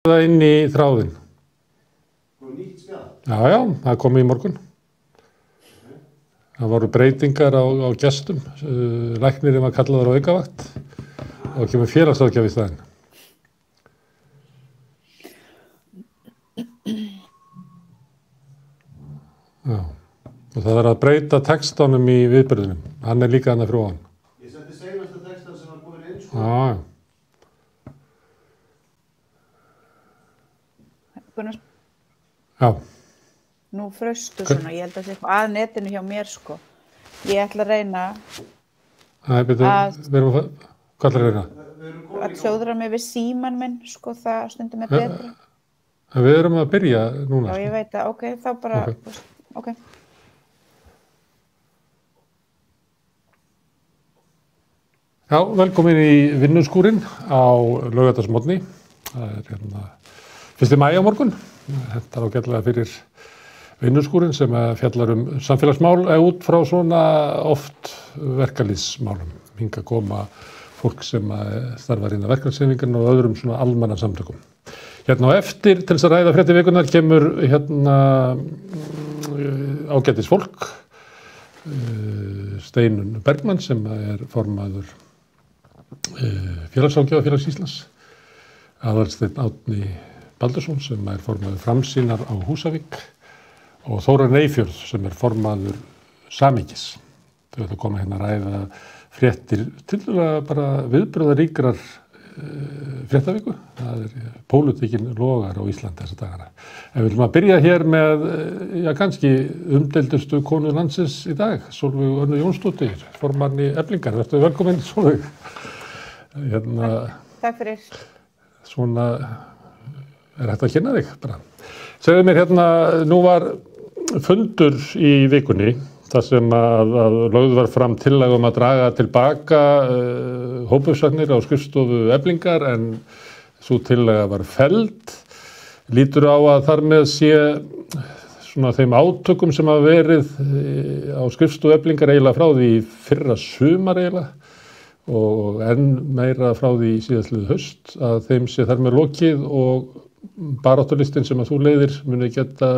það inn í þráðinn. Og nýtt spjall? Já, það kom í morgun. Það voru breytingar á gestum. Læknirinn var kallaður á aukavakt og kemur félagsráðgjafi í staðinn. Já, og það að breyta textanum í viðburðinum. Hann líka þarna fyrir ofan. Ég sendi seinasta textan sem var komin inn, sko. Já. Gunnar, Já. nú fraustu svona, ég held að það sé eitthvað að netinu hjá mér, sko. Ég ætla að reyna Nei, betur, við erum að, hvað ætlar að reyna? að hljóðra mig við síman minn, sko, það stundum er betra. Við erum að byrja núna. Já, ég veit að, ok, þá bara, ok. Já, velkomin í vinnuskúrin á laugardagsmorgni. Það er 1. maí á morgun. Þetta er ágætlega fyrir vinnuskúrin sem fjallar samfélagsmál út frá svona oft verkalýðsmálum. Hingað koma fólk sem starfar innan verkalýðshreyfingarinnar og öðrum svona almannasamtökum. Hérna á eftir til þess að ræða fréttir vikunnar kemur hérna ágætis fólk. Steinunn Bergmann sem er formaður félagsráðgjafa Félags Íslands. Aðalsteinn Árni Baldursson sem er formaður Framsýnar á Húsavík og Þórarinn Eyfjörð sem er formaður Samhengis. Þau ætla að koma hérna að ræða fréttir til bara viðburðaríkrar fréttaviku. Það er pólitíkin logar á Íslandi þessa dagana. En við viljum að byrja hér með, kannski umdeildustu konu landsins í dag, Sólveig Önnu Jónsdóttir, formanni Eflingar. Vertu velkomin, Sólveig. Takk fyrir. Svona er hægt að kynna þig bara. Segðu mér nú var fundur í vikunni þar sem að lögð var fram tillaga að draga tilbaka hópuppsagnir á skrifstofu Eflingar en sú tillaga var felld. Lítur á að þar með sé svona þeim átökum sem hafa verið á skrifstofu Eflingar eiginlega frá því fyrra sumar eiginlega og enn meira frá því síðastliðið haust að þeim sé þar með lokið og baráttulistin sem að þú leiðir muni geta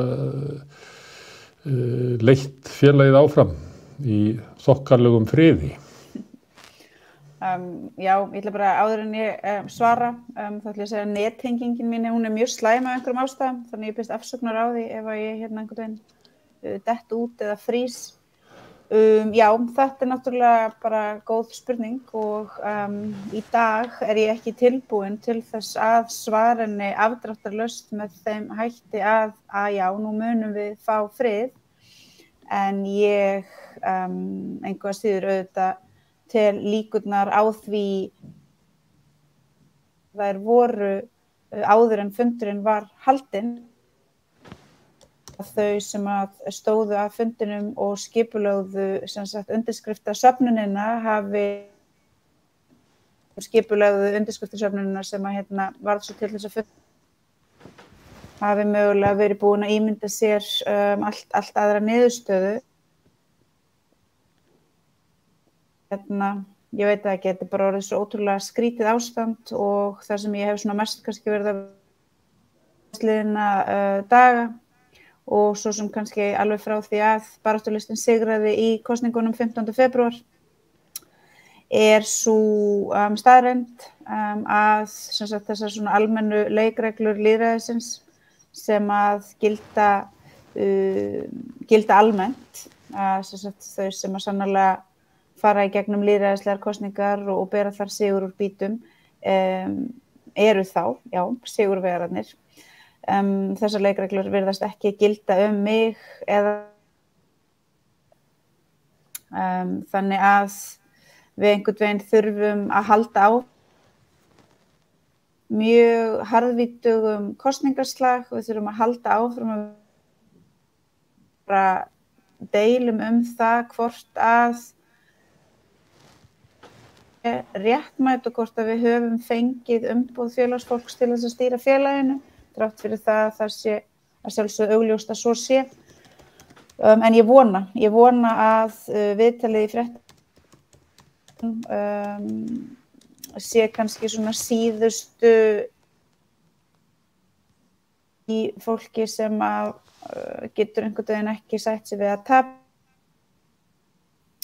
leitt félagið áfram í þokkalegum friði. Já, ég ætla bara áður en ég svara, þá ætla ég að segja að nettengingin mín, hún er mjög slæm af einhverjum ástæðum, þannig ég byrst afsökunar á því ef að ég einhvern veginn dett út eða frýs. Já, þetta er náttúrulega bara góð spurning og í dag er ég ekki tilbúin til þess að svara henni afdráttarlaust með þeim hætti að já, nú munum við fá frið en ég einhvað síður auðvitað til líkurnar á því þær voru áður en fundurinn var haldinn. Þau sem að stóðu að fundinum og skipulögðu undirskriftasöfnunina hafi skipulögðu undirskriftasöfnunina sem að varð svo til þess að hafi mögulega verið búin að ímynda sér allt aðra niðurstöðu. Ég veit ekki, þetta er bara orðið svo ótrúlega skrítið ástand og það sem ég hef svona mest kannski verið að sliðina daga og svo sem kannski alveg frá því að baráttulistin sigraði í kosningunum 15. febrúar er sú staðreynd að þessar svona almennu leikreglur lýðræðisins sem að gilda almennt þau sem að sannarlega fara í gegnum lýðræðislegar kosningar og bera þar sigur úr bítum eru þá, já, sigurvegararnir. Þessar leikreglur virðast ekki gilda mig eða þannig að við einhvern veginn þurfum að halda á mjög harðvítugum kosningaslag, við þurfum að halda áfram að bara deilum það hvort að réttmætt og hvort að við höfum fengið umboð félagsfólks til þess að stýra félaginu. Þrátt fyrir það að það sé að sjálfsögðu augljóst að svo sé. En ég vona að viðtalið í fréttum sé kannski svona síðustu í fólki sem að getur einhvern veginn ekki sætt sig við að tapa.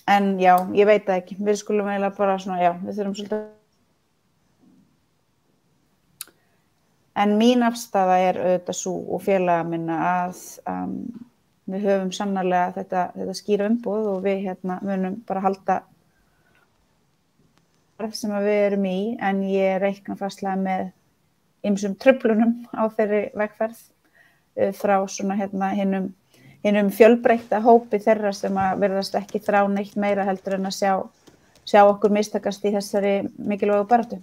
En já, ég veit það ekki. Við skulum eiginlega bara svona, já, við þurfum svolítið. En mín afstaða auðvitað sú og félaga minna að við höfum sannarlega þetta skýra umboð og við munum bara halda sem að við erum í, en ég reikna fastlega með ýmsum truflunum á þeirri vegferð frá svona hinum fjölbreytta hópi þeirra sem að virðast ekki þrá neitt meira heldur en að sjá okkur mistakast í þessari mikilvægu baráttu.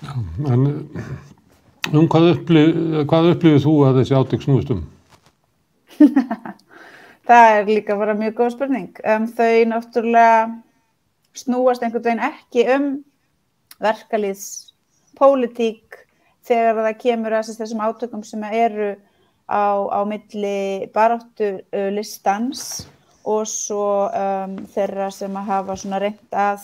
Já, en hvað upplifir þú að þessi átök snúist um? Það líka bara mjög góð spurning. Þau náttúrulega snúast einhvern veginn ekki verkalýðspólitík þegar það kemur að þessum átökum sem eru á milli baráttu-listans og svo þeirra sem að hafa svona reynt að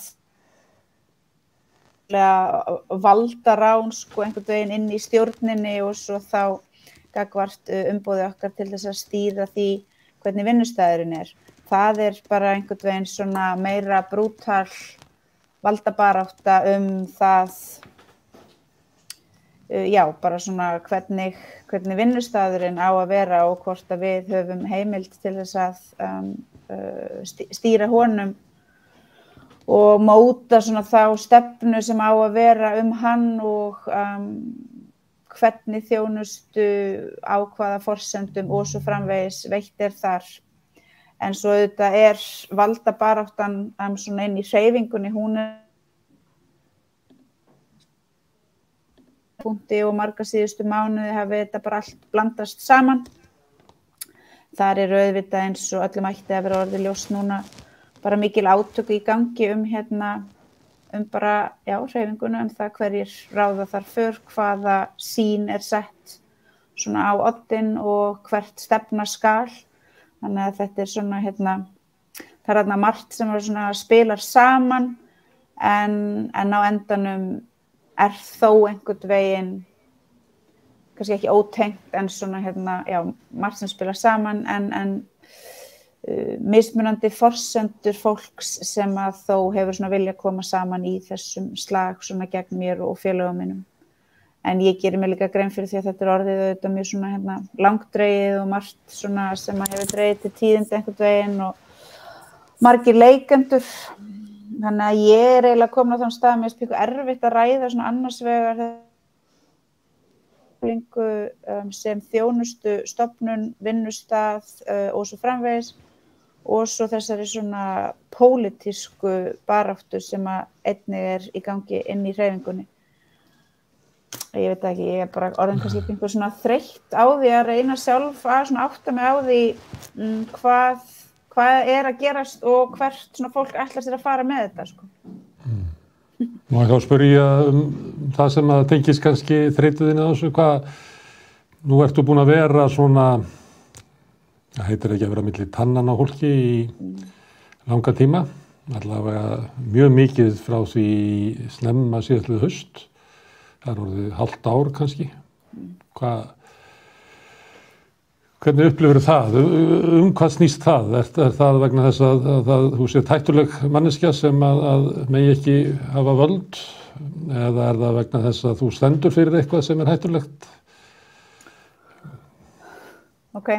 valdarán einhvern veginn inn í stjórninni og svo þá gagnvart umboði okkar til þess að stýra því hvernig vinnustæðurinn er. Það bara einhvern veginn svona meira brútal valdabarátta það, já, bara svona hvernig vinnustæðurinn á að vera og hvort að við höfum heimild til þess að stýra honum og móta svona þá stefnu sem á að vera hann og hvernig þjónustu á hvaða forsendum og svo framvegis veitt þar. En svo auðvitað valdabaráttan svona inn í hreyfingunni, hún punkti og marga síðustu mánuði hafi þetta bara allt blandast saman. Þar auðvitað eins og öllum ætti að vera orðið ljóst núna bara mikil átök í gangi bara, já, hreyfinguna það hverjir ráða þar för, hvaða sýn sett svona á oddinn og hvert stefna skal. Þannig að þetta svona, það þarna margt sem svona spilar saman en á endanum þó einhvern veginn, kannski ekki ótengt en svona, já, margt sem spilar saman en mismunandi forsendur fólks sem að þó hefur svona vilja koma saman í þessum slag svona gegn mér og félögum mínum. En ég geri mig líka grein fyrir því að þetta orðið auðvitað mjög svona langdregið og margt svona sem að hefur dregið til tíðindi einhvern veginn og margir leikendur. Þannig að ég eiginlega komin á þann stað að mér finnst eitthvað erfitt að ræða svona annars vegar sem þjónustu, stofnun, vinnustað og svo framvegis og svo þessari svona pólitísku baráttu sem að einnig í gangi inn í hreyfingunni. Ég veit ekki, ég bara orðin kannski einhver svona þreytt á því að reyna sjálf að svona átta mig á því hvað að gerast og hvert svona fólk ætlar sér að fara með þetta, sko. Má ég þá spyrja það sem að tengist kannski þreytuðinni á þessu, nú ertu búin að vera svona, það heitir ekki að vera milli tannan á fólki í langa tíma, allavega mjög mikið frá því snemma síðastliðið haust, það orðið hálft ár kannski. Hvernig upplifir það? Hvað snýst það? Það vegna þess að þú sért hættuleg manneskja sem að megi ekki hafa völd eða það vegna þess að þú stendur fyrir eitthvað sem hættulegt? Ok,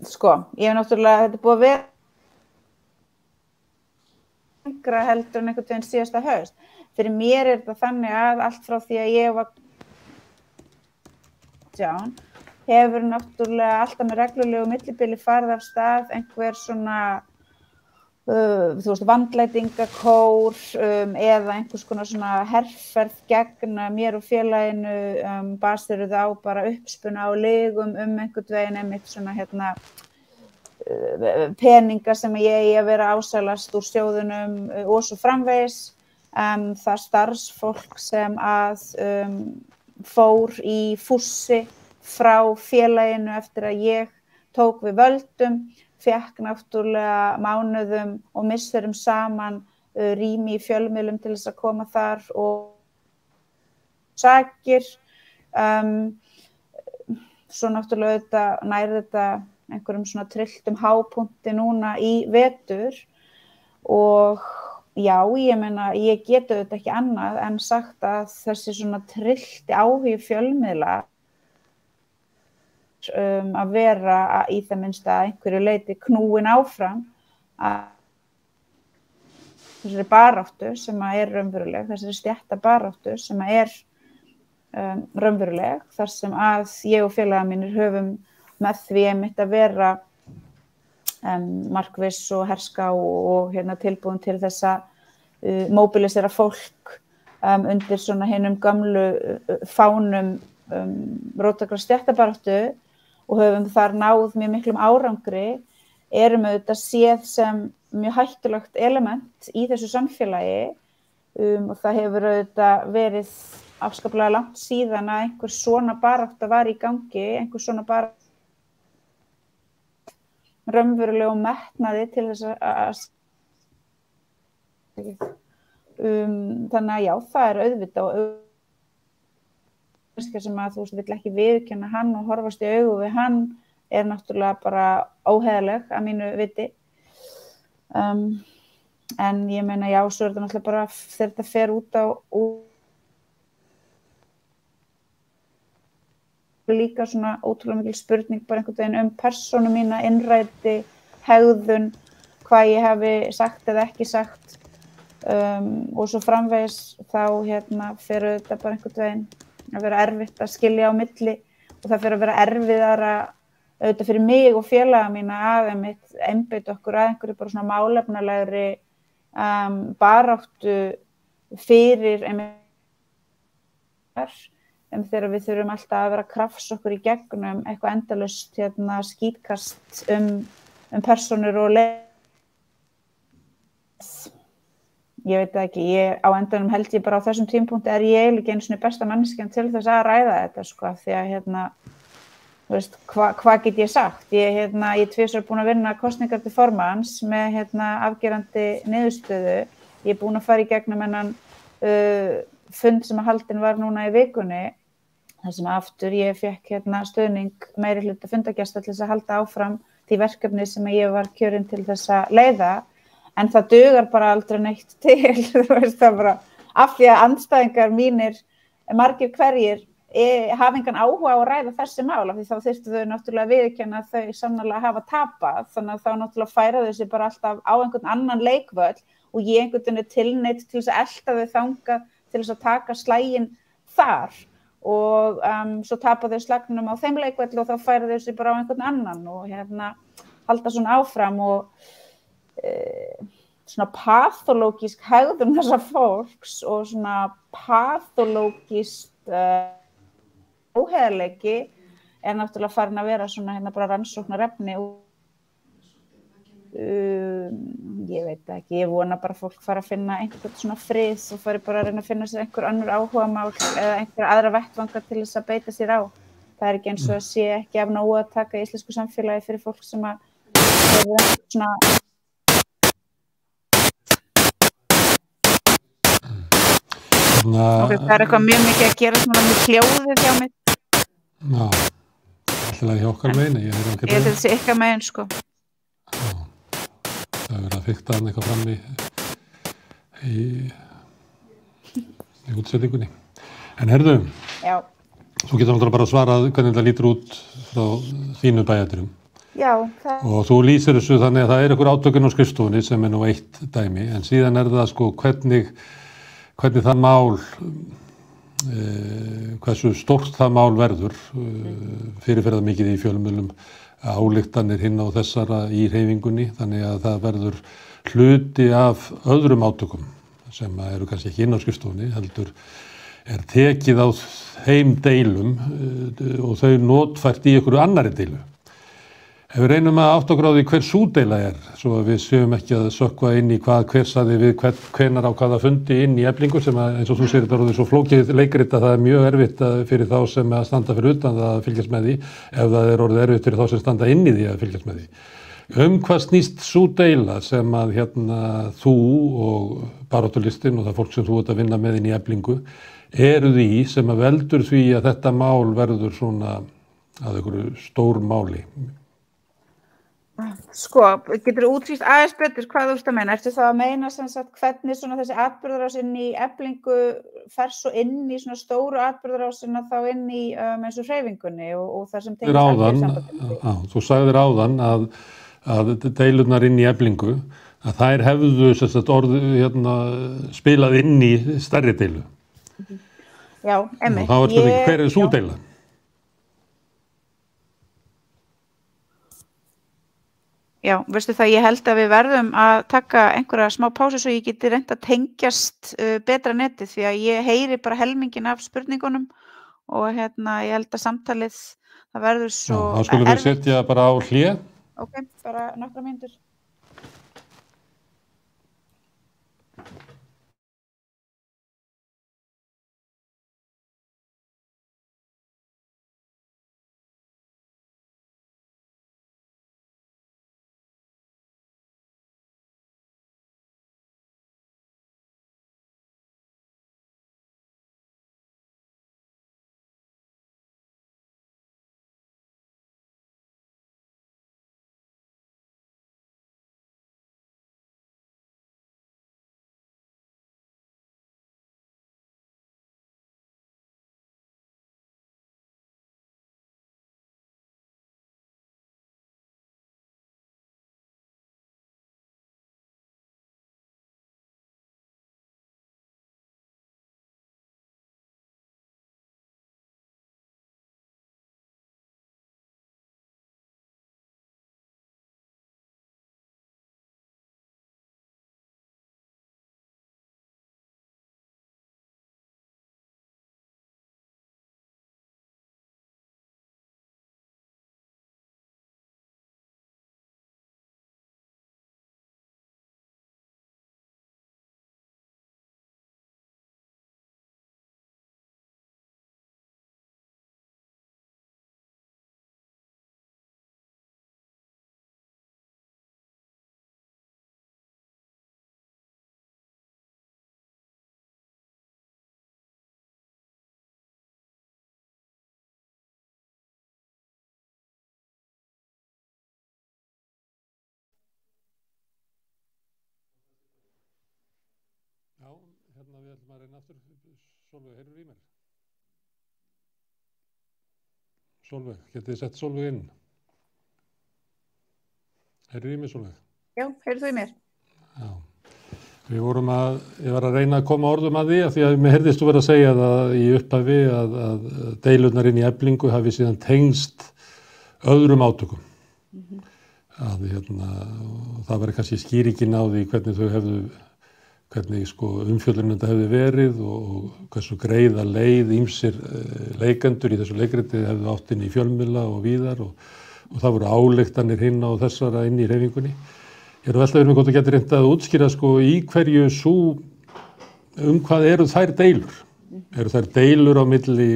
sko, ég hef náttúrulega, þetta búið að vera lengra heldur en einhvern veginn síðasta haust. Fyrir mér þetta þannig að allt frá því að ég var hefur náttúrulega alltaf með reglulegu millibili farið af stað einhver svona vandlætingakór eða einhvers konar svona herferð gegn mér og félaginu baseruð á bara uppspuna á lygum einhvern veginn einmitt svona peninga sem ég eigi að vera ásælast úr sjóðunum og svo framvegis. Það starfsfólk sem að fór í fússi frá félaginu eftir að ég tók við völdum, fékk náttúrulega mánuðum og misserum saman rými í fjölmiðlum til þess að koma þar og sakir Svo náttúrulega þetta nær þetta einhverjum svona trylltum hápunkti núna í vetur og já, ég meina, ég get auðvitað ekki annað en sagt að þessi svona tryllti áhugi fjölmiðla að vera í það minnsta að einhverju leyti knúin áfram að þessari baráttu sem er raunveruleg, þessari stéttabaráttu sem er raunveruleg, þar sem að ég og félagar mínir höfum með því einmitt að vera markviss og herska og tilbúin til þess að móbilisera fólk undir svona hinum gamlu fánum róttækrar stéttabaráttu og höfum þar náð mjög miklum árangri, erum auðvitað séð sem mjög hættulegt element í þessu samfélagi og það hefur auðvitað verið afskaplega langt síðan að einhver svona barátta var í gangi, einhver svona barátta raunverulega metnaði til þess að þannig að já, það er auðvitað og sem að þú veist vill ekki viðurkenna hann og horfast í augu við hann er náttúrulega bara óheiðarleg að mínu viti en ég meina já, svo er þetta náttúrulega bara þegar þetta fer út á líka svona ótrúlega mikil spurning bara einhvern veginn persónu mína, innræti, hegðun, hvað ég hafi sagt eða ekki sagt og svo framvegis þá fer þetta bara einhvern veginn að vera erfitt að skilja á milli og það fer að vera erfiðara auðvitað fyrir mig og félaga mína að einbeita okkur að einhverju bara svona málefnalegri baráttu fyrir þegar við þurfum alltaf að vera að krafsa okkur í gegnum eitthvað endalaust skítkast persónur og ég veit ekki, á endanum held ég bara á þessum tímapunkti er ég ekki einu sinni besta manneskjan til þess að ræða þetta sko, því að þú veist, hvað get ég sagt? Ég tvisvar búin að vinna kosningar til formanns með afgerandi niðurstöðu. Ég er búin að fara í gegnum hennan fund sem að haldin var núna í vikunni, þar sem aftur ég fekk stuðning meiri hluta fundagesta til þess að halda áfram því verkefni sem ég var kjörin til þess að leiða. En það dugar bara aldrei neitt til, þú veist það bara, af því að andstæðingar mínir, margir hverjir, hafa engan áhuga á að ræða þessi mál, af því þá þyrftu þau náttúrulega viðurkenna að þau sannarlega hafa tapað, þannig að þá náttúrulega færa þau sig bara alltaf á einhvern annan leikvöll og ég einhvern veginn tilneydd til þess að elta þau þangað til þess að taka slaginn þar og svo tapa þau slagnum á þeim leikvöll og þá færa þau sig bara á einhvern annan og halda svona áfram og svona pathológísk hegðun þessa fólks og svona pathológískt óheiðarleiki er náttúrulega farin að vera svona bara rannsóknarefni og ég veit ekki, ég vona bara fólk fara að finna einhvern svona frið og fari bara að reyna að finna sér einhver önnur áhugamál eða einhver aðra vettvanga til þess að beita sér á. Það er ekki eins og að sé ekki af nógu að taka í íslensku samfélagi fyrir fólk sem að svona okay, það er eitthvað mjög mikið að gera svona með hljóðið hjá mig. Já, alltaf hjá okkar megin. Ég held þessi ykkar megin, sko. Já, það er verið að fikta hann eitthvað fram í útsetningunni. En herðu, já. Þú getur náttúrulega bara að svara hvernig þetta lítur út frá þínu bæjardýrum. Já, og þú lýsir þessu þannig að það er einhver átökun á skrifstofunni sem er nú eitt dæmi, en síðan er það sko hvernig það mál, hversu stórt það mál verður, fyrirferða mikið í fjölmiðlum, ályktanir hinn á þessara í hreyfingunni, þannig að það verður hluti af öðrum átökum sem eru kannski ekki inn á skrifstofunni, heldur er tekið á þeim deilum og þau notfært í einhverju annari deilu. Ef við reynum að átta okkur á því hver sú deila er, svo að við séum ekki að sökkva inn í hver saði við hvenær á hvaða fundi inn í Eflingu sem að, eins og þú segir, þetta er svo flókið leikrit að það er mjög erfitt fyrir þá sem að standa fyrir utan það að fylgjast með því, ef það er orðið erfitt fyrir þá sem standa inn í því að fylgjast með því. Hvað snýst sú deila sem að þú og baráttulistinn og það fólk sem þú ert að vinna með inn í Eflingu eruð í sem að veldur því að þetta mál verður svona að einhverju stór máli? Sko, geturðu útskýrt aðeins betur hvað þú ert að meina? Ertu þá að meina sem sagt hvernig svona þessi atburðarás inn í Eflingu fer svo inn í svona stóru atburðarásina þá inn í eins og hreyfingunni og það sem tengist Alþýðusambandinu? Þú sagðir áðan að deilurnar inn í Eflingu, að þær hefðu sem sagt spilað inn í stærri deilu. Já, einmitt. Þá er spurning, hver er sú deila? Já, veistu það, ég held að við verðum að taka einhverja smá pásu svo ég geti reynt að tengjast betra netið því að ég heyri bara helmingin af spurningunum og ég held að samtalið það verður svo erfitt. Þá skulum við setja bara á hlé. Ok, bara nokkra mínútur. Já, við ætlum að reyna aftur. Sólveig, heyrðu í mér? Sólveig, getið þið sett Sólveig inn? Heyrðu í mér, Sólveig? Já, heyrðu þú í mér? Já. Ég var að reyna að koma orðum að því að mér heyrðist þú verið að segja það í upphafi að deilurnar inn í Eflingu hafi síðan tengst öðrum átökum. Það væri kannski skýringin á því hvernig umfjöllun þetta hefði verið og hversu greiða leið ýmsir leikendur í þessu leikriti hefðu átt inn í fjölmiðla og víðar og það voru ályktanir hinn á þessara inn í hreyfingunni. Ég er að velta hvort þú getur reynt að útskýra í hverju hvað eru þær deilur? Eru þær deilur á milli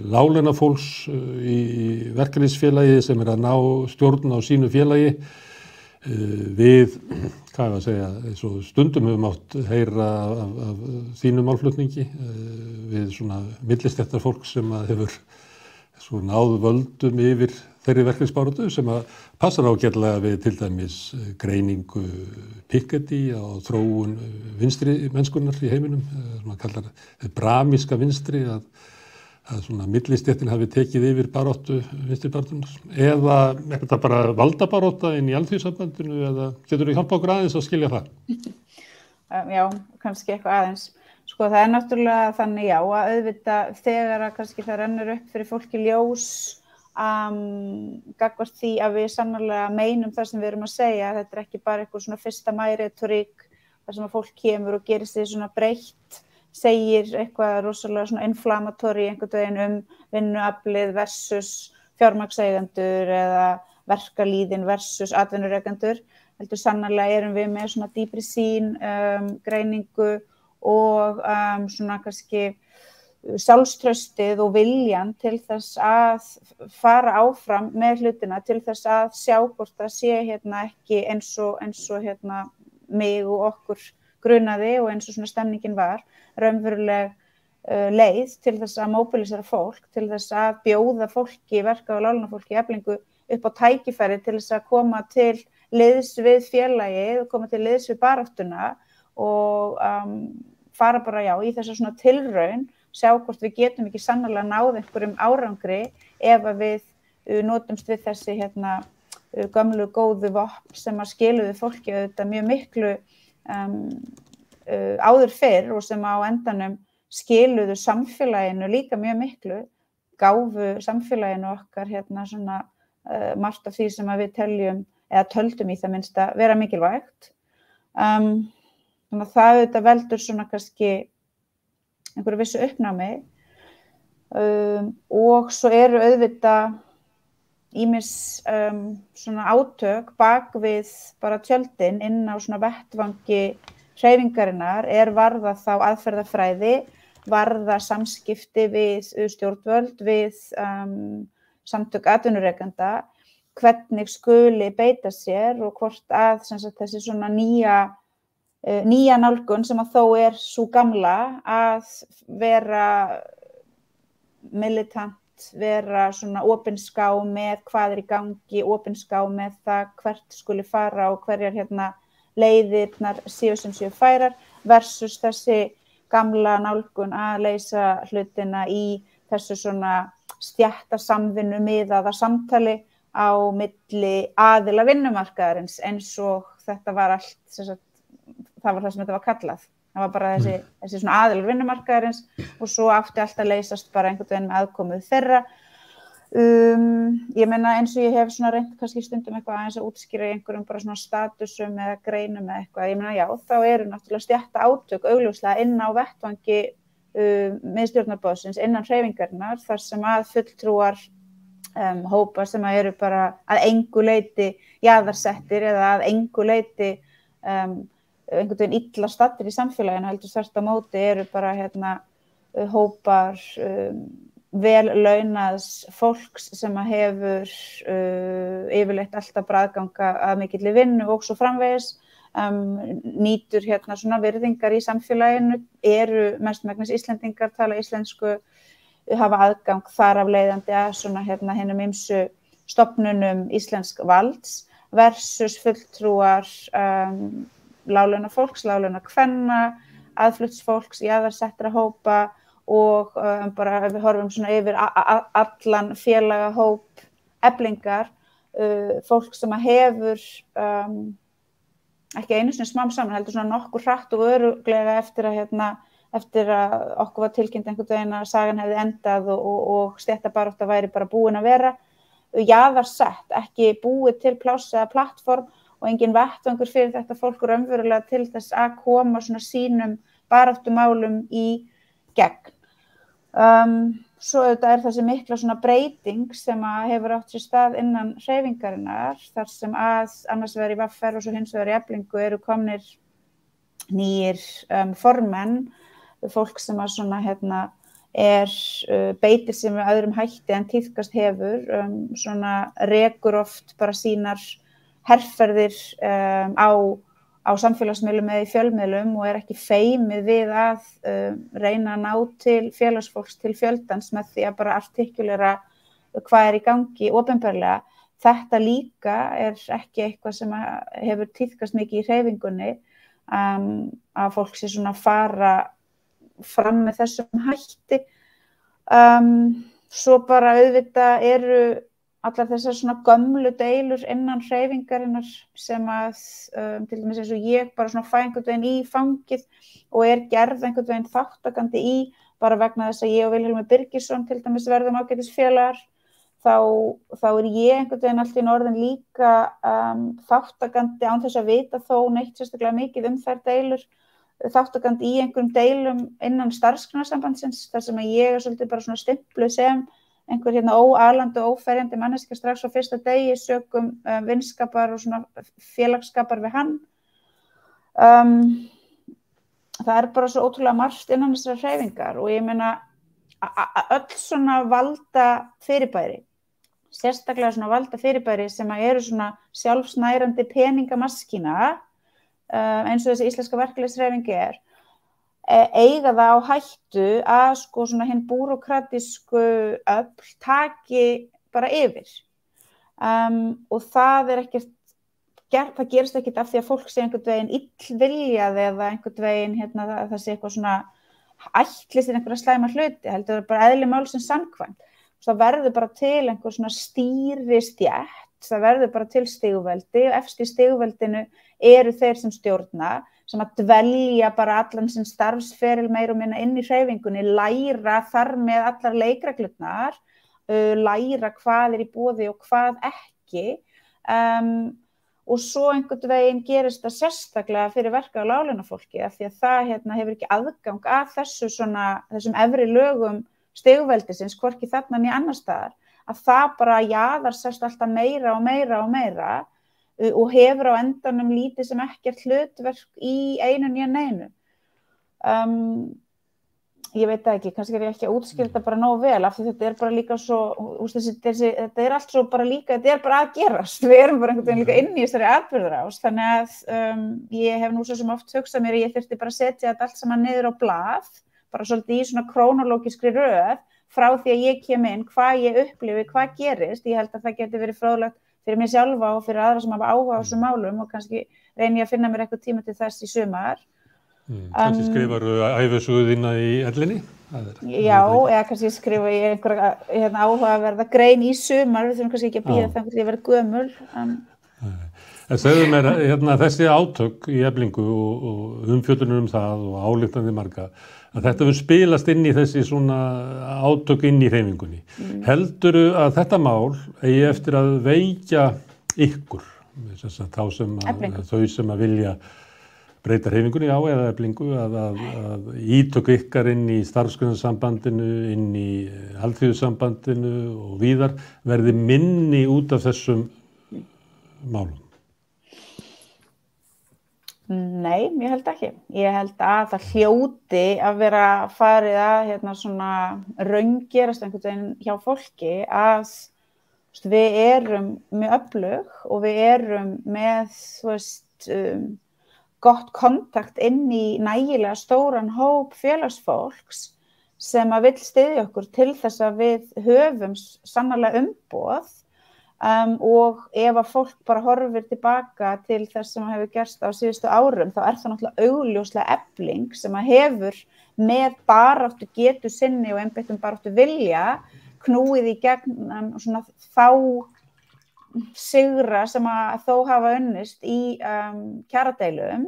láglaunafólks í verkalýðsfélagi sem er að ná stjórn á sínu félagi við, eins og stundum höfum átt heyra af þínu málflutningi við svona millistéttarfólk sem hefur náð völdum yfir þeirri verkalýðsbaráttu sem passar ágætlega við til dæmis greiningu Piketty á þróun vinstri mennskunnar í heiminum, sem maður kallar bramíska vinstri, að svona millistéttin hafi tekið yfir baráttu vinstribaráttunnar, eða er þetta bara valdabarátta inn í Alþýðusambandinu, eða getur þú hjálpa okkur aðeins að skilja það? Já, kannski eitthvað aðeins. Sko það er náttúrulega þannig að auðvitað þegar að kannski það rennur upp fyrir fólki ljós gagnvart því að við sannarlega meinum það sem við erum að segja. Þetta er ekki bara eitthvað svona fyrsta maí retorík þar sem að fólk kemur og gerist því svona breytt, segir eitthvað rosalega svona inflammatory einhvern veginn vinnuaflið versus fjármagnseigendur eða verkalýðin versus atvinnurekendur. Heldur sannarlega erum við með svona dýpri sýn, greiningu og svona kannski sjálfstraustið og viljan til þess að fara áfram með hlutina, til þess að sjá hvort það sé ekki eins og mig og okkur grunaði og eins og svona stemningin var, raunveruleg leið til þess að mobilisera fólk, til þess að bjóða fólki, verka og láglaunafólki í Eflingu upp á tækifæri til þess að koma til liðs við félagið og koma til liðs við baráttuna og fara bara í þessa svona tilraun, sjá hvort við getum ekki sannarlega náð einhverjum árangri ef að við notumst við þessi gömlu góðu vopn sem að skiluðu fólki auðvitað mjög miklu áður fyrr og sem á endanum skiluðu samfélaginu líka mjög miklu, gáfu samfélaginu okkar svona margt af því sem að við teljum eða töldum í það minnsta vera mikilvægt. Þannig að það auðvitað veldur svona kannski einhverju vissu uppnámi og svo eru auðvitað ýmis svona átök bak við bara tjöldin inn á svona vettvangi hreyfingarinnar varða þá aðferðafræði, varða samskipti við stjórnvöld, við samtök atvinnurekenda, hvernig skuli beita sér og hvort að þessi svona nýja nálgun sem að þó sú gamla að vera militant, vera svona opinská með hvað í gangi, opinská með það hvert skuli fara og hverjar leiðirnar séu sem séu færar versus þessi gamla nálgun að leysa hlutina í þessu svona stéttasamvinnu miðaða samtali á milli aðila vinnumarkaðarins eins og þetta var allt, það var það sem þetta var kallað. Það var bara þessi svona aðilar vinnumarkaðarins og svo átti allt að leysast bara einhvern veginn með aðkomu þeirra. Ég meina eins og ég hef svona reynt kannski stundum eitthvað aðeins að útskýra í einhverjum bara svona statusum eða greinum eða eitthvað. Ég meina þá eru náttúrulega stétta átök augljóslega inn á vettvangi miðstjórnarboðsins innan hreyfingarinnar þar sem að fulltrúar hópa sem að eru bara að engu leyti jaðarsettir eða að engu leyti einhvern veginn illa staddir í samfélaginu heldur þvert á móti eru bara hópar vel launaðs fólks sem að hefur yfirleitt alltaf braðganga að mikilli vinnu og svo framvegis nýtur svona virðingar í samfélaginu, eru mestmegnis Íslendingar, tala íslensku, hafa aðgang þar af leiðandi að svona hinum ýmsu stofnunum íslensk valds versus fulltrúar láglaunafólks, láglaunakvenna, aðfluttsfólks, jaðarsettra hópa og bara ef við horfum svona yfir allan félagahóp Eflingar, fólk sem að hefur ekki einu sinni smám saman heldur svona nokkur hratt og örugglega eftir að okkur var tilkynnt einhvern veginn að sagan hefði endað og stéttabarátta væri bara búin að vera jaðarsett, ekki búið til pláss eða plattform og engin vettvangur fyrir þetta fólk raunverulega til þess að koma svona sínum baráttumálum í gegn. Svo auðvitað þessi mikla svona breyting sem að hefur átt sér stað innan hreyfingarinnar þar sem að annars vegar í VR og svo hins vegar í Eflingu eru komnir nýir formenn, fólk sem að svona beitir sig með öðrum hætti en tíðkast hefur, svona rekur oft bara sínar herferðir á samfélagsmiðlum eða í fjölmiðlum og ekki feimið við að reyna að ná til félagsfólks til fjöldans með því að bara artikulera hvað í gangi opinberlega. Þetta líka ekki eitthvað sem hefur tíðkast mikið í hreyfingunni að fólk sé svona fara fram með þessum hætti. Svo bara auðvitað eru allar þessar svona gömlu deilur innan hreyfingarinnar sem að til dæmis eins og ég bara svona fæ einhvern veginn í fangið og gerð einhvern veginn þáttakandi í bara vegna þess að ég og Vilhjálmur Birgisson til dæmis verðum ágætisfélagar þá ég einhvern veginn allt í orðin líka þáttakandi án þess að vita þó neitt sérstaklega mikið þær deilur, þáttakandi í einhverjum deilum innan starfsgreinasambandsins þar sem að ég svolítið bara svona stimpluð sem einhver óalandi og óferjandi manneskja strax á fyrsta degi sökum vinskapar og svona félagsskapar við hann. Það bara svo ótrúlega margt innan þessar hreyfingar og ég meina öll svona valda fyrirbæri, sérstaklega svona valda fyrirbæri sem eru svona sjálfsnærandi peningamaskína eins og þessi íslenska verkalýðshreyfing eiga það á hættu að sko svona hinn búrókratísku öfl taki bara yfir. Og það ekkert, það gerist ekkert af því að fólk sé einhvern veginn illviljað eða einhvern veginn það sé eitthvað svona ætlist í einhverja slæma hluti, heldur bara eðli málsins samkvæmt. Það verður bara til einhver svona stýristjætt, það verður bara til stigveldi og efst í stigveldinu eru þeir sem stjórna, sem að dvelja bara allan sinn starfsferil meir og minna inn í hreyfingunni, læra þar með allar leikreglurnar, læra hvað í boði og hvað ekki, og svo einhvern veginn gerist það sérstaklega fyrir verka- og láglaunafólki af því að það hefur ekki aðgang að þessum efri lögum stigveldisins, hvorki þarna né annars staðar, að það bara jaðarsest alltaf meira og meira og meira og hefur á endanum lítið sem ekkert hlutverk í einu né neinu. Ég veit það ekki, kannski ég ekki að útskýra þetta bara nógu vel af því þetta bara líka svo, þetta allt svo bara líka, þetta bara að gerast, við erum bara einhvern veginn líka inn í þessari atburðarás, þannig að ég hef nú svo sem oft hugsað mér að ég þyrfti bara að setja þetta allt saman niður á blað, bara svolítið í svona krónológiskri röð frá því að ég kem inn, hvað ég upplifi, hvað gerist, ég held að það geti verið fróðlegt fyrir mig sjálfa og fyrir aðra sem hafa áhuga á þessum málum og kannski reyni ég að finna mér eitthvað tíma til þess í sumar. Kannski skrifaru ævisögu þína í ellinni? Já, eða kannski skrifa ég einhverja áhugaverða grein í sumar, við þurfum kannski ekki að bíða þannig að ég verði gömul. En segðu mér, þessi átök í Eflingu og umfjöllunum það og ályktandi marga, að þetta hefur spilast inn í þessi svona átök inn í hreyfingunni. Heldurðu að þetta mál eigi eftir að veikja ykkur, þau sem að vilja breyta hreyfingunni eða Eflingu, að ítök ykkar inn í starfsgreinasambandinu, inn í alþýðusambandinu og víðar verði minni út af þessum málum? Nei, ég held ekki. Ég held að það hljóti að vera farið að svona raungerast einhvern veginn hjá fólki að við erum mjög öflug og við erum með gott kontakt inn í nægilega stóran hóp félagsfólks sem að vill styðja okkur til þess að við höfum sannarlega umboð. Og ef að fólk bara horfir tilbaka til þess sem hefur gerst á síðustu árum, þá það náttúrulega augljóslega Efling sem að hefur með baráttu getu sinni og einbeittum baráttu vilja knúið í gegn svona þá sigra sem að þó hafa unnist í kjaradeilum.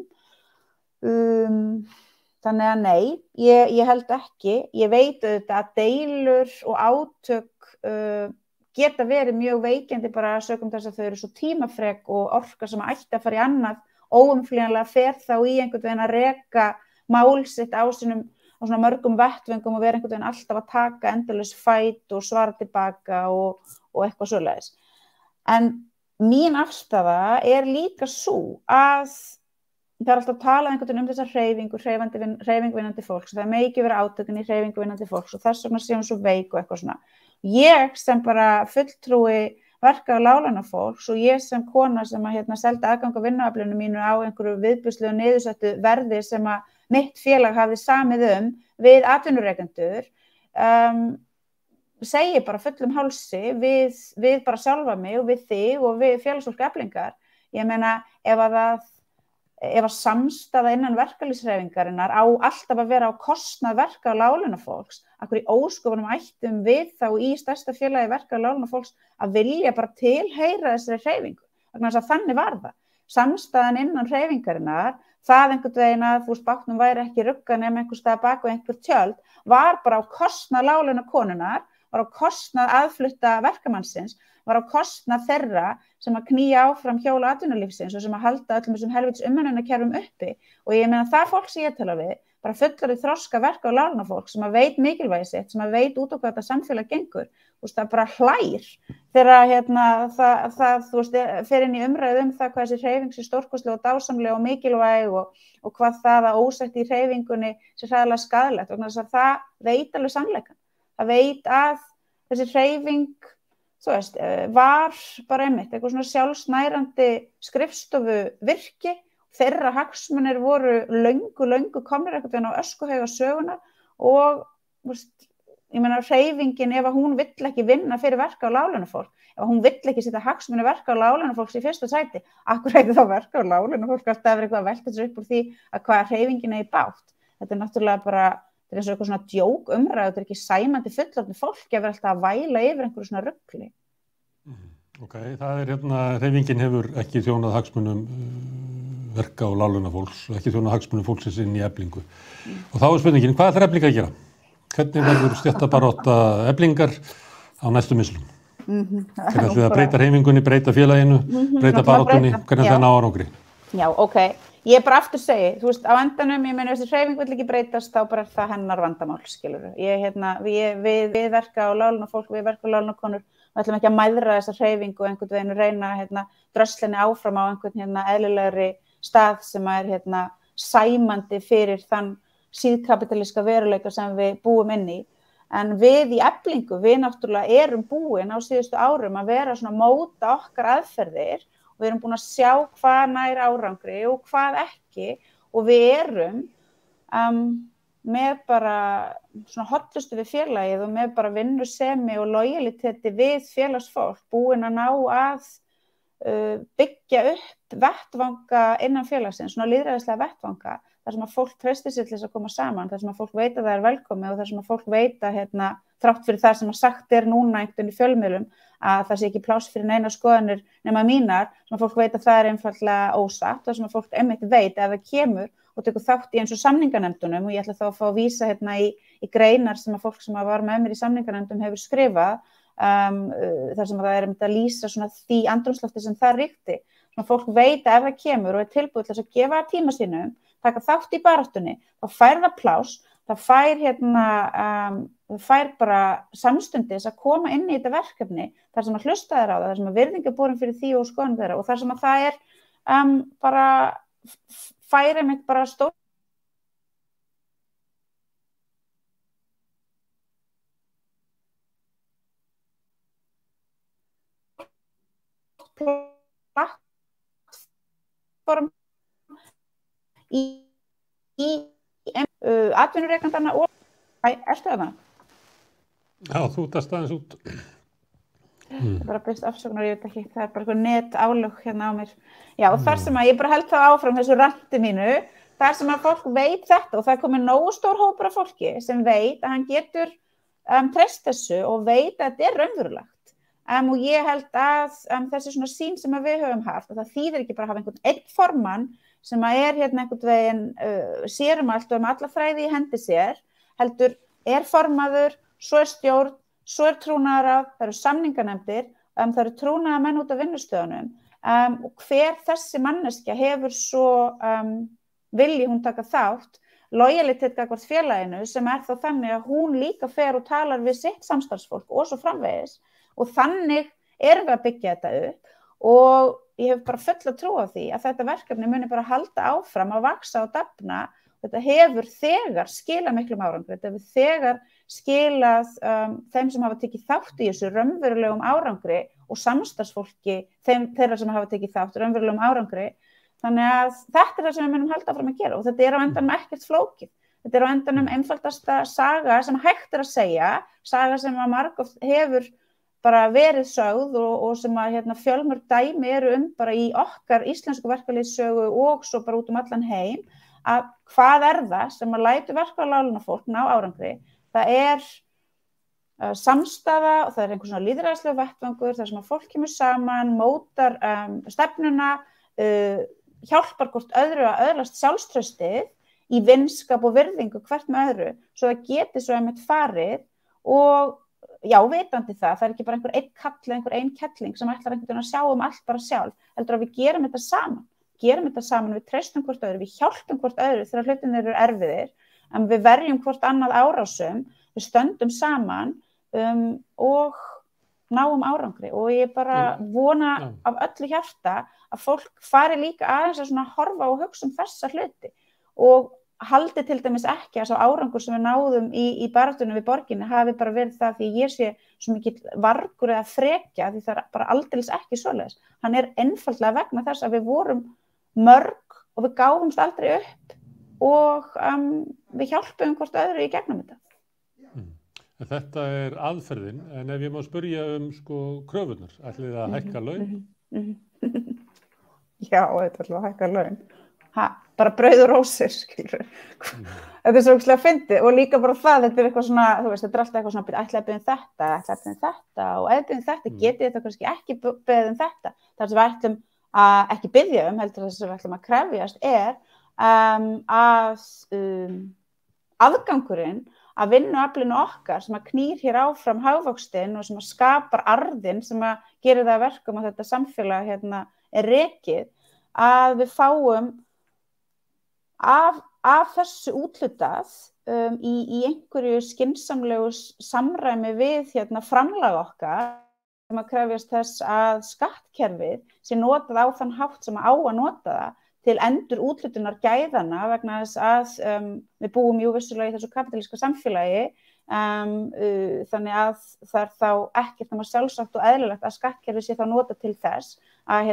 Þannig að nei, ég held ekki. Ég veit auðvitað að deilur og átök geta verið mjög veikjandi bara sökum þess að þau eru svo tímafrek og orka sem ætti að fara í annað óumflýjanlega fer þá í einhvern veginn að reka mál sitt á svona mörgum vettvöngum og vera einhvern veginn alltaf að taka endalaus fæt og svara tilbaka og eitthvað svoleiðis. En mín afstaða líka sú að það alltaf talað einhvern veginn þessa hreyfingu-vinnandi fólks, það megi ekki vera átökin í hreyfingu-vinnandi fólks og þess vegna séum svo veik og eitthvað svona. Ég sem bara fulltrúi verka- og láglaunafólks og ég sem kona sem að seldi aðgang á vinnuaflinu mínu á einhverju viðbjóðslegu niðursettu verði sem að mitt félag hafði samið við atvinnurekendur, segi bara fullum hálsi við bara sjálfa mig og við þig og við félagsfólk Eflingar. Ég meina ef að samstaða innan verkalýðshreyfingarinnar á alltaf að vera á kostnað verka- og láglaunafólks, akkur í ósköpunum ættum við þá í stærsta félagi verka- og láglaunafólks að vilja bara tilheyra þessari hreyfingu. Þannig var það. Samstaðan innan hreyfingarinnar, það einhvern veginn að bátnum væri ekki rugga nema einhvers staðar bak og einhver tjöld, var bara á kostnað láglaunakonunnar, var á kostnað aðflutta verkamannsins, var á kostnað þeirra sem að knýja áfram hjóla atvinnulífsins og sem að halda öllum þessum helvitis umönnunarkerfum uppi. Og ég meina það fólk sem ég tala við, bara fullorðið þroska verka- og láglaunafólk sem að veit mikilvægi sitt, sem að veit út á hvað þetta samfélag gengur, það bara hlær þegar það fer inn í umræðu það hvað þessi hreyfing sé stórkostleg og dásamleg og mikilvæg og hvað það að ósætti í hreyfingunni sé hræðilega skaðlegt. Og þess að það veit alveg sannleikann. Það veit að þessi hreyfing var bara einmitt eitthvað svona sjálfsnærandi skrifstofu virki, þeirra hagsmunir voru löngu komnir einhvern veginn á öskuhauga sögunar og ég meina hreyfingin ef að hún vill ekki vinna fyrir verka- og láglaunafólk, ef hún vill ekki setja hagsmuni verka- og láglaunafólks í fyrsta sæti, akkur heiti þá verka- og láglaunafólk alltaf að vera eitthvað að velta þessu upp úr því að hvað hreyfingin í bátt. Þetta náttúrulega bara, þetta eins og eitthvað svona djók umræðu, þetta ekki sæmandi fullorðnu fólki að vera alltaf að væla yfir einhverju svona rugli. Ok, það hreyfingin hefur ekki þjónað hagsmunum verka- og láglaunafólks, ekki þjónað hagsmunum fólksins inn í Eflingu. Og þá spurningin, hvað ætlar Efling að gera? Hvernig verður stéttabarátta Eflingar á næstu misslum? Hvernig ætlum við að breyta hreyfingunni, breyta félaginu, breyta baráttunni, hvernig það ná árangri? Já, ok. Ég bara aftur segi, þú veist, á endanum, ég meina þessi hreyfing vill ekki breytast, þá bara það hennar vandamál, skilurðu. Við verka- og láglaunafólk, við verka- og láglaunakonur, við ætlum ekki að mæðra þessa hreyfingu og einhvern veginn reyna dröslinni áfram á einhvern eðlilegri stað sem er sæmandi fyrir þann síðkapitalíska veruleika sem við búum inn í. En við í Eflingu, við náttúrulega erum búin á síðustu árum að vera svona móta okkar aðferðir og við erum búin að sjá hvað nær árangri og hvað ekki og við erum með bara svona hollustu við félagið og með bara vinnusemi og lojaliteti við félagsfólk búin að ná að byggja upp vettvanga innan félagsins, svona lýðræðislega vettvanga þar sem að fólk treystir sér til þess að koma saman, þar sem að fólk veit að það er velkomið og þar sem að fólk veit að þrátt fyrir það sem að sagt núna einhvern í fjölmiðlum að það sé ekki pláss fyrir neina skoðanir nema mínar, sem að fólk veit að það er einfaldlega ósatt, þar sem að fólk einmitt veit að það kemur og tekur þátt í eins og samninganefndunum og ég ætla þá að fá að vísa í greinar sem að fólk sem að var með mér í samninganefndum hefur skrifað þar sem að það er að lýsa svona því andrúmslofti sem það ríkti, sem að fólk veit að ef það kemur og er tilbúið til þess að gefa tíma sínum taka þátt í baráttunni, þá fær það pláss, það fær bara samstundis að koma inn í þetta verkefni þar sem að hlusta þeirra á það, þar sem að virðing er borin fyrir því og skoðun þeirra og þar sem að það er bara fær einmitt bara stór plattform í atvinnurekendanna og ertu þarna? Já, þú ert aðeins út. Það er bara byrst afsökunar, ég veit ekki, það er bara eitthvað net álög á mér. Já, og þar sem að ég bara held það áfram þessu ranti mínu, þar sem að fólk veit þetta og það er komið nógu stór hópur af fólki sem veit að hann getur treyst þessu og veit að þetta er raunverulegt. Og ég held að þessi svona sýn sem að við höfum haft, og það þýðir ekki bara að hafa einhvern einn formann sem að er einhvern veginn sérum allt og alla þræði í hendi sér, heldur er formaður, svo er stjórn, svo er trúnaðarráð, það eru samninganefndir, það eru trúnaðarmenn út af vinnustöðunum og hver þessi manneskja hefur svo vilji hún taka þátt, lojalitet gagnvart félaginu sem er þá þannig að hún líka fer og talar við sitt samstarfsfólk og svo framvegis og þannig erum við að byggja þetta upp og ég hef bara fulla trú á því að þetta verkefni muni bara halda áfram að vaxa og dafna. Þetta hefur þegar skilað miklum árangri, þetta hefur þegar skilað þeim sem hafa tekið þátt í þessu raunverulegum árangri og samstarfsfólki þeirra sem hafa tekið þátt raunverulegum árangri. Þannig að þetta er það sem við munum halda áfram að gera og þetta er á endanum ekkert flókið. Þetta er á endanum einfaldasta saga sem hægt er að segja, saga sem að margoft hefur bara verið sögð og sem að fjölmörg dæmi eru bara í okkar íslensku verkalýðssögu og svo bara út allan heim að hvað er það sem að lætur verka- og láglaunafólk ná árangri. Það er samstaða og það er einhver svona lýðræðislegur vettvangur þar sem að fólk kemur saman, mótar stefnuna, hjálpar hvort öðru að öðlast sjálfstraustið í vinskap og virðingu hvert með öðru svo það geti svo einmitt farið og já, vitandi það er ekki bara einhver einn kall eða einhver ein kettling sem ætlar einhvern veginn að sjá allt bara sjálf, heldur að við gerum þetta saman, við treystum hvort öðru, við hjálpum hvort öðru þegar hlutinir eru erfiðir, en við verjum hvort annað árásum, við stöndum saman og náum árangri og ég bara vona af öllu hjarta að fólk fari líka aðeins að svona horfa og hugsa þessa hluti og haldi til dæmis ekki að sá árangur sem við náðum í baráttunni við borginni hafi bara verið það því ég sé svo mikill vargur eða frekja því það er bara aldeilis ekki svoleiðis. Hann er einfaldlega vegna þess að við vorum mörg og við gáfumst aldrei upp og við hjálpum hvort öðru í gegnum þetta. En þetta aðferðin, en ef ég má spyrja sko kröfurnar, ætlið þið að hækka laun? Já, þetta ætlum að hækka laun. Bara brauð og rósir, skilur. Þetta svo ógeðslega fyndið og líka bara það, þetta eitthvað svona, þú veist, þetta alltaf eitthvað svona, ætla að biðja þetta, ætla að biðja þetta og ef biðja þetta, getið þetta kannski ekki biðja þetta. Það sem við ætlum að ekki biðja heldur það sem við ætlum að krefjast aðgangurinn að vinnuaflinu okkar sem að knýr hér áfram hagvöxtinn og sem að skapar arðinn sem að gerir það að verkum að þetta samfélag rekið, að við fáum af þessu úthlutað í einhverju skynsamlegu samræmi við framlag okkar sem að krefjast þess að skattkerfið sé notað á þann hátt sem á að nota það til endur úthlutunar gæðana vegna þess að við búum vissulega í þessu kapitalíska samfélagi þannig að það þá ekkert nema sjálfsagt og eðlilegt að skattkerfið sé þá notað til þess að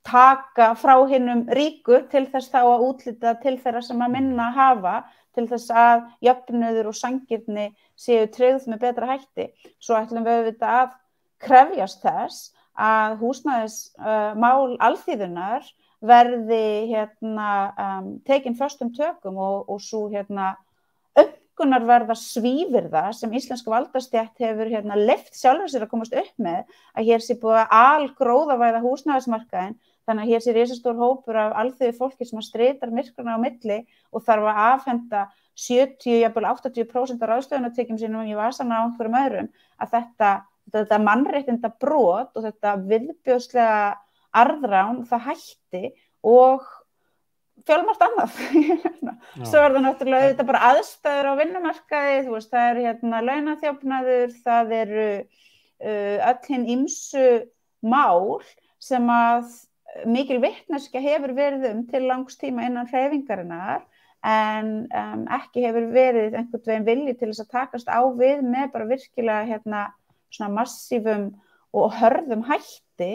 taka frá hinum ríku til þess þá að úthluta til þeirra sem að minna hafa til þess að jöfnuður og sanngirni séu tryggð með betra hætti. Svo ætlum við auðvitað að krefjast þess að húsnæðismál alþýðunnar verði tekin föstum tökum og svo verða svívirða sem íslenska valdastétt hefur leyft sjálfur sér að komast upp með að hér sé búið að algróðavæða húsnæðismarkaðinn þannig að hér sé risastór hópur af alþýðu fólki sem að stritar myrkrana á milli og þarf að afhenda 70, jafnvel 80% af ráðstöfunartekjum sínum í vasana á einhverjum öðrum að þetta mannréttinda brot og þetta viðbjóðslega arðrán það hætti og fjölmargt annað. Svo það náttúrulega auðvitað bara aðstæður á vinnumarkaði, þú veist, það launaþjófnaður, það öll hin ýmsu mál sem að mikil vitneskja hefur verið til langs tíma innan hreyfingarinnar en ekki hefur verið einhvern veginn vilji til þess að takast á við með bara virkilega svona massífum og hörðum hætti.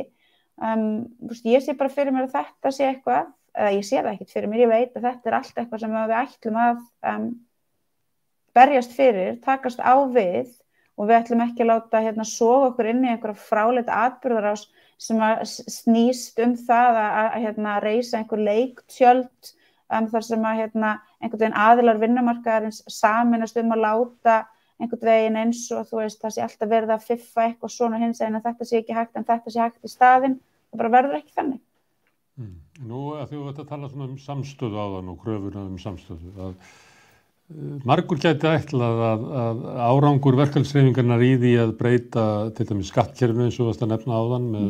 Ég sé bara fyrir mér að þetta sé eitthvað, eða ég sé það ekkert fyrir mér, ég veit að þetta allt eitthvað sem við ætlum að berjast fyrir, takast á við og við ætlum ekki að láta soga okkur inn í einhverja fráleita atburðarás sem að snýst það að reisa einhver leiktjöld þar sem að einhvern veginn aðilar vinnumarkaðarins sameinast að láta einhvern veginn eins og þú veist það sé alltaf verið að fiffa eitthvað svona hins en að þetta sé ekki hægt en þetta sé hægt í staðinn, það bara verður ekki þannig. Nú að þú ert að tala svona samstöðu áðan og kröfuna samstöðu að margur gæti ætlað að árangur verkalýðshreyfingarinnar í því að breyta til dæmis skattkerfinu eins og varst að nefna áðan með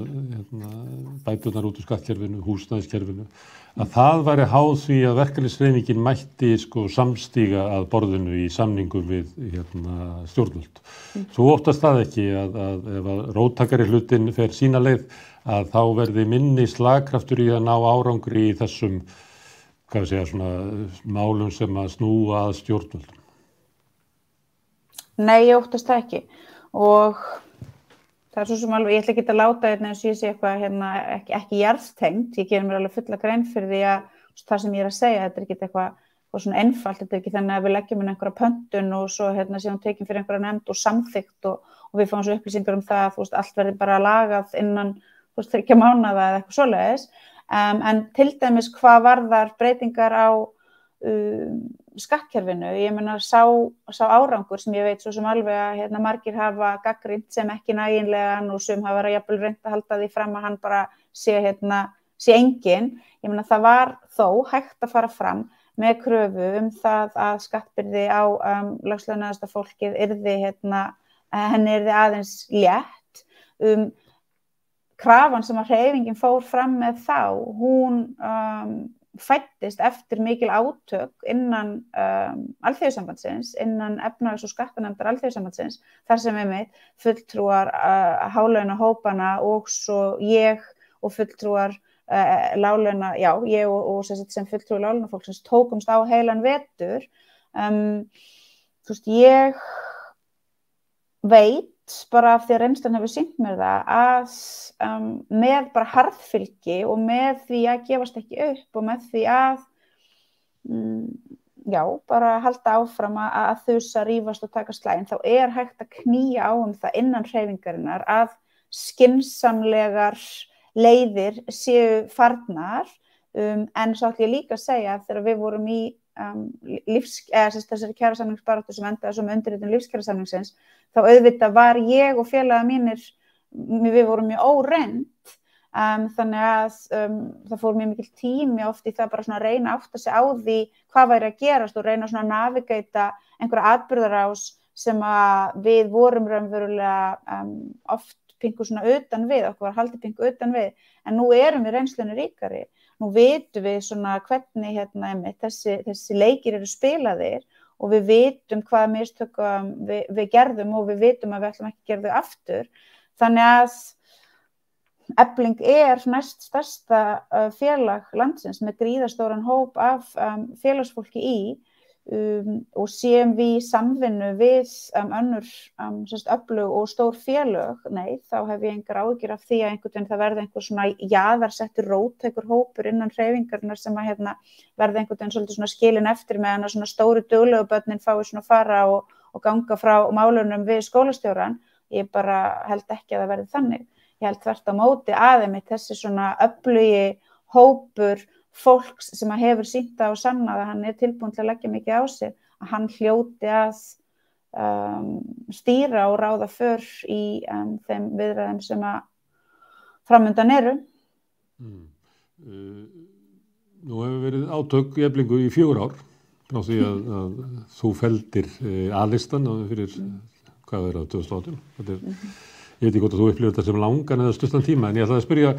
bæturnar út úr skattkerfinu, húsnæðiskerfinu að það væri háð því að verkalýðshreyfingin mætti samstíga að borðinu í samningum við stjórnvöld. Þú óttast það ekki að ef að róttakari hlutinn fer sína leið að þá verði minni slagkraftur í að ná árangri í þessum svona málum sem að snúa að stjórnvöldum? Nei, ég óttast það ekki og það svo sem alveg, ég ætla ekki að láta eins og ég sé eitthvað ekki jarðtengt, ég gerir mér alveg fulla grein fyrir því að það sem ég að segja, þetta ekki eitthvað svona einfalt, þetta ekki þannig að við leggjum inn einhverja pöntun og svo síðan tekjum fyrir einhverja nefnd og samþykkt og við fáum svo upplýsingar það, allt verði bara lagað innan 3 mánaða eða eitthvað svoleiðis. En til dæmis hvað varðar breytingar á skattkerfinu, ég meina sá árangur sem ég veit svo sem alveg að margir hafa gagnrýnt sem ekki nægilegan og sem hafa verið jafnvel reynt að halda því fram að hann bara sé engin, ég meina það var þó hægt að fara fram með kröfu það að skattbyrði á lágslaunaðasta fólkið henni yrði aðeins létt krafan sem að hreyfingin fór fram með þá, hún fæddist eftir mikil átök innan Alþýðusambandsins, innan efnahags- og skattanefndar Alþýðusambandsins, þar sem fulltrúar hálaunahópana og svo ég og fulltrúar láglauna, ég og sem fulltrúar láglaunafólksins tókumst á heilan vetur. Þú veist, ég veit bara af því að reynslan hefur sýnt mér það að með bara harðfylgi og með því að gefast ekki upp og með því að bara halda áfram að þusa, rífast og taka slaginn, þá hægt að knýja á það innan hreyfingarinnar að skynsamlegar leiðir séu farnar, en svo ætla ég líka að segja að þegar við vorum í þessari kjarasamningsbaráttu sem endaði svo með undirritun lífskjarasamningsins, þá auðvitað var ég og félagar mínir, við vorum mjög óreynd, þannig að það fór mjög mikil tími oft í það bara svona að reyna að átta sig á því hvað væri að gerast og reyna svona að navigata einhverja atburðarás sem að við vorum raunverulega oft pingu svona utan við, okkur var haldið pingu utan við, en nú erum við reynslunni ríkari. Nú vitum við svona hvernig þessi leikir eru spilaðir og við vitum hvaða mistök við gerðum og við vitum að við ætlum ekki að gera þau aftur. Þannig að Efling næst stærsta félag landsins með gríðarstóran hóp af félagsfólki í og séum við í samvinnu við önnur öflug og stór félög, þá hef ég engar áhyggjur af því að einhvern veginn það verði einhver svona jaðarsettur róttækur hópur innan hreyfingarinnar sem að verði einhvern veginn svolítið svona skilin eftir meðan að svona stóru duglegu börnin fái svona fara og ganga frá málunum við skólastjóran. Ég bara held ekki að það verði þannig. Ég held þvert á móti aðeins þessi svona öflugi hópur fólks sem að hefur sýnt það og sannað að hann tilbúinn til að leggja mikið á sig, að hann hljóti að stýra og ráða för í þeim viðræðum sem að framundan eru. Nú hefur verið átök í Eflingu í 4 ár frá því að þú feldir A-listan fyrir hvað er það, 2018. Ég veit ekki hvort að þú upplifir þetta sem langan eða stuttan tíma, en ég ætlaði að spyrja,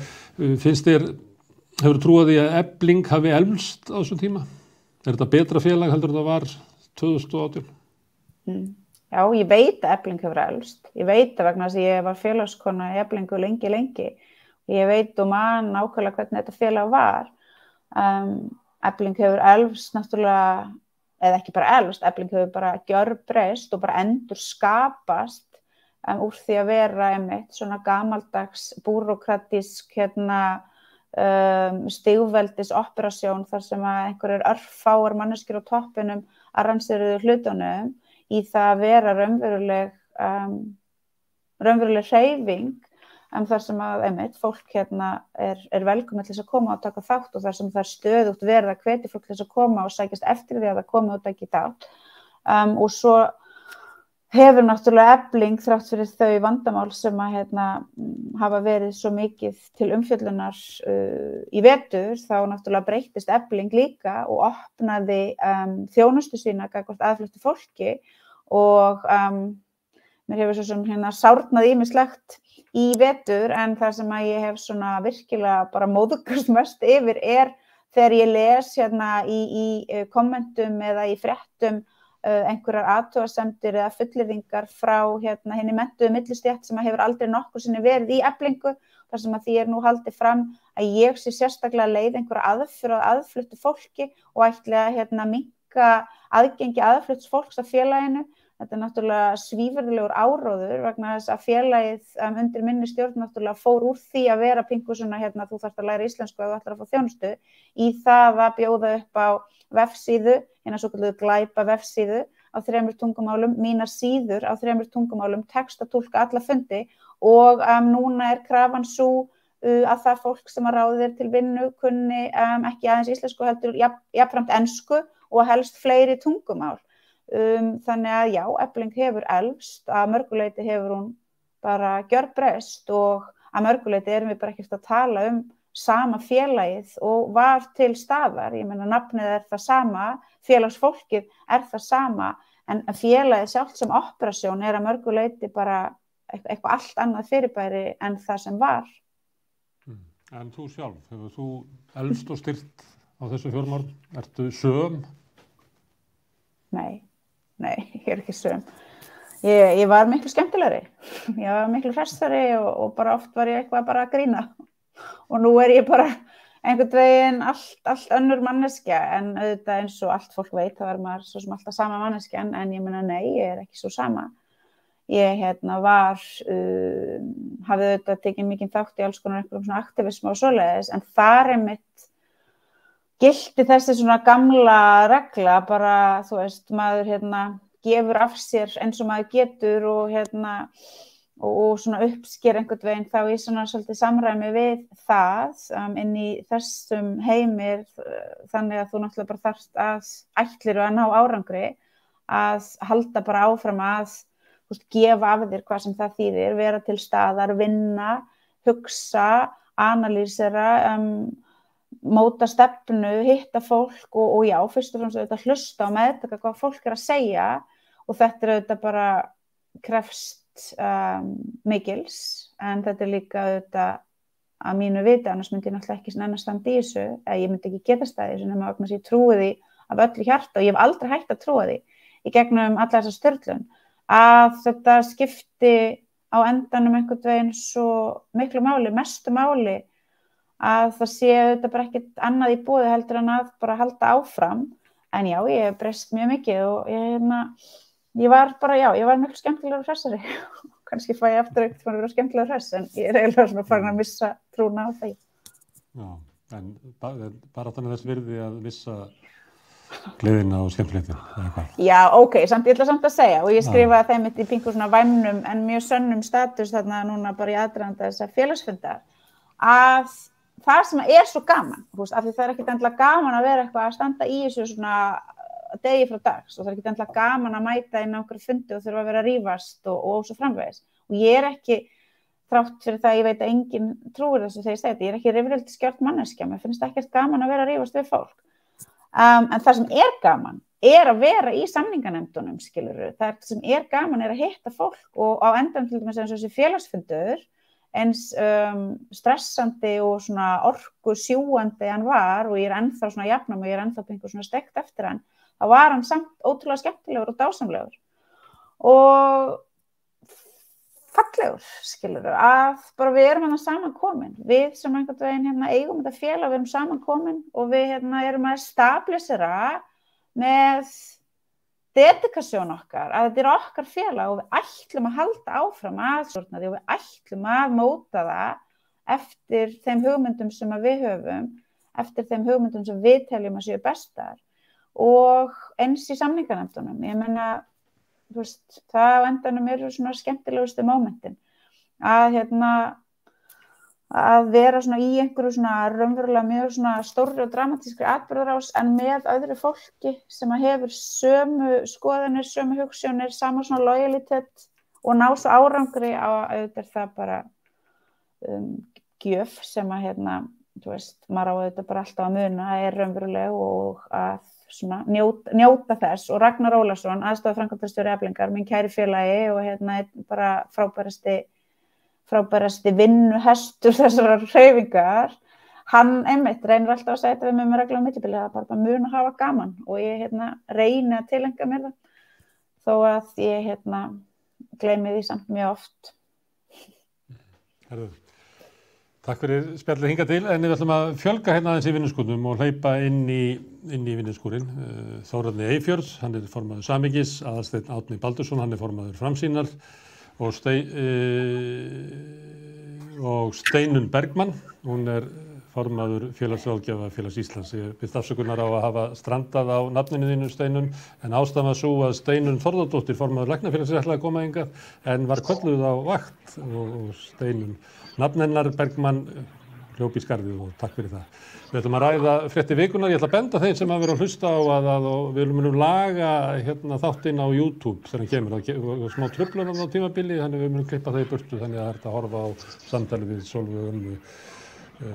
hefur trúið því að Efling hafi elst á þessum tíma? Er þetta betra félag heldur en það var 2018? Já, ég veit að Efling hefur elst. Ég veit að vegna þess að ég var félagskona í Eflingu lengi. Ég veit og man nákvæmlega hvernig þetta félag var. Efling hefur elst náttúrulega, eða ekki bara elst, Efling hefur bara gjörbreyst og bara endurskapast úr því að vera svona gamaldags, búrókratísk, stigveldis operasjón þar sem að einhverjir örfáar manneskjur á toppinum arrangeruðu hlutunum í það að vera raunveruleg hreyfing þar sem að fólk er velkomið til þess að koma og taka þátt og þar sem það er stöðugt verið að hvetja fólk til þess að koma og sækjast eftir því að það komi og taki þátt. Og svo hefur náttúrulega Efling þrátt fyrir þau vandamál sem að hafa verið svo mikið til umfjöllunar í vetur, þá náttúrulega breyttist Efling líka og opnaði þjónustu sína gagnvart aðfluttu fólki og mér hefur svo sem sárnað ýmislegt í vetur, en það sem að ég hef svona virkilega bara móðgast mest yfir þegar ég les í kommentum eða í fréttum einhverjar athugasemdir eða fullyrðingar frá hinni menntuðu millistétt sem hefur aldrei nokkuð sinni verið í Eflingu, þar sem að því nú haldið fram að ég sé sérstaklega leið einhverja aðför að aðfluttu fólki og ætli að minnka aðgengi aðflutts fólks að félaginu. Þetta er náttúrulega svívirðilegur áróður vegna þess að félagið undir minni stjórn náttúrulega fór úr því að vera pingu svona þú þarft að læra íslensku ef þú ætlar að fá þjónustu í það að bjóða upp á vefsíðu, svokölluðu glæpa vefsíðu á 3 tungumálum, mínar síður á 3 tungumálum, textatúlka alla fundi og núna er krafan sú að það fólk sem að ráðið til vinnu kunni ekki aðeins íslensku heldur jafnframt ensku og helst fleiri tungumál. Þannig að já, Efling hefur elst, að mörguleyti hefur hún bara gjörbreyst og að mörguleyti erum við bara ekkert að tala sama félagið og var til staðar. Ég meina nafnið er það sama, félagsfólkið er það sama, en félagið sjálft sem operasjón er að mörguleyti bara eitthvað allt annað fyrirbæri en það sem var. En þú sjálf, hefur þú elst og styrt á þessu 4 árum? Ertu söm? Nei, ég er ekki söm. Ég var miklu skemmtilegri. Ég var miklu hressari og bara oft var ég eitthvað bara að grína. Og nú er ég bara einhvern veginn allt önnur manneskja, en auðvitað eins og allt fólk veit, þá maður svo sem alltaf sama manneskja, en ég meina nei, ég er ekki svo sama. Ég var, hafði auðvitað tekið mikinn þátt í alls konar einhverjum svona aktivisma og svoleiðis, en þar einmitt gilti þessi svona gamla regla, bara, þú veist, maður gefur af sér eins og maður getur og svona uppsker einhvern veginn þá í svona svolítið samræmi við það inn í þessum heimir, þannig að þú náttúrulega bara þarft að ætlir að ná árangri, að halda bara áfram að gefa af þér hvað sem það þýðir, vera til staðar, vinna, hugsa, analýsera, móta stefnu, hitta fólk og já, fyrst og fremst auðvitað hlusta og meðtaka hvað fólk að segja og þetta auðvitað bara krefst mikils, en þetta líka auðvitað að mínu viti, annars myndi ég náttúrulega ekki enn að standa í þessu, eða ég myndi ekki geta staðið þessu nema vegna þess að ég trúi því af öllu hjarta og ég hef aldrei hægt að trúa því í gegnum alla þessa störlun, að þetta skipti á endanum einhvern veginn svo miklu máli, mestu máli, að það sé þetta bara ekkert annað í boði heldur en að bara halda áfram, en já, ég hef breyst mjög mikið og ég var miklu skemmtilegur hressari, kannski fæ ég aftur ekkert að vera skemmtilegur hress, en ég eiginlega svona farin að missa trúna á því. Já, en bara þannig þess virði að missa gleðina og skemmtilegðin, eða hvað? Já, ég ætla samt að segja og ég skrifaði þeim í pingu svona væmnum en mjög sönnum status þarna núna bara í aðdraganda þessa félagsfundar að það sem er svo gaman, af því það er ekkert endilega gaman að vera eitthvað að standa í þessu svona degi frá dags og það er ekkert endilega gaman að mæta inn á einhverju fundi og þurfa að vera að rífast og svo framvegis og ég er ekki þrátt fyrir það, ég veit að enginn trúir þessu þegar ég segi þetta, ég er ekki rifrildi manneskja, mér finnst ekkert gaman að vera að rífast við fólk. En það sem er gaman er að vera í samninganefndunum, skilurðu. Það sem er gaman er að hitta fólk og á endanum til dæmis eins og þessi félagsfundur eins stressandi og svona orku sjúandi hann var og ég er ennþá svona jafnum og ég er ennþá einhver svona stekt eftir hann, þá var hann samt ótrúlega skemmtilegur og dásamlegur og fallegur, skilurðu, að bara við erum saman komin, við sem einhvern veginn eigum þetta félag, við erum saman komin og við erum að stabilisera með dedikasjón okkar, að þetta er okkar félag og við ætlum að halda áfram að stjórna því og við ætlum að móta það eftir þeim hugmyndum sem við höfum, eftir þeim hugmyndum sem við teljum að séu bestar og eins í samninganefndunum, ég meina þú veist, það á endanum eru svona skemmtilegustu mómentin að vera svona í einhverju svona raunverulega mjög svona stórri og dramatískri atburðarás en með öðru fólki sem hefur sömu skoðanir, sömu hugsjónir, sama svona lojalitet og ná svo árangri á auðvitað það bara gjöf sem að þú veist, maður á auðvitað bara alltaf að muna er raunveruleg og að svona njóta þess og Ragnar Ólafsson, aðstofaframkvæmdastjóri Eflingar, minn kæri félagi og bara frábærasti vinnuhestur þessar hreyfingar, hann einmitt reynir alltaf að segja þetta við mig með regla á millibili, það bara mun að hafa gaman og ég reyni að tilengja mér það þó að ég gleymi því samt mjög oft. Herðu. Takk fyrir spjallið hingað til, en við ætlum að fjölga aðeins í vinnuskúrnum og hleypa inn í vinnuskúrin. Þórarni Eyfjörð, hann er formaður Samhengis, Aðalsteinn Árni Baldursson, hann er formaður Framsýnar og Steinunn Bergmann, hún er formaður félagsráðgjafa Félags Íslands. Ég biðst afsökunar á að hafa strandað á nafninu þínu, Steinunn, en ástæðan var sú að Steinunn Þórðardóttir, formaður Læknafélagsins, ætlaði að koma hingað en var kölluð á vakt og Steinunn nafn hennar Bergmann hljóp í skarðið og takk fyrir það. Við ætlum að ræða fréttir vikunnar. Ég ætla að benda þeim sem að vera að hlusta á að við munum laga þáttinn á YouTube þegar hann kemur. Það er smá truflanir á tímabili, þannig við munum klippa það í burtu þannig að það er hægt að horfa á samtali við Sólveigu Ölmu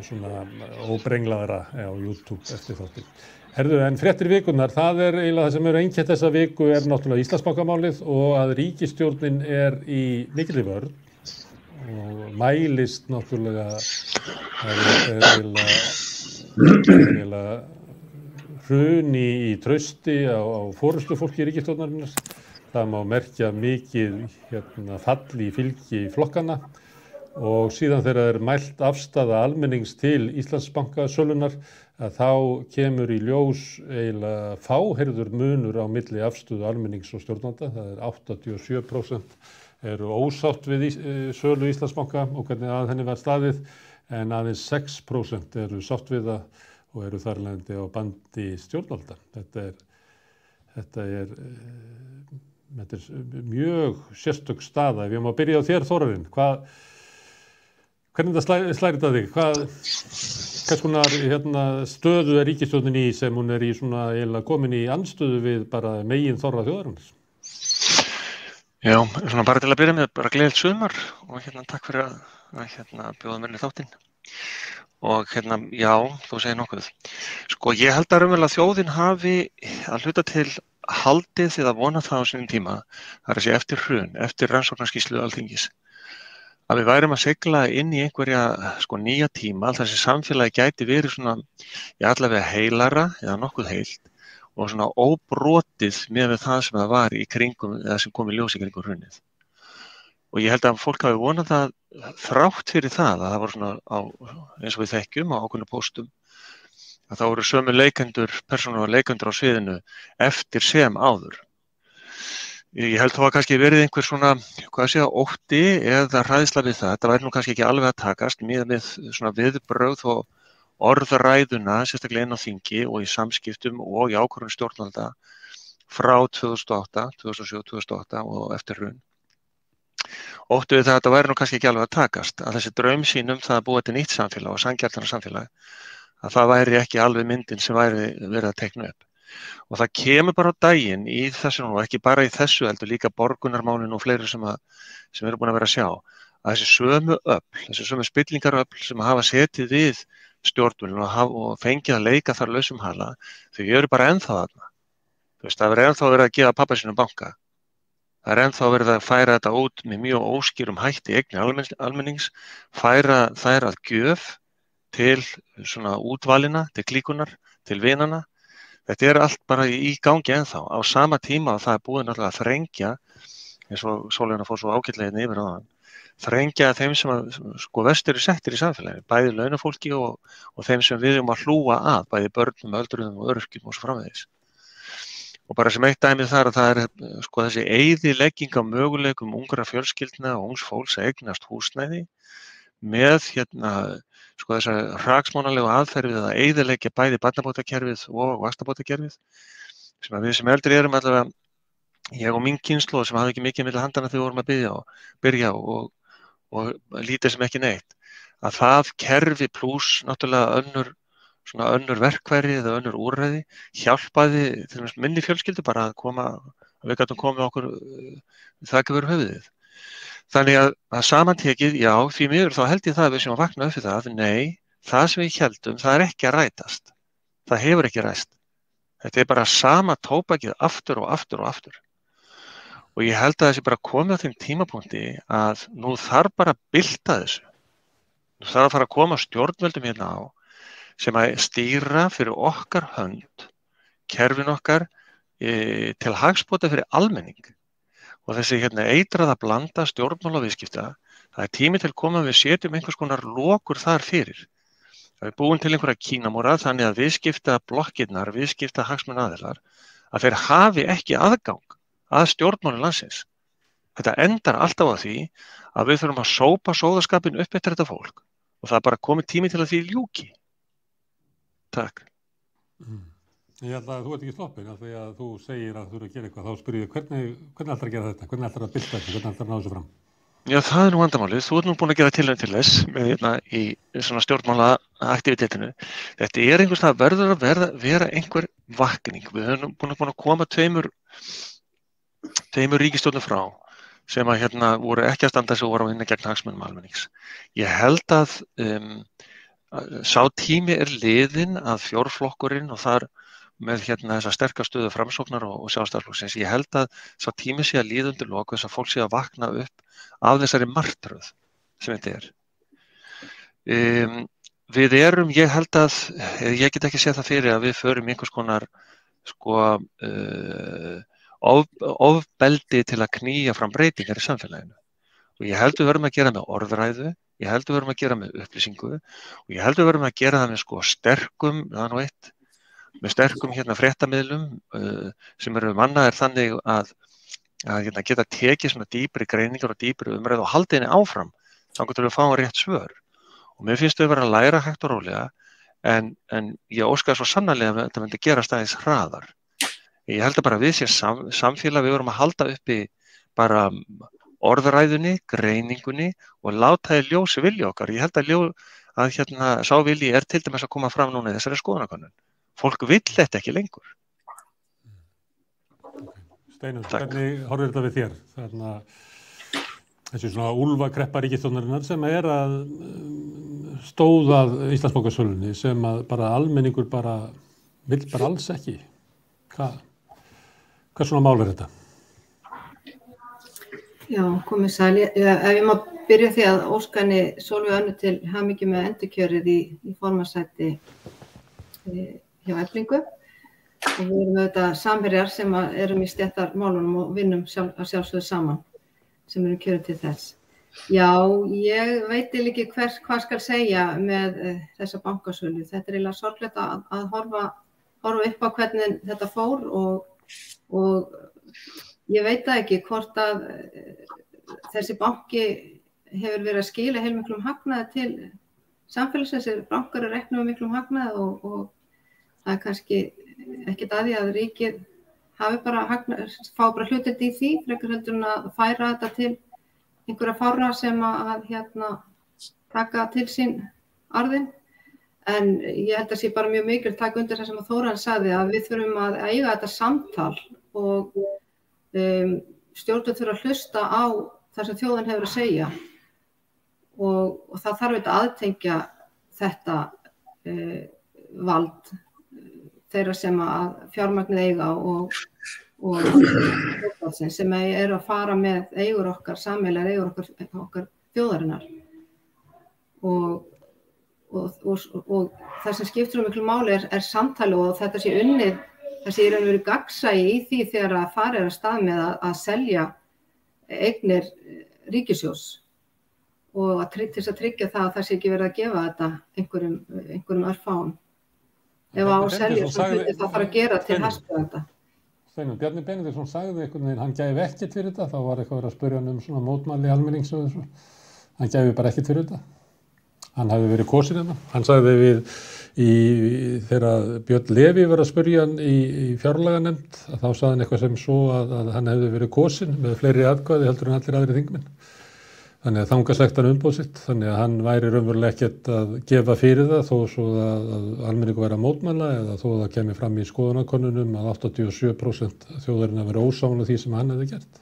svona óbrenglaðra á YouTube eftir þáttinn. Herðu, en fréttir vikunnar, það er eiginlega það sem eru einkennt þessa viku er náttúrulega Íslandsbankamálið og að ríkisstjórnin er í mikilli vörn og mælist náttúrulega eiginlega hrun í trausti á forystufólki ríkisstjórnarinnar. Það má merkja mikið fall í fylgi flokkana og síðan þegar er mælt afstaða almennings til Íslandsbankasölunnar að þá kemur í ljós eiginlega fáheyrður munur á milli afstöðu almennings og stjórnanda. Það er 87% eru ósátt við sölu Íslandsbanka og hvernig að henni var staðið, en aðeins 6% eru sátt við það og eru þar leiðandi á bandi stjórnvalda. Þetta er mjög sérstök staða. Ef ég má byrja á þér, Þórarinn, hvernig þetta slærir þetta þig? Hvers konar stöðu er ríkisstjórnin í sem hún er í svona eiginlega komin í andstöðu við bara megin þorra þjóðarinnar? Já, svona bara til að byrja með, bara gleðilegt sumar og takk fyrir að bjóða mér í þáttinn. Og já, þú segir nokkuð. Sko, ég held að raunverulega þjóðin hafi að hluta til haldið því að vona það á sínum tíma, það er að segja eftir hrun, eftir rannsóknarskýrslu Alþingis, að við værum að sigla inn í einhverja nýja tíma, þar sem samfélagi gæti verið svona, allavega heilara eða nokkuð heilt og svona óbrotið með það sem það var í kringum, eða sem kom í ljós í kringum hrunið. Og ég held að fólk hafi vonað það þrátt fyrir það að það var svona eins og við þekkjum á ákveðnum póstum, að það voru sömu persónur og leikendur á sviðinu eftir sem áður. Ég held þó að kannski verið einhver svona, ótti eða hræðsla við það. Þetta væri nú kannski ekki alveg að takast miðað við svona viðbrögð og orðræðuna, sérstaklega inn á þingi og í samskiptum og í ákvörðun stjórnvalda frá 2008, 2007, 2008 og eftir hrun. Óttu við það að þetta væri nú kannski ekki alveg að takast, að þessi draumsýn það að búa til nýtt samfélag og sanngjarnara samfélag, að það væri ekki alveg myndin sem væri verið að teikna upp. Og það kemur bara á daginn í þessu nú, ekki bara í þessu heldur líka borgunarmálin og fleiri sem eru búin að vera að sjá, að þessi sömu öfl, þessi sömu spillingaröfl sem hafa setið við stjórnvölinn og fengið að leika þar lausum hala, þau eru bara ennþá þarna. Þú veist, það er ennþá verið að gefa pabba sínum banka. Það er ennþá verið að færa þetta út með mjög óskýrum hætti eignir almennings, færa þær að gjöf til svona útvalina, til klíkunar, til vinana. Þetta er allt bara í gangi ennþá. Á sama tíma og það er búið náttúrulega að þrengja, eins og Sólveig fór svo ágætlega yfir áðan, þrengja þeim sem verst eru settir í samfélaginu, bæði launafólki og þeim sem við erum að hlúa að, bæði börnum, öldruðum og öryrkjum og svo framvegis. Og bara sem eitt dæmi þar að það er þessi eyðilegging á möguleikum ungra fjölskyldna og ungs fólks að eignast húsnæði með þessar hraksmánalegu aðferð við að eyðileggja bæði barnabótakerfið og vaxtabótakerfið, sem að við sem eldri erum allavega, ég og mín kynslóð sem hafði ekki mikið milli handana þegar við vorum að byrja og lítið sem ekki neitt, að það kerfi pluss náttúrulega önnur verkfæri eða önnur úrræði hjálpaði til dæmis minni fjölskyldu bara að við gátum komið okkur þak yfir höfuðið. Þannig að samantekið, já, því miður þá held ég það að við sem að vakna upp við það, nei, það sem við héldum, það er ekki að rætast. Það hefur ekki ræst. Þetta er bara sama tóbakið aftur og aftur og aftur. Og ég held að þessi bara komið á þeim tímapunkti að nú þarf bara að bylta þessu. Nú þarf að fara að koma stjórnvöldum hérna á sem að stýra fyrir okkar hönd, kerfin okkar til hagsbóta fyrir almenning. Og þessi eitraða blanda stjórnmála og viðskipta, það er tími til koma að við setjum einhvers konar lokur þar fyrir. Það er búin til einhverja kínamúra þannig að viðskipta blokkirnar, viðskipta hagsmunaaðilar, að þeir hafi ekki aðgang að stjórnmálum landsins. Þetta endar alltaf á því að við þurfum að sópa sóðaskapinn upp eftir þetta fólk og það er bara komið tími til að því ljúki. Takk. Ég held að þú ert ekki sloppin af því að þú segir að þú eru að gera eitthvað, þá spyr ég hvernig ætlar að gera þetta, hvernig ætlar að bylta þetta, hvernig ætlar að ná þessu fram? Já, það er nú vandamálið. Þú ert nú búin að gera tilraun til þess með í svona stjórnmála aktivitetinu. Þetta er einhvers það verður að vera einhver vakning. Við höfum búin að koma tveimur ríkisstjórnum frá sem að voru ekki að standa sig og voru að vinna gegn hagsmunum almennings. Ég held að sá tími er liðinn að fjórflokkurinn og þar með þessa sterka stöðu framsóknar og sjálfstæðisflokksins. Ég held að sá tími sé að líða undir lok þess að fólk sé að vakna upp af þessari martröð sem þetta er. Við erum, ég held að, ég get ekki séð það fyrir að við förum einhvers konar ofbeldi til að knýja fram breytingar í samfélaginu. Og ég held við verðum að gera með orðræðu, ég held við verðum að gera með upplýsingu og ég held við verðum að gera það með sterkum, það er nú eitt, með sterkum fréttamiðlum sem eru mannaðir þannig að að geta tekið svona dýpri greiningar og dýpri umræðu og haldið henni áfram þangað til við fáum rétt svör. Og mér finnst þau vera að læra hægt og rólega, en ég óskaði svo sannarlega að þetta myndi gerast aðeins hraðar. Ég held að bara við séum samfélag, við vorum að halda uppi bara orðræðunni, greiningunni og láta í ljósi vilja okkar. Ég held að sá vilji til dæmis að koma fram núna í þessari skoðanakönnun. Fólk vill þetta ekki lengur. Steinunn, hvernig horfir þetta við þér? Þarna þessi svona úlfakreppa ríkisstjórnarinnar sem að stóðað Íslandsbankasölunni sem að bara almenningur vill alls ekki. Hvað svona mál þetta? Já, komið sæl. Ef ég má byrja því að óska henni Sólveig Önnu til hamingju með endurkjörið í formannsæti hjá Eflingu. Og við erum auðvitað samherjar sem erum í stéttarmálunum og vinnum að sjálfsögðu saman sem erum kjörin til þess. Já, ég veit ekki hvað skal segja með þessa bankasölu. Þetta eiginlega sorglegt að horfa upp á hvernig þetta fór og ég veit það ekki hvort að þessi banki hefur verið að skila heilmiklum hagnaði til samfélagsins. Þessir bankar rekna með miklum hagnaði og það kannski ekkert að því að ríkið hafi fá hlutdeild í því, frekar heldur en að færa þetta til einhverja fárra sem að taka til sín arðinn. En ég held að sé bara mjög mikilvægt að taka undir það sem að Þórarinn sagði, að við þurfum að eiga þetta samtal og stjórnvöld þurfa að hlusta á það sem þjóðin hefur að segja og það þarf auðvitað að aðtengja þetta vald þeirra sem að fjármagnið eiga og sem eru að fara með eigur okkar, sameiginlegar eigur okkar þjóðarinnar og það sem skiptir miklu máli er samtali og þetta sé unnið, það sé í raun og veru gagnsæi í því þegar að fara af stað með að selja eignir ríkissjóðs og til þess að tryggja það að það sé ekki verið að gefa þetta einhverjum örfáum. Ef á að selja svona hluti þá þarf að gera til hæstbjóðenda. Steinunn, Bjarni Benediktsson sagði einhvern veginn, hann gæfi ekkert fyrir þetta, þá var eitthvað verið að spyrja hann svona mótmæli almennings og þessu. Hann gæfi bara ekkert fyrir þetta. Hann hafi verið kosinn hérna. Hann sagði þegar Björn Leví var að spyrja hann í fjárlaganefnd, þá sagði hann eitthvað sem svo að hann hefði verið kosinn með fleiri atkvæði heldur en allir aðrir þingmenn. Þannig að þangað sekti hann umboð sitt, þannig að hann væri raunverulega ekkert að gefa fyrir það þó svo að almenningu væri að mótmæla eða þó að það kemur fram í skoðanakönnunum að 87% þjóðarinnar verið ósámála því sem hann hefði gert.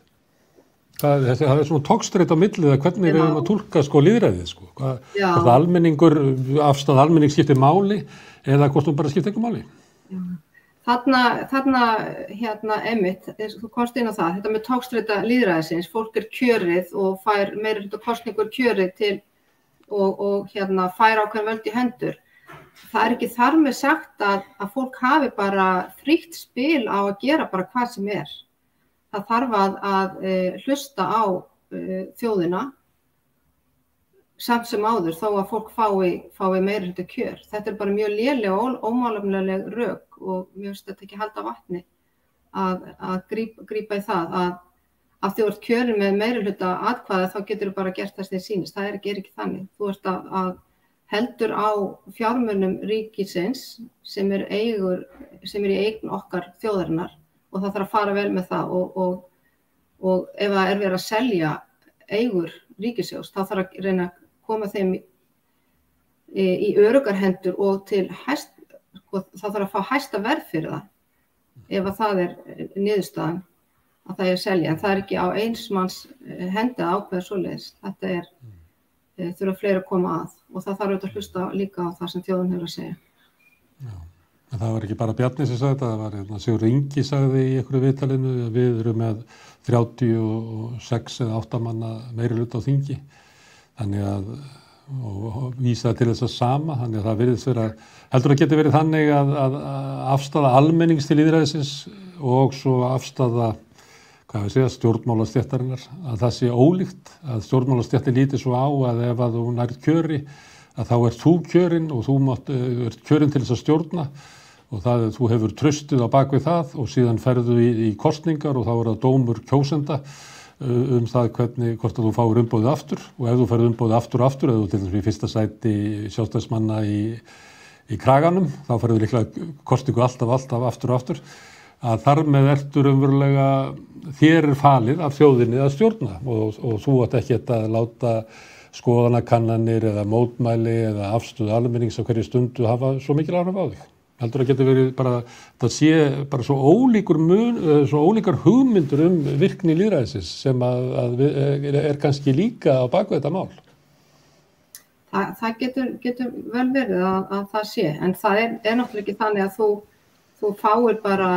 Það er svona togstreitt á millið að hvernig við erum að túlka lýðræðið. Hvort almenningur, afstæð almenning skiptir máli eða hvort hún bara skiptir ekki máli. Já. Þarna einmitt, þú komst inn á það, þetta með togstreita lýðræðisins, fólk kjörið og fær meirihluta kosningur kjörið til og fær ákveðin völd í hendur. Það er ekki þar með sagt að fólk hafi bara frítt spil á að gera bara hvað sem er. Það þarf að hlusta á þjóðina samt sem áður þó að fólk fái meirihluta kjör. Þetta er bara mjög léleg og ómálefnaleg rök og mér finnst þetta ekki halda vatni að grípa í það að þú ert kjörin með meirihluta atkvæða þá getur þú bara gert þess þér sýnist. Það er ekki þannig. Þú ert að heldur á fjármunum ríkisins sem er í eign okkar þjóðarinnar og það þarf að fara vel með það og ef það er verið að selja eigur ríkissjóðs þá þarf að reyna að koma þeim í öruggar hendur og það þarf að fá hæsta verð fyrir það ef að það er niðurstaðan að það er að selja. En það er ekki á eins manns hendi að ákveða svoleiðis. Þetta þurfa fleiri að koma að og það þarf auðvitað að hlusta líka á það sem þjóðin hefur að segja. Já, en það var ekki bara Bjarni sem sagði þetta, það var Sigurður Ingi sagði í einhverju viðtalinu að við erum með 36 eða 8 manna meirihluta á þingi. Þannig að og vísaði til þess að sama, þannig að það virðist vera, heldur að geti verið þannig að afstaða almennings til lýðræðisins og svo afstaða, stjórnmálastéttarinnar, að það sé ólíkt, að stjórnmálastéttin líti svo á að ef að þú nærð kjöri, að þá ert þú kjörinn og þú ert kjörinn til þess að stjórna og þú hefur traustið á bakvið það og síðan ferðu í kosningar og þá er það dómur kjósenda það hvort að þú fáir umboðið aftur og ef þú ferð umboðið aftur og aftur, ef þú til dæmis í fyrsta sæti sjálfstæðismanna í kraganum, þá ferðu líklega kosningu alltaf aftur og aftur, að þar með ertu raunverulega, þér falið af þjóðinni að stjórna og þú átt ekki að láta skoðanakannanir eða mótmæli eða afstöðu almennings á hverju stundu hafa svo mikil áhrif á þig. Heldur að geta verið bara, það sé bara svo ólíkar hugmyndur virkni lýðræðisins sem að er kannski líka á bakvið þetta mál. Það getur vel verið að það sé, en það er náttúrulega ekki þannig að þú fáir bara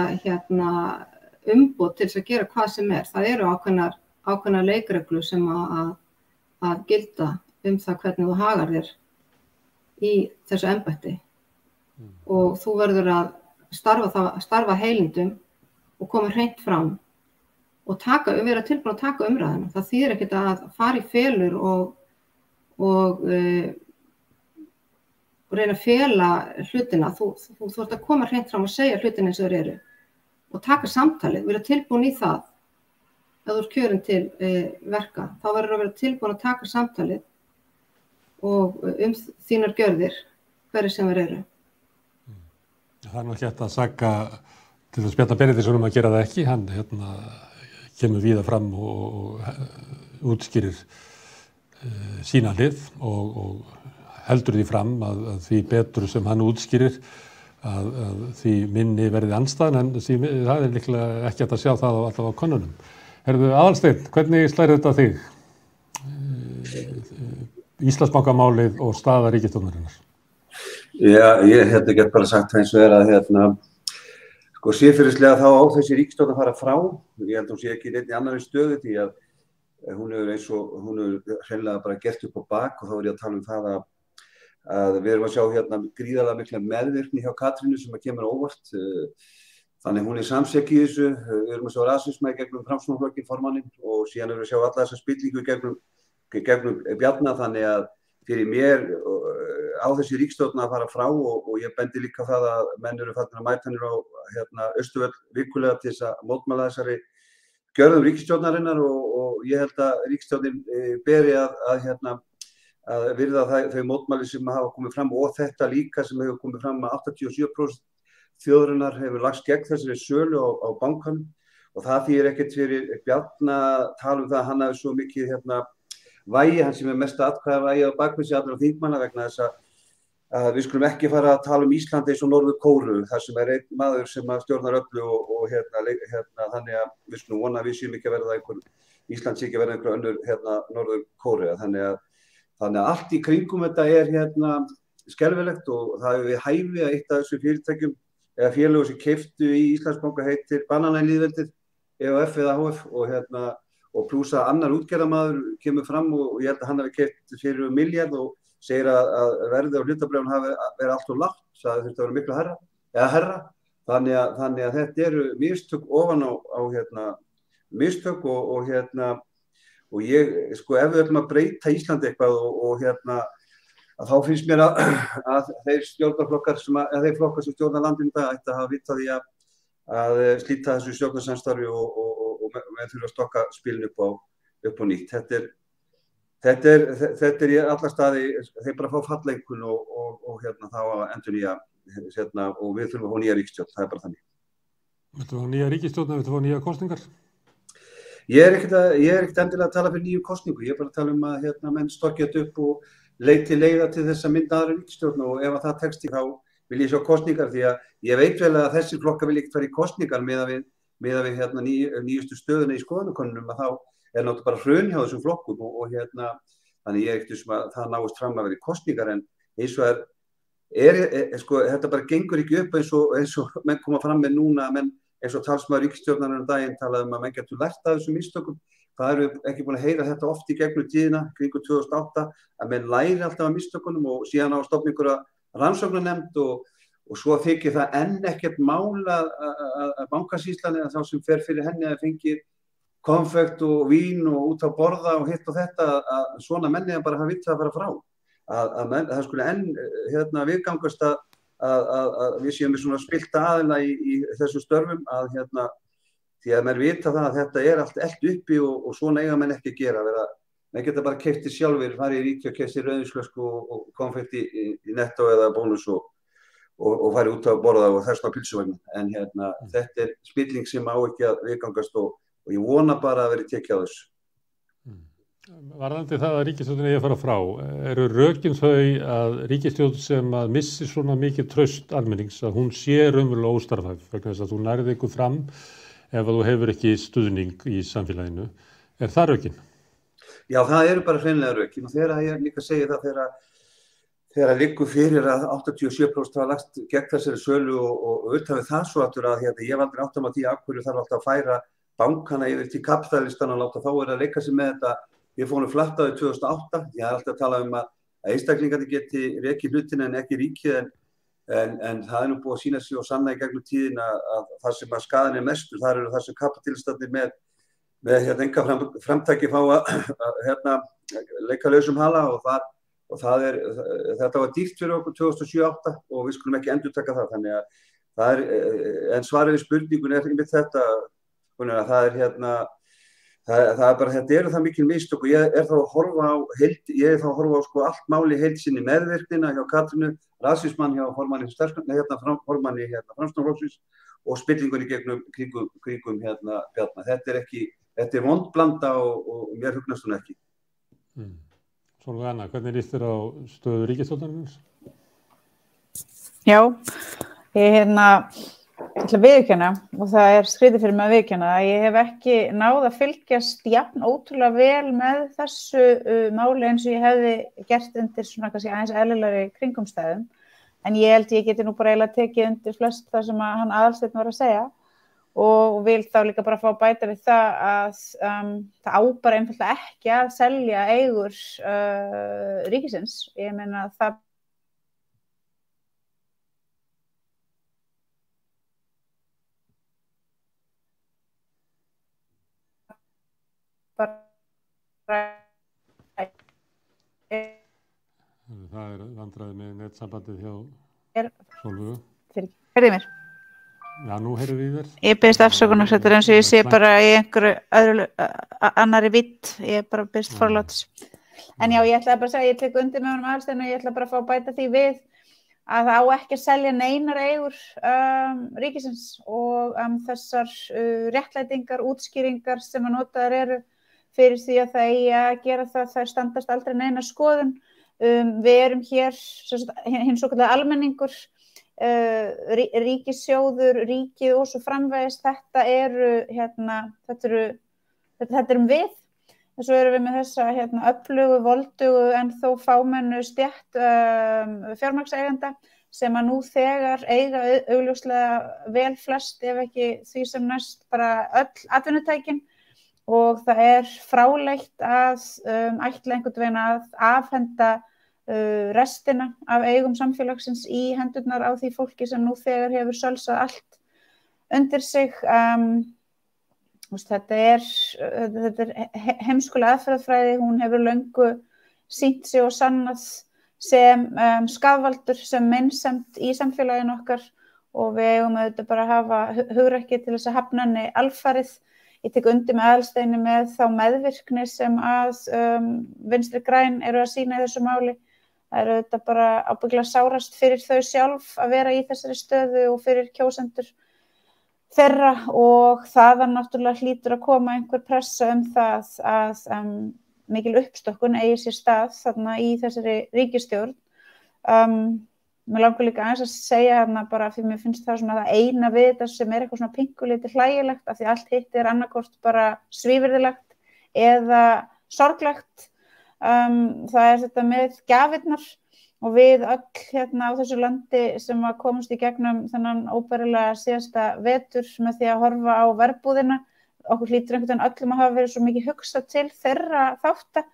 umboð til að gera hvað sem er. Það eru ákveðnar leikreglur sem að gilda það hvernig þú hagar þér í þessu embætti. Og þú verður að starfa heilindum og koma hreint fram og vera tilbúin að taka umræðuna. Það þýðir ekkert að fara í felur og reyna að fela hlutina. Þú þarft að koma hreint fram og segja hlutina eins og þeir eru og taka samtalið, vera tilbúin í það. Ef þú ert kjörin til verka, þá verður að vera tilbúin að taka samtalið og þínar gjörðir, hverju sem þeir eru. Það er nú ekki hægt að saka til að spjalla Benediktsson að gera það ekki. Hann kemur víða fram og útskýrir sína hlið og heldur því fram að því betur sem hann útskýrir að því minni verði andstæðan, en það er líklega ekki hægt að sjá það allavega á könnunum. Herðu, Aðalsteinn, hvernig slær þetta þig? Íslandsbankamálið og staða ríkisstjórnarinnar? Já, ég get bara sagt eins og að siðferðislega þá á þessi ríkisstjórn að fara frá. Ég held að hún sé ekki í neinni annarri stöðu því að hún hefur hreinlega bara gert upp á bak og þá er ég að tala það að við erum að sjá gríðarlega mikla meðvirkni hjá Katrínu sem kemur á óvart. Þannig hún er samsek í þessu, við erum að sjá rasisma í gegnum Framsóknarflokkinn formanninn og síðan erum við að sjá alla þessa spillingu gegnum Bjarna, þannig að fyrir mér á þessi ríkisstjórn að fara frá og ég bendi líka það að menn eru farnir að mæta niður á Austurvöll vikulega til þess að mótmæla þessari gjörðum ríkisstjórnarinnar og ég held að ríkisstjórnin beri að virða þau mótmæli sem hafa komið fram og þetta líka sem hefur komið fram að 87% þjóðarinnar hefur lagst gegn þessari sölu á bankanum og það þýðir ekkert fyrir Bjarna tala það að hann hafi svo mikið vægi, hann sem er mesta atkvæðavægi á bakvið sig allra þingmanna vegna þess að við skulum ekki fara að tala Ísland eins og Norður-Kóreu, þar sem einn maður sem stjórnar öllu og þannig að við skulum vona að við séum ekki að verða Ísland sé ekki að verða einhver önnur Norður-Kóreu, þannig að allt í kringum þetta er skelfilegt og það hefur við hæfi að eitt af þessu fyrirtækjum eða félögum sem keyptu í Íslandsbanka heitir Bananalýðveldið, EOF eða HF og pluss að annar útgerðarmaður kemur fram og ég held að hann hafi keypt fyrir milljarð og segir að verðið á hlutabréfum hafi verið allt of lágt, það þurfti að vera miklu herra. Þannig að þetta eru mistök ofan á mistök og ég, ef við ætlum að breyta Íslandi eitthvað og að þá finnst mér að þeir stjórnarflokkar þeir flokkar sem stjórnar landinu í dag ætti að hafa vitað því að slíta þessu stjórnarsamstarfi og menn þurfa að stokka spilin upp á nýtt. Þetta er í alla staði, þeir bara fá falleinkunn og þá að endurnýja og við þurfum að fá nýja ríkisstjórn, það er bara þannig. Viltu fá nýja ríkisstjórn eða viltu fá nýja kosningar? Ég er ekkert endilega að tala fyrir nýju kosningu, ég er bara að tala að menn stokki þetta upp og leiti leiða til þess að mynda aðra ríkisstjórn og ef það tekst þá vil ég sjá kosningar því að ég veit vel að þessi flokkar vil ekkert fara í kosningar miðað við nýjustu stöðuna í skoðanakönnunum að þá er náttúrulega bara hrun hjá þessum flokkum og þannig ég er ekkert sem að það náist fram að vera í kosningar en eins og þetta bara gengur ekki upp eins og menn koma fram með núna eins og talsmaður ríkisstjórnarinnar daginn talaði að menn getur lært af þessum mistökum. Það eru ekki búin að heyra þetta oft í gegnum tíðina, kringum 2008, að menn læri alltaf af mistökunum og síðan á að stofna einhverja rannsóknarnefnd og svo þykir það enn ekkert mál að bankasýslan eða þá sem fer fyrir henni að fengi konfekt og vín og út á borða og hitt og þetta að svona menni bara hafa vitt að fara frá. Það skulle enn viðgangast að við séum með svona spilta aðila í þessum störfum að því að menn vita það að þetta allt elt uppi og svona eiga menn ekki að gera. Menn geta bara keypti sjálfir, farið í ríki og keypti rauðvínsflösku og konfekt í Netto eða Bónus og farið út að borða og þess á pylsuvagnin. En þetta spilling sem á ekki að viðgangast og ég vona bara að veri tekið á þessu. Varðandi það að ríkisstjórnin eigi að fara frá, eru rökin þau að ríkisstjórn sem að missi svona mikið traust almennings að hún sé raunverulega óstarfhæf vegna þess að þú nærði ykkur fram ef að þú hefur ekki stuðning í samfélaginu. Er það rökin? Já, það eru bara hreinlega rökin og þegar ég líka segi það þegar liggur fyrir að 87% hafa lagt gegn þessari sölu og auðvitað það svo aftur að ég hef aldrei áttam að því af hverju þarf alltaf að færa bankana yfir til kapitalistana og láta þá að leika sig með þetta. Ég fór flattaði 2008, ég hef alltaf talað að einstaklingarnir geti rekið hlutina en ekki ríkið en það nú búið að sýna sig og sanna í gegnum tíðina að það sem að skaðan mestur, þar eru það sem kapitalistanir með enga framtæki fá að leika lausum hala og þetta var dýrt fyrir okkur 2007-08 og við skulum ekki endurtaka það. Þannig að en svarið við spurningun einmitt þetta, að það bara, þetta eru það mikil mistök og ég þá að horfa á sko allt máli heild sinni meðvirknina hjá Katrínu, rasismann hjá formanni formanni Framsóknarflokksins og spillingunni kringum Bjarna. Þetta er vond blanda og mér hugnast hún ekki. Sólveig Anna, hvernig líst þér á stöðu ríkisstjórnarinnar? Já, ég ætla að viðurkenna og það er skrítið fyrir mig að viðurkenna að ég hef ekki náð að fylgjast jafn ótrúlega vel með þessu máli eins og ég hefði gert undir svona kannski aðeins eðlilegri kringumstæðum en ég held ég geti nú bara eiginlega tekið undir flest það sem að hann Aðalsteinn var að segja og vil þá líka bara fá að bæta við það að það á bara einfaldlega ekki að selja eigur ríkisins. Ég meina það Það vandræði með netsambandið hjá Sólveigu. Heyrðu mér? Já, nú heyrðu við þér. Ég biðst afsökunar, þetta er eins og ég sé bara í einhverju öðru annarri vitt. Ég bara biðst forláts. En já, ég ætlaði bara að segja, ég tek undir með honum Aðalsteinn og ég ætla bara að fá að bæta því við að það á ekki að selja neinar eigur ríkisins og þessar réttlætingar, útskýringar sem að notaðar eru fyrir því að það eigi að gera það, þær standast aldrei neina skoðun. Við erum hér, hinn svokallaði almenningur, ríkissjóður, ríkið og svo framvegis, þetta erum við. Og svo erum við með þessa öflugu, voldugu en þó fámennu stétt fjármagnseigenda sem að nú þegar eiga augljóslega vel flest ef ekki því sem næst bara öll atvinnutækin. Og það er fráleitt að ætla einhvern veginn að afhenda restina af eigum samfélagsins í hendurnar á því fólki sem nú þegar hefur sölsað allt undir sig. Þetta er heimskuleg aðferðafræði, hún hefur löngu sýnt sig og sannað sem skaðvaldur, sem meinsemd í samfélaginu okkar og við eigum auðvitað bara að hafa hugrekki til þess að hafna henni alfarið. Ég tek undir með Aðalsteini með þá meðvirkni sem að Vinstri græn eru að sýna í þessu máli. Það eru auðvitað bara ábyggilega sárast fyrir þau sjálf að vera í þessari stöðu og fyrir kjósendur þeirra og þaðan náttúrulega hlýtur að koma einhver pressa það að mikil uppstokkun eigi sér stað þarna í þessari ríkisstjórn. Mér langar líka aðeins að segja bara því mér finnst það svona það eina við þetta sem er eitthvað svona pinkulítið hlægilegt af því allt hitt er annarkvort bara svívirðilegt eða sorglegt. Það er þetta með gjafirnar og við öll á þessu landi sem að komast í gegnum þennan óbærilega síðasta vetur með því að horfa á verbúðina. Okkur hlýtur einhvern veginn öllum að hafa verið svo mikið hugsað til þeirra þátta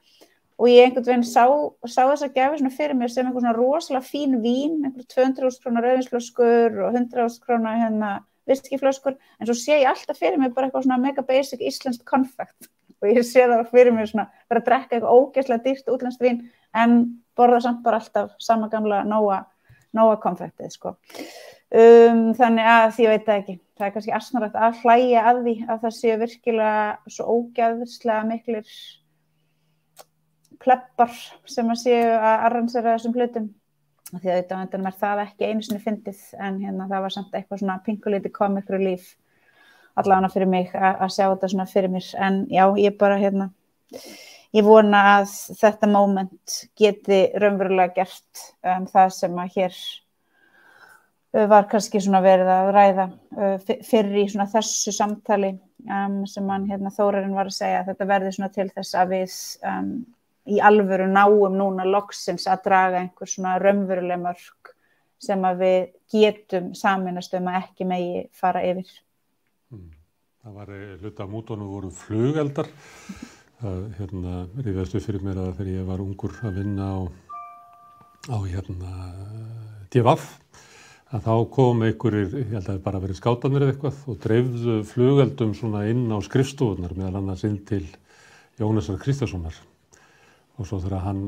og ég einhvern veginn sá þessa gjafir svona fyrir mér sem einhver svona rosalega fín vín, einhver 200.000 króna rauðvínsflöskur og 100.000 króna viskíflöskur, en svo sé ég alltaf fyrir mér bara eitthvað svona mega basic íslenskt konfekt og ég sé það fyrir mér svona vera að drekka eitthvað ógeðslega dýrt útlenskt vín en borða samt bara alltaf sama gamla nóa nóga konfektið, sko. Þannig að ég veit það ekki. Það kannski asnalegt að hlæja að því að það séu virkilega svo ógeðslega miklir pleppar sem að séu að arransera þessum hlutum. Því að þetta endanum það ekki einu sinni fyndið, en það var samt eitthvað svona pingulítið comic relief allavega fyrir mig að sjá þetta svona fyrir mér. En já, ég bara ég vona að þetta moment geti raunverulega gert það sem að hér var kannski svona verið að ræða fyrir í svona þessu samtali sem hann Þórarinn var að segja, að þetta verði svona til þess að við í alvöru náum núna loksins að draga einhver svona raunveruleg mörk sem að við getum sameinast að ekki megi fara yfir. Það var hluta af mútunum voru flugeldar. Það rifjaðist upp fyrir mér að þegar ég var ungur að vinna á DVF, að þá kom einhverjir, ég held að það bara verið skátarnir eða eitthvað, og dreifðu flugeldum svona inn á skrifstofunar meðal annars inn til Jónasar Kristjánssonar. Og svo þegar hann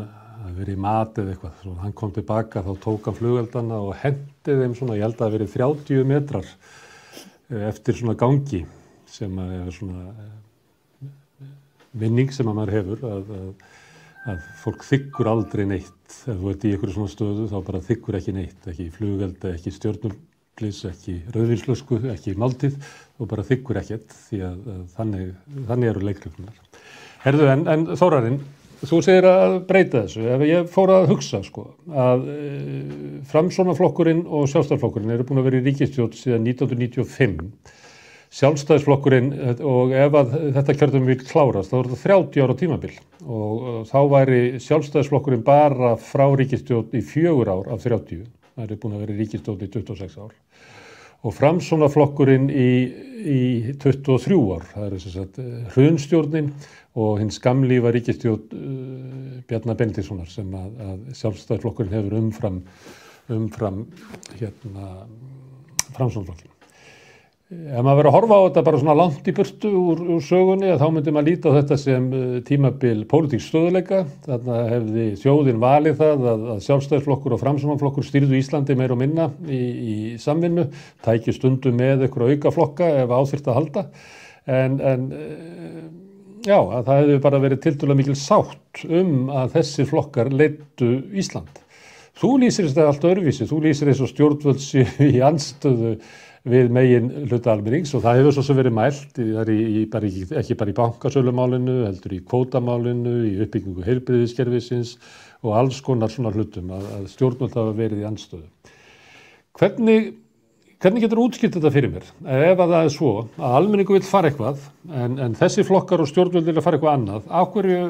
verið í mat eða eitthvað, svo hann kom tilbaka þá tók hann flugeldana og hendi þeim svona, ég held að það verið 30 metrar eftir svona gangi sem er svona vinning sem að maður hefur að fólk þiggur aldrei neitt. Ef þú ert í einhverju svona stöðu þá bara þiggur ekki neitt, ekki flugelda, ekki stjörnublis, ekki rauðvínsflösku, ekki máltíð, og bara þiggur ekkert því að þannig eru leikreglurnar. Herðu, en Þórarinn, þú segir að breyta þessu. Ef ég fór að hugsa að Framsóknarflokkurinn og Sjálfstæðisflokkurinn eru búin að vera í ríkisstjórn síðan 1995. Sjálfstæðisflokkurinn, og ef að þetta kjörtímabil klárast, þá er þetta 30 ára tímabil og þá væri Sjálfstæðisflokkurinn bara frá ríkisstjórn í 4 ár af 30. Það er búin að vera í ríkisstjórn í 26 ár. Og Framsóknarflokkurinn í 23 ár. Það er sem sagt hrunstjórnin og hinn skamlífa ríkisstjórn Bjarna Benediktssonar sem að Sjálfstæðisflokkurinn hefur umfram Framsóknarflokkinn. Ef maður verið að horfa á þetta bara svona langt í burtu úr sögunni, þá myndi maður líta á þetta sem tímabil pólitísks stöðugleika. Þarna hefði þjóðin valið það að Sjálfstæðisflokkur og Framsóknarflokkur stýrðu Íslandi meira og minna í samvinnu, tæki stundum með einhverja aukaflokka ef á þyrfti að halda. En já, að það hefði bara verið tiltölulega mikil sátt að þessir flokkar leiddu Ísland. Þú lýsir þetta allt öðruvísi, þú lýsir eins og stjórnvöld séu í andstöðu við megin hluta almennings og það hefur svo sem verið mælt, það er ekki bara í bankasölumálinu, heldur í kvótamálinu, í uppbyggingu heilbrigðiskerfisins og alls konar svona hlutum að stjórnvöld hafa verið í andstöðu. Hvernig getur útskýrt þetta fyrir mér? Ef að það er svo að almenningu vill fara eitthvað en þessi flokkar og stjórnvöld vilja fara eitthvað annað, af hverju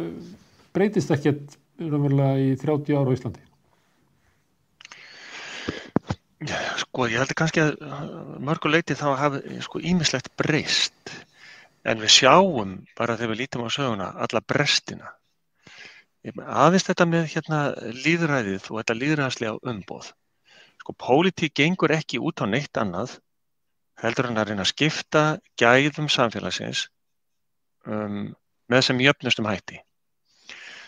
breytist ekkert raunverulega í 30 ára á Íslandi? Ég held kannski að mörgu leyti þá hafi ýmislegt breyst, en við sjáum bara þegar við lítum á söguna alla brestina. Aðeins þetta með lýðræðið og þetta lýðræðislega umboð. Pólitík gengur ekki út á neitt annað heldur en að reyna að skipta gæðum samfélagsins með sem jöfnustum hætti.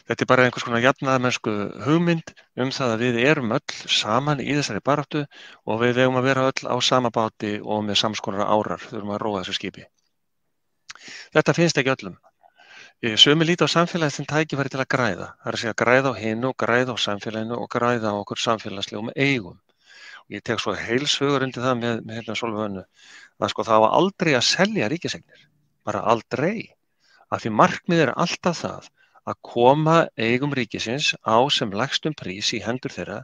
Þetta er bara einhvers konar jafnaðarmennsku hugmynd það að við erum öll saman í þessari baráttu og við eigum að vera öll á sama báti og með samskonar árar þurfum að róa þessu skipi. Þetta finnst ekki öllum. Sumir líta á samfélagið sem tækifæri til að græða. Það er að segja græða á hinu, græða á samfélaginu og græða á okkur samfélagslegum eigum. Og ég tek svo heilshugar undir það með Sólveig Önnu að það var aldrei að selja ríkiseignir. Bara aldrei. Af því markmið er alltaf það að koma eigum ríkisins á sem lægstum prís í hendur þeirra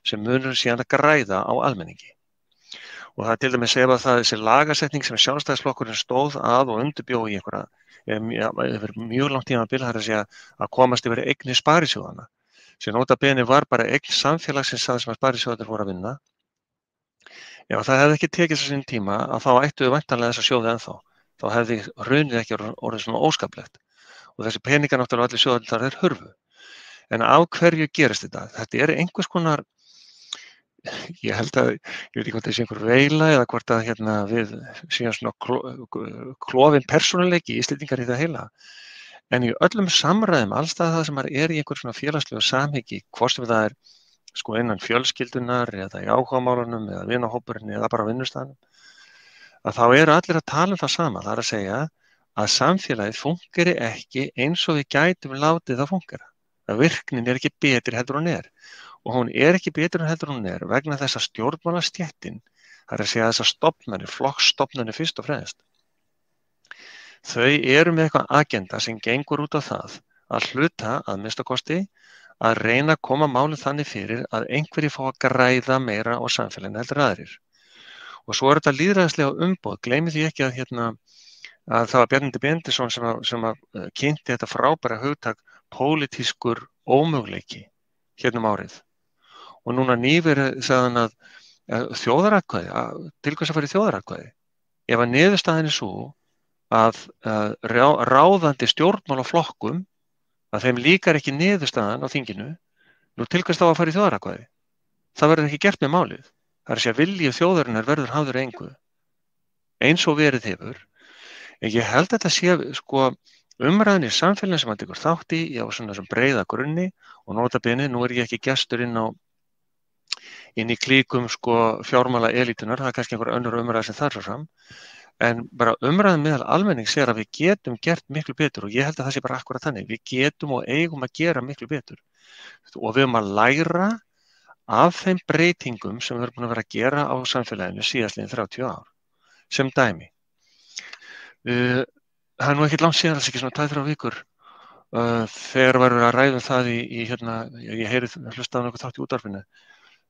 sem munur síðan að græða á almenningi. Og það er til dæmis ef að það þessi lagasetning sem Sjálfstæðisflokkurinn stóð að og undirbjó í yfir mjög langt tímabil, það er að segja að komast yfir eignir sparisjóðanna, sem nota bene var bara eign samfélagsins það sem að sparisjóðarnir voru að vinna. Ef það hefði ekki tekið þessum tíma að þá ættu við væntanlega þessa sjóði ennþá. Þá hefði hrunið ekki orðið svona óskaplegt. Og þessi peningar náttúrulega allir sjóðarnir þar hurfu. En á hverju gerist þetta? Þetta er einhvers konar, ég held að, ég veit ekki hvort það sé einhver veila eða hvort að við séum svona klofin persónuleiki Íslendingar í það heila. En í öllum samræðum, alls það sem er í einhver svona félagslegu samhengi, hvort sem það er sko innan fjölskyldunar eða í áhugamálunum eða vinahópurinn eða bara á vinnustaðnum, að þá eru allir að tala um það sama. Það er að segja að samfélagið fúnkeri ekki eins og við gætum látið það fúnkera. Að virknin er ekki betri heldur hún er. Og hún er ekki betri heldur hún er vegna þess að stjórnmálastéttin, það er að segja þessar stofnanir, flokksstofnanir fyrst og fremst, þau eru með eitthvað agenda sem gengur út á það að hluta að minnsta kosti að reyna að koma málið þannig fyrir að einhverjir fá að græða meira á samfélaginu heldur aðrir. Og svo er þetta lýðræðislega umboð. Gleymi því ekki að, að það var Bjarni Benediktsson sem kynnti þetta frábæra hugtak pólitískur ómöguleiki um árið. Og núna nýverið sagði hann að þjóðaratkvæði, til hvers að fara í þjóðaratkvæði? Ef að niðurstaðan er svo að ráðandi stjórnmálaflokkum, að þeim líkar ekki niðurstaðan á þinginu, nú til hvers þá að fara í þjóðaratkvæði? Það verður ekki gert með málið. Það er að segja vilji þjóðarinnar verður hafður engu, eins og verið hefur. En ég held að þetta sé sko umræðan í samfélaginu sem hann tekur þátt í á svona sem breiða grunni, og nota bene, nú er ég ekki gestur inn í klíkum sko fjármála elítunar, það er kannski einhver önnur umræða sem þar svo fram, en bara umræðan meðal almennings er að við getum gert miklu betur, og ég held að það sé bara akkurat þannig, við getum og eigum að gera miklu betur, og við höfum að læra af þeim breytingum sem við erum búin að vera að gera á samfélaginu síðastliðin 30 ár, sem dæmi. Það er nú ekki langt síðan, alls ekki svona 2-3 vikur, þegar varum við að ræða það ég hlustaði á nokkuð þátt í útvarpinu,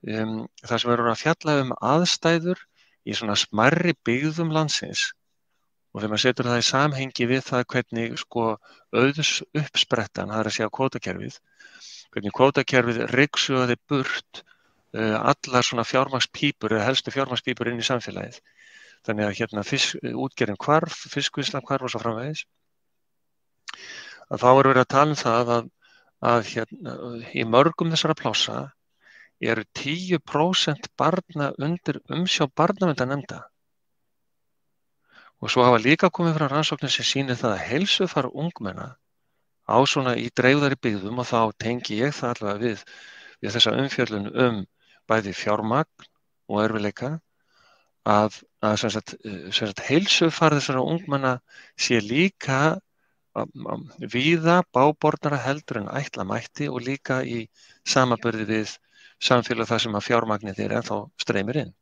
þar sem við erum að fjalla aðstæður í svona smærri byggðum landsins, og þegar maður setur það í samhengi við það hvernig sko auðs uppsprettan, það er að segja kvótakerfið, hvernig kvótakerfið ryksugaði burt allar svona fjármagnspípur eða helstu fjármagnspípur inn í samfélagið. Þannig að útgerðin hvarf, fiskvinnslan hvarf og svo framvegis. Að þá erum við að tala um það að í mörgum þessara plássa eru 10% barna undir umsjá barnaverndarnefnda. Og svo hafa líka komið frá rannsóknir sem sýnir það að heilsufar ungmenna á svona í dreifðari byggðum, og þá tengi ég það allavega við þessa umfjöllun bæði fjármagn og erfiðleika, að sem sagt heilsufar þessara ungmenna sé líka víða bábornara heldur en ætla mætti, og líka í samanburði við samfélag þar sem að fjármagnið er ennþá streymir inn.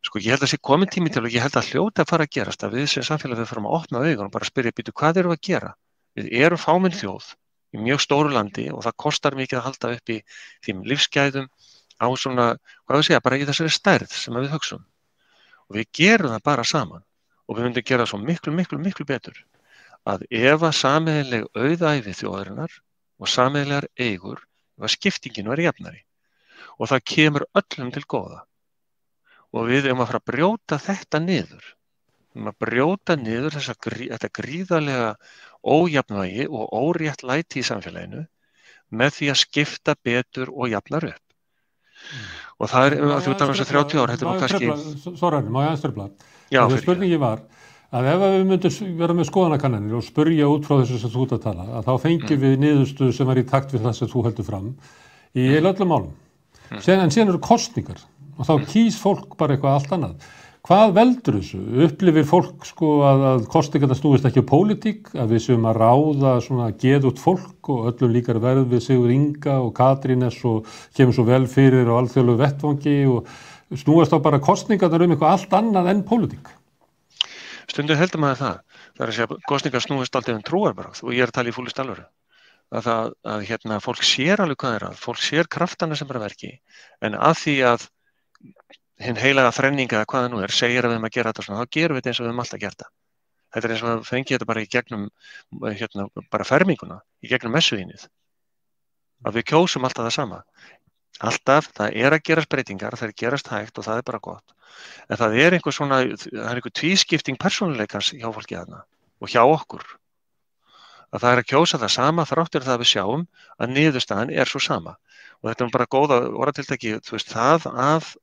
Sko ég held að sé komin tími til, og ég held að hljóta að fara að gerast að við sem samfélag við förum að opna augun og bara spyrja, býtu, hvað erum við að gera? Við erum fámenn þjóð í mjög stóru landi og það kostar mikið að halda upp í þeim lífsgæðum á svona, hvað við segja, bara í þessari stærð sem við hugsum. Og við gerum það bara saman, og við myndum gera svo miklu betur að ef að sameiginleg auðæfi þjóðarinnar og sameiginlegar eigur, ef að skiptingin verði jafnari, og það kemur öllum til góða. Og við erum að fara að brjóta þetta niður. Við erum að brjóta niður þetta gríðarlega ójafnvægi og óréttlæti í samfélaginu með því að skipta betur og jafnar upp. Og það er, þú talar um þessu 30 ár, þetta er nú kannski... Má ég aðeins trufla? Já, fyrir. Spurningi var að ef við myndum vera með skoðanakannanir og spurja út frá þessu sem þú ert að tala, að þá fengjum við niðurstöðu sem er í takt við það sem þú heldur fram í öllum málum. En síðan eru kosningar og þá kýs fólk bara eitthvað allt annað. Hvað veldur þessu? Upplifir fólk sko að kosningarnar snúist ekki á pólitík, að við séum að ráða svona geðugt fólk og öllum líkar verð við Sigur Inga og Katrínes og kemur svo vel fyrir á alþjóðlegu vettvangi, og snúast þá bara kosningarnar eitthvað allt annað en pólitík? Stundum heldur maður það. Það er að segja kosningar snúist alltaf trúarbragð, og ég er að tala í fúlust alvöru. Að fólk sér alveg hvað er að, fólk sér kraftana sem er að verki, en að því að hinn heilaga þrenninga eða hvað það nú er, segir að við erum að gera þetta svona, þá gerum við þetta eins og við höfum alltaf gert það. Þetta er eins og að fengi þetta bara í gegnum bara ferminguna, í gegnum messuínið. Að við kjósum alltaf það sama. Alltaf, það er að gerast breytingar, það er gerast hægt og það er bara gott. En það er einhver tvískipting persónuleikans hjá fólki þarna og hjá okkur. Að það er að kjósa það sama þráttur það við sjáum að niðurstaðan er svo sama. Og þetta er bara góða orðatiltæki, þú veist, það að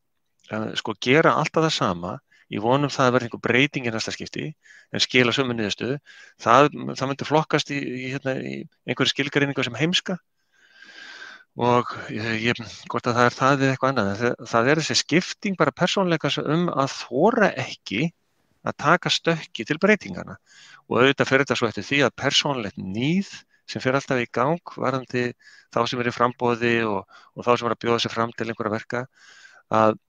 sko gera alltaf það sama í vonum það að verða einhver breyting í næsta skipti en skila sömu niðurstöðu, það myndi flokkast í einhverju skilgreiningu sem heimska, og hvort að það það eða eitthvað annað. Það þessi skipting bara persónuleikans að þora ekki að taka stökki til breytingana. Og auðvitað fer þetta svo eftir því að persónulegt níð sem fer alltaf í gang varðandi þá sem í framboði og þá sem að bjóða sig fram til einhverja verka, að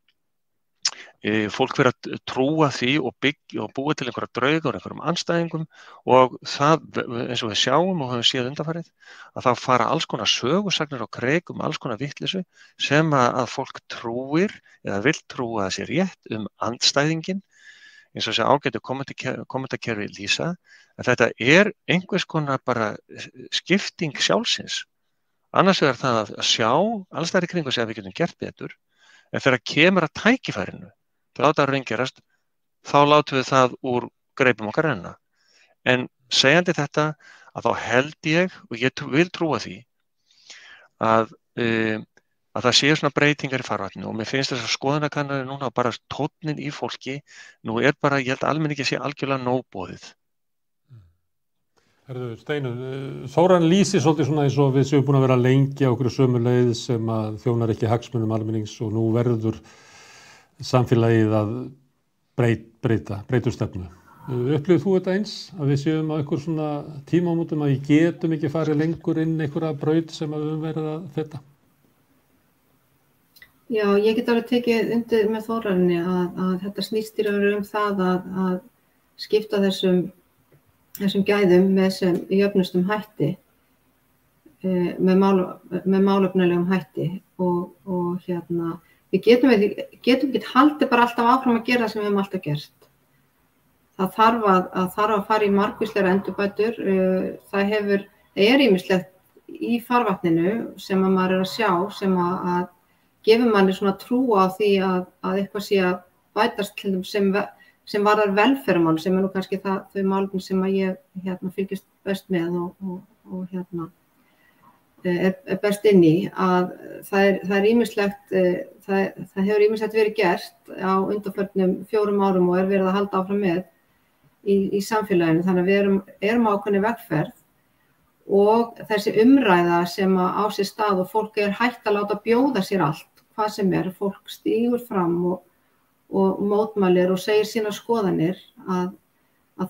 fólk fer að trúa því og byggja og búa til einhverja drauga og einhverjum andstæðingum, og það eins og við sjáum og höfum séð undanfarið að þá fara alls konar sögusagnir og kreik alls konar vitleysu sem að fólk trúir eða vill trúa að sé rétt andstæðinginn, eins og þessi ágætu kommentakerfi lýsa, en þetta einhvers konar bara skipting sjálfsins. Annars vegar það að sjá alls þar í kringu sig að við getum gert betur, en þegar kemur að tækifærinu til að láta það raungerast, þá látum við það úr greipum okkar renna. En segjandi þetta, að þá held ég, og ég vil trúa því, að það séu svona breytingar í farvatninu, og mér finnst þess að skoðanakannanir núna bara tónninn í fólki, nú bara, ég held að almenningi sé algjörlega nógboðið. Steinunn, Þóran lýsir svolítið svona eins og við séum búin að vera lengi á okkur sömu leið sem að þjónar ekki hagsmunum almennings, og nú verður samfélagið að breyta stefnu. Upplifir þú þetta eins, að við séum á einhver svona tímamótum að við getum ekki farið lengur inn einhverja braut sem að við höfum verið að feta? Já, ég get alveg tekið undir með Þórarinni að þetta snýst í raun það að skipta þessum gæðum með sem jöfnustum hætti, með málefnalegum hætti, og við getum ekki haldið bara alltaf áfram að gera það sem við höfum alltaf gert. Það þarf að fara í margvíslegar endurbætur. Það ýmislegt í farvatninu sem að maður að sjá, sem að gefur manni svona trú á því að eitthvað sé að bætast til þeim sem varðar velferðarmál, sem nú kannski þau málefni sem að ég fylgist best með og best inn í, að það ýmislegt, það hefur ýmislegt verið gert á undanförnum 4 árum og verið að halda áfram með í samfélaginu, þannig að við erum á ákveðinni vegferð, og þessi umræða sem á sér stað og fólk hætt að láta bjóða sér allt, hvað sem fólk stígur fram og mótmælir og segir sínar skoðanir, að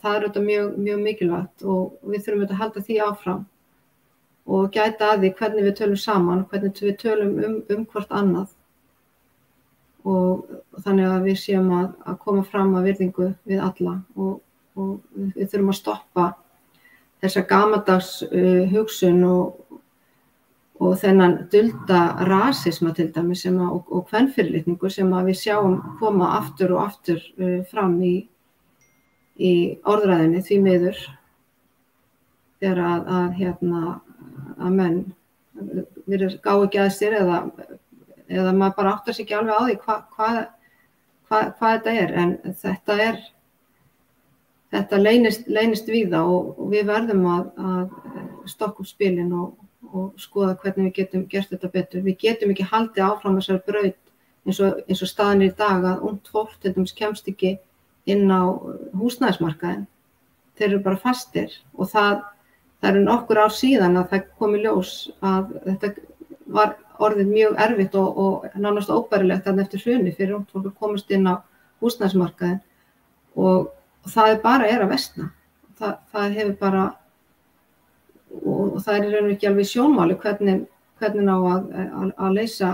það þetta mjög mikilvægt, og við þurfum að halda því áfram og gæta að því hvernig við tölum saman, hvernig við tölum hvort annað, og þannig að við séum að koma fram að virðingu við alla, og við þurfum að stoppa þessa gamaldags hugsun og þennan dulda rasisma til dæmis og kvenfyrirlitningu sem að við sjáum koma aftur og aftur fram í orðræðinni, því miður, þegar að menn gá ekki að sér eða maður bara áttar sig ekki alveg á því hvað þetta en þetta leynist víða, og við verðum að stokka upp spilin og skoða hvernig við getum gert þetta betur. Við getum ekki haldið áfram þessari braut eins og staðan í dag, að ungt fólk til dæmis kemst ekki inn á húsnæðismarkaðinn. Þeir eru bara fastir, og það eru nokkur ár síðan að það kom í ljós að þetta var orðið mjög erfitt og nánast óbærilegt þarna eftir hruni fyrir ungt fólk að komast inn á húsnæðismarkaðinn, og það bara að versna. Það hefur bara, og það í raun og ekki alveg sjónmáli hvernig á að leysa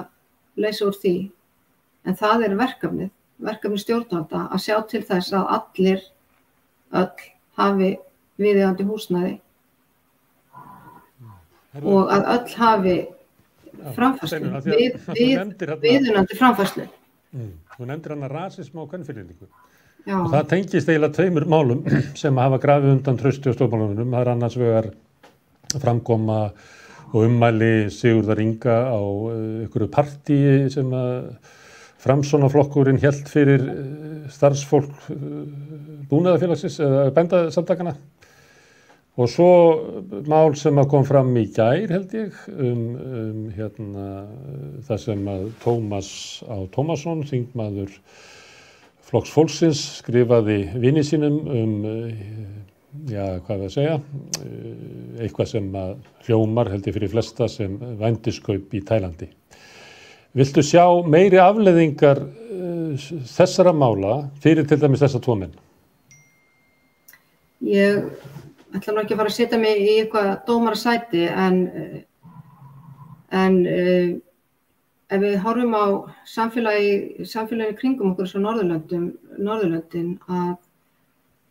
úr því, en það verkefni stjórnvalda að sjá til þess að öll hafi viðeigandi húsnæði og að öll hafi framfærslu, viðunandi framfærslu. Þú nefndir hana rasisma og kvenfyrirlitningu. Og það tengist eiginlega 2 málum sem hafa grafið undan trausti á stjórnmálunum. Það annars vegar framkoma og ummæli Sigurðar Inga á einhverju partíi sem að Framsóknarflokkurinn hélt fyrir starfsfólk búnaðarfélagsins eða bændasamtakana. Og svo mál sem að kom fram í gær, held ég, það sem að Tómas Á. Tómasson, þingmaður Flokks fólksins, skrifaði vini sínum hvað við að segja, eitthvað sem að hljómar held ég fyrir flesta sem vændiskaup í Tælandi. Viltu sjá meiri afleiðingar þessara mála fyrir til dæmis þessa 2 menn? Ég ætla nú ekki að fara að setja mig í eitthvað dómarasæti en ef við horfum á samfélaginu kringum okkur svo Norðurlöndin að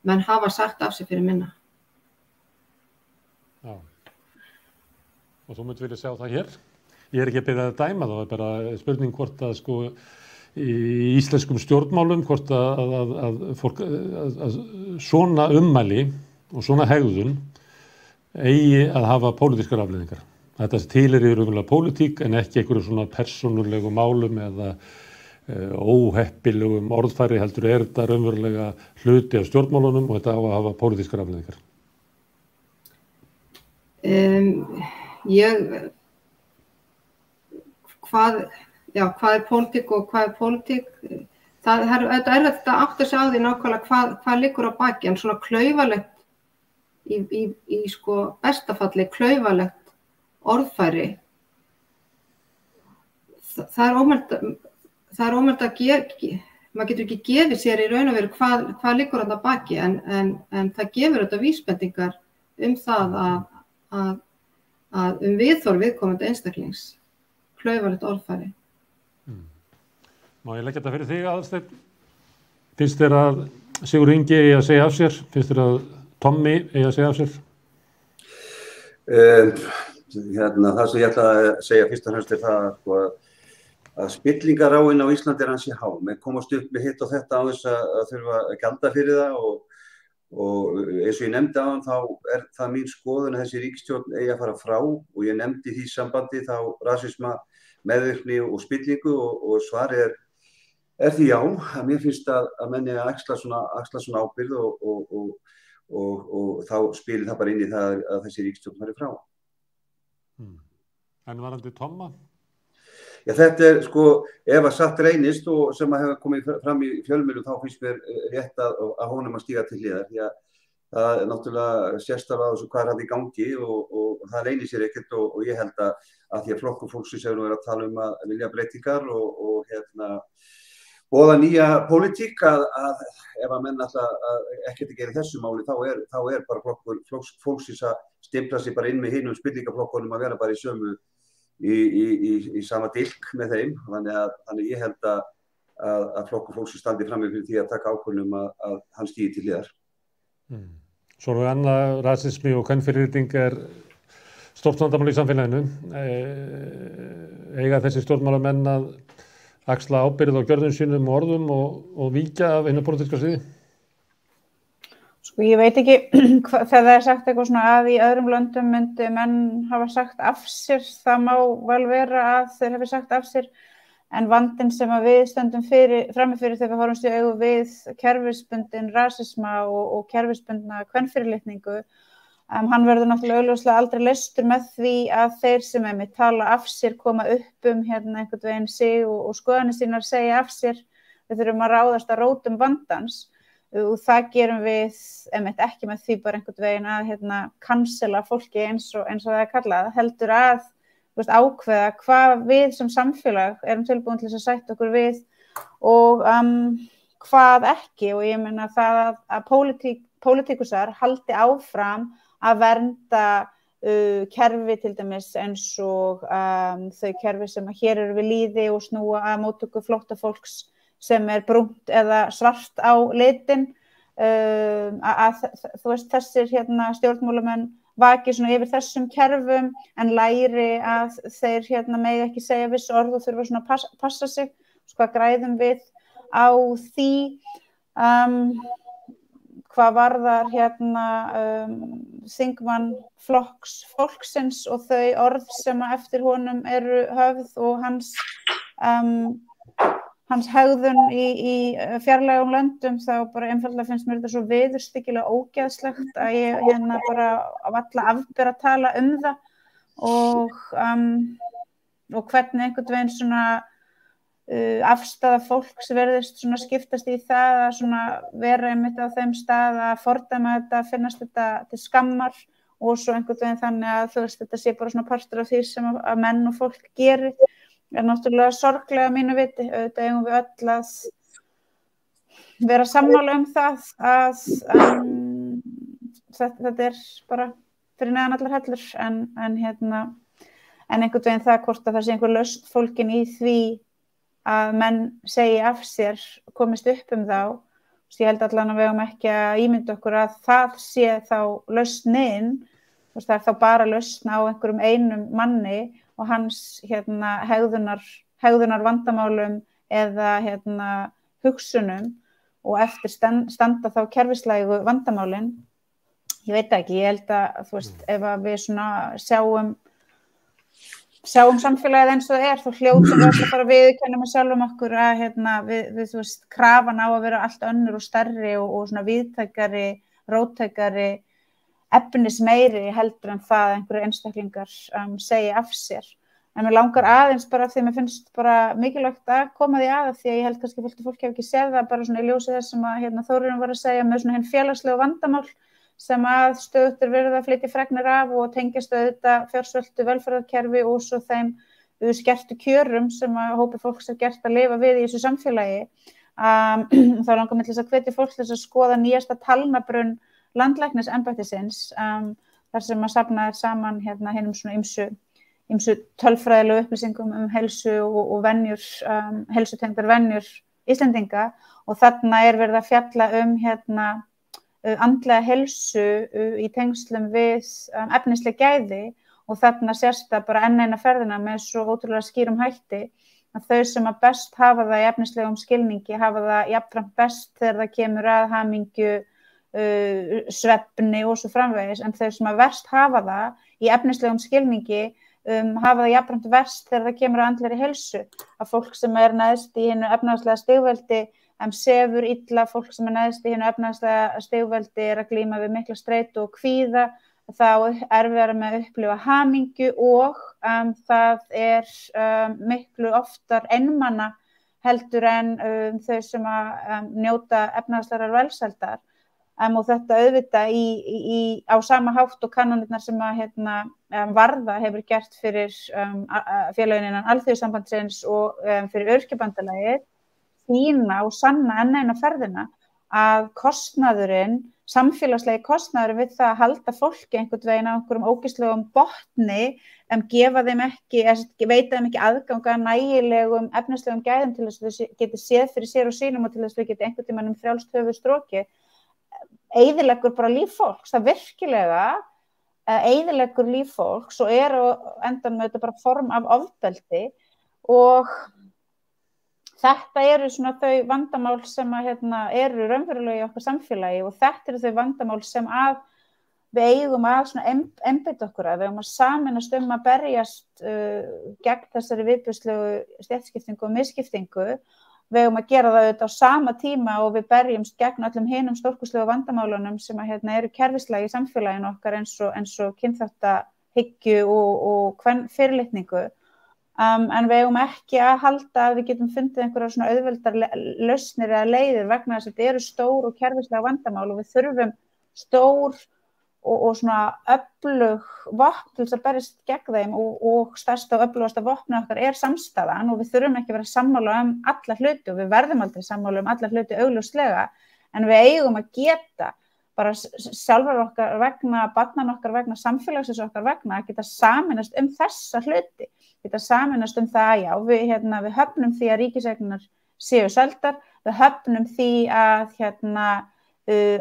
menn hafa sagt af sig fyrir minna. Já. Og þú myndir vilja sjá það hér? Ég er ekki að byrja að dæma það, bara spurning hvort að sko í íslenskum stjórnmálum hvort að fólk að svona ummæli og svona hegðun eigi að hafa pólitískar afleiðingar. Þetta til í raunverulega pólitík en ekki einhverjum svona persónulegum málum eða óheppilegum orðfæri heldur þetta raunverulega hluti af stjórnmálunum og þetta á að hafa pólitískar afleiðingar. Hvað pólitík og hvað pólitík? Þetta þetta átt að sjá því nákvæmlega hvað liggur á baki, en svona klaufalegt í sko bestafalli klaufalegt orðfæri. Það er ómögulegt að maður getur ekki gefið sér í raun og veru hvað liggur þarna að baki, en það gefur þetta vísbendingar það að viðhorf viðkomandi einstaklings klaufalegt orðfæri. Má ég leggja þetta fyrir þig, Aðalsteinn? Finnst þér að Sigurður Ingi eigi að segja af sér? Finnst þér að Tommi eigi að segja af sér? Það sem ég ætla að segja fyrst og fremst það að spillingaráin á Íslandi ansi há. Menn komast upp með hitt og þetta á þess að þurfa að gjalda fyrir það og eins og ég nefndi á þá það mín skoðun að þessi ríkisstjórn eigi að fara frá og ég nefndi því sambandi þá rasisma, meðvirkni og spillingu og svarið er því já, að mér finnst að menn eigi að axla svona ábyrgð og þá spilir það bara inn í það að þessi ríkisstjórn fari frá. En varandi Tomma? Já, þetta sko, ef að satt reynist og sem að hefur komið fram í fjölmiðlum þá finnst mér rétt að honum að stíga til hliðar, því að það er náttúrulega sérstaklega þessu hvað hann í gangi og það reynir sér ekkert og ég held að því að Flokkur fólksins hefur verið að tala um að vilja breytingar og boða nýja pólitík að ef að menn alltaf ekkert að gera þessu máli þá er bara Flokkur fólksins að stimpla sig bara inn með hinum spillingaflokkunum að vera bara í sömu í sama dilk með þeim, þannig ég held að Flokkur fólksins standi fram fyrir því að taka ákvörðun að hann stígi til hliðar. Svo annað rasismi og kvenfyrirlitning er stórt vandamál í samfélaginu. Eiga þessi stjórnmálamenn að axla ábyrgð á gjörðum sínum og orðum og víkja af einu pólitíska sviði? Sko ég veit ekki þegar það er sagt eitthvað svona að í öðrum löndum myndi menn hafa sagt af sér, það má vel vera að þeir hafi sagt af sér, en vandinn sem að við stöndum frammi fyrir þegar við horfumst í augu við kerfisbundin rasisma og kerfisbundna kvenfyrirlitningu, hann verður náttúrulega augljóslega aldrei leystur með því að þeir sem einmitt tala af sér koma upp einhvern veginn sig og skoðanir sínar segja af sér. Við þurfum að ráðast að rótum vandans og það gerum við einmitt ekki með því bara einhvern veginn að cancela fólki eins og það er kallað, heldur að ákveða hvað við sem samfélag erum tilbúin til þess að sætta okkur við og hvað ekki, og ég meina það að pólitíkusar haldi áfram að vernda kerfi til dæmis eins og þau kerfi sem hér eru við lýði og snúa að móttöku flóttafólks sem er brúnt eða svart á litin, þú veist þessir stjórnmálamenn vaki svona yfir þessum kerfum en læri að þeir megi ekki segja viss orð og þurfa svona að passa sig. Hvað græðum við á því? Hvað varðar þingmann flokks fólksins og þau orð sem eftir honum eru höfð og hans hegðun í fjarlægum löndum, þá bara einfaldlega finnst mér þetta svo viðurstyggilega ógeðslegt að ég bara varla afber að tala það og hvernig einhvern veginn svona afstaða fólks verðist svona skiptast í það að svona vera einmitt á þeim stað að fordæma þetta, finnast þetta til skammar og svo einhvern veginn þannig að þú veist þetta sé bara svona partur af því sem að menn og fólk gerir er náttúrulega sorglega að mínu viti, auðvitað eigum við öll að vera sammála það að þetta bara fyrir neðan allar hellur en einhvern veginn það hvort að það sé einhver lausn fólkin í því að menn segi af sér komist upp þá. Ég held allan að við eigum ekki að ímynda okkur að það sé þá lausnin, það er þá bara lausn á einhverjum einum manni og hans hegðunar vandamálum eða hugsunum og eftir standa þá kerfislægu vandamálin. Ég veit ekki, ég held að þú veist, ef að við svona sjáum samfélagið eins og það þá hljótum við að fara að viðurkenna með sjálfum okkur að við þú veist, krafan á að vera allt önnur og stærri og svona víðtækari, róttækari, efnismeiri heldur en það að einhverju einstaklingar segja af sér. En mér langar aðeins bara því mér finnst bara mikilvægt að koma því að því að ég held kannski fullt fólk hefur ekki séð það bara svona í ljósi þess sem að Þórunn var að segja með svona hinn félagslegu vandamál sem að stöðugt verið að flytja fregnir af og tengjast auðvitað fjársveltu velferðarkerfi og svo þeim skertu kjörum sem að hópi fólks er gert að lifa við í þessu samfélagi. Þá langar mig til þess að hvetja fólk til þess að skoða nýjasta talnabrunn landlæknisembættisins þar sem að safna saman hinum svona ýmsu tölfræðilegu upplýsingum heilsu og venjur, heilsutengdar venjur Íslendinga og þarna er verið að fjalla andlega heilsu í tengslum við efnisleg gæði og þarna sést það bara enn eina ferðina með svo ótrúlega skýrum hætti að þau sem að best hafa það í efnislegum skilningi hafa það jafnframt best þegar það kemur að hamingju, svefni og svo framvegis en þau sem að verst hafa það í efnislegum skilningi hafa það jafnframt verst þegar það kemur að andlegri heilsu að fólk sem er neðst í hinu efnahagslega stigveldi sefur illa, fólk sem er neðst í hinu efnahagslega stigveldi er að glíma við mikla streitu og kvíða, þá erfiðara með að upplifa hamingju og það er miklu oftar einmana heldur en þau sem að njóta efnahagslegrar velsældar og þetta auðvitað á sama hátt og kannanirnar sem að Varða hefur gert fyrir félögin innan Alþýðusambandsins og fyrir Öryrkjabandalagið sýna og sanna enn eina ferðina að kostnaðurinn, samfélagslegi kostnaðurinn við það að halda fólki einhvern veginn á einhverjum ógeðslegum botni gefa þeim ekki, veita þeim ekki aðgang að nægilegum efnislegum gæðum til þess að þau geti séð fyrir sér og sínum og til þess að þau geti einhvern tímann frjálst höfuð strokið, eyðileggur bara líf fólks, það virkilega eyðileggur líf fólks og er á endanum þetta bara form af ofbeldi og þetta eru svona þau vandamál sem að eru raunverulega í okkar samfélagi og þetta eru þau vandamál sem að við eigum að svona einbeita okkur að við eigum að sameinast að berjast gegn þessari viðbjóðslegu stéttaskiptingu og misskiptingu. Við eigum að gera það auðvitað á sama tíma og við berjumst gegn öllum hinum stórkostlegu vandamálunum sem að eru kerfislægi í samfélaginu okkar eins og kynþáttahyggju og fyrirlitningu. En við eigum ekki að halda að við getum fundið einhverjar svona auðveldar lausnir eða leiðir vegna þess að þetta eru stór og kerfislega vandamál og við þurfum stór og svona öflug vopn til þess að berjast gegn þeim og stærsta og öflugasta vopnið okkar er samstaðan og við þurfum ekki að vera sammála alla hluti og við verðum aldrei sammála alla hluti augljóslega en við eigum að geta bara sjálfar okkar vegna, barnan okkar vegna, samfélagsins okkar vegna að geta sameinast þessa hluti, geta sameinast það já, við höfnum því að ríkiseignirnar séu seldar, við höfnum því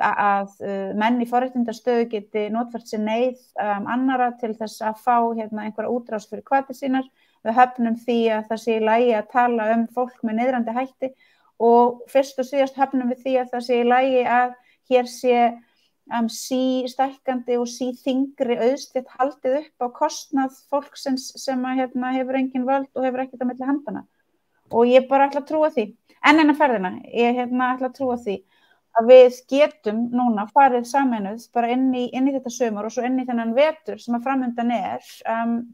að menn í forréttindastöðu geti notfært sér neyð annarra til þess að fá einhverja útrás fyrir hvatir sínar, við höfnum því að það sé í lagi að tala fólk með niðrandi hætti og fyrst og síðast höfnum við því að það sé í lagi að hér sé sístækkandi og síþyngri auðstétt haldið upp á kostnað fólksins sem hefur engin völd og hefur ekkert á milli handana. Og ég bara ætla að trúa því. Enn eina ferðina, ég ætla að trúa því að við getum núna farið sameinuð bara inn í þetta sumar og svo inn í þennan vetur sem að framundan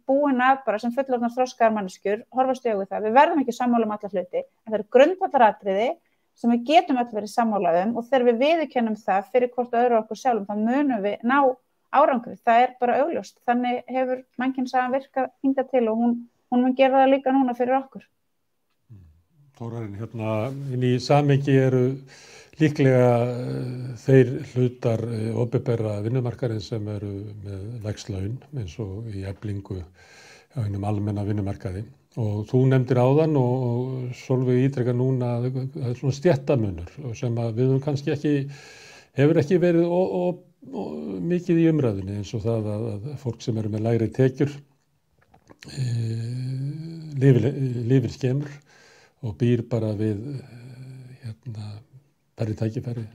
búin að bara sem fullorðnar þroskaðar manneskjur horfast í augu það. Við verðum ekki sammála alla hluti, en það eru grundvallaratriði sem við getum öll verið sammála og þegar við viðurkennum það fyrir hvort öðru okkur sjálfum, þá munum við ná árangri. Það bara augljóst. Þannig hefur mannkynssagan virkað hingað til og hún mun gera það líka núna fyrir okkur. Þórarinn, inn í samhengi eru líklega þeir hlutar opinberra vinnumarkaðarins sem eru með lægst laun, eins og í Eflingu á hinum almenna vinnumarkaði. Og þú nefndir áðan og Sólveig ítrekar núna að það er svona stéttamunur sem að við kannski hefur ekki verið mikið í umræðunni, eins og það að fólk sem eru með lægri tekjur lifir skemur og býr bara við færri tækifæri.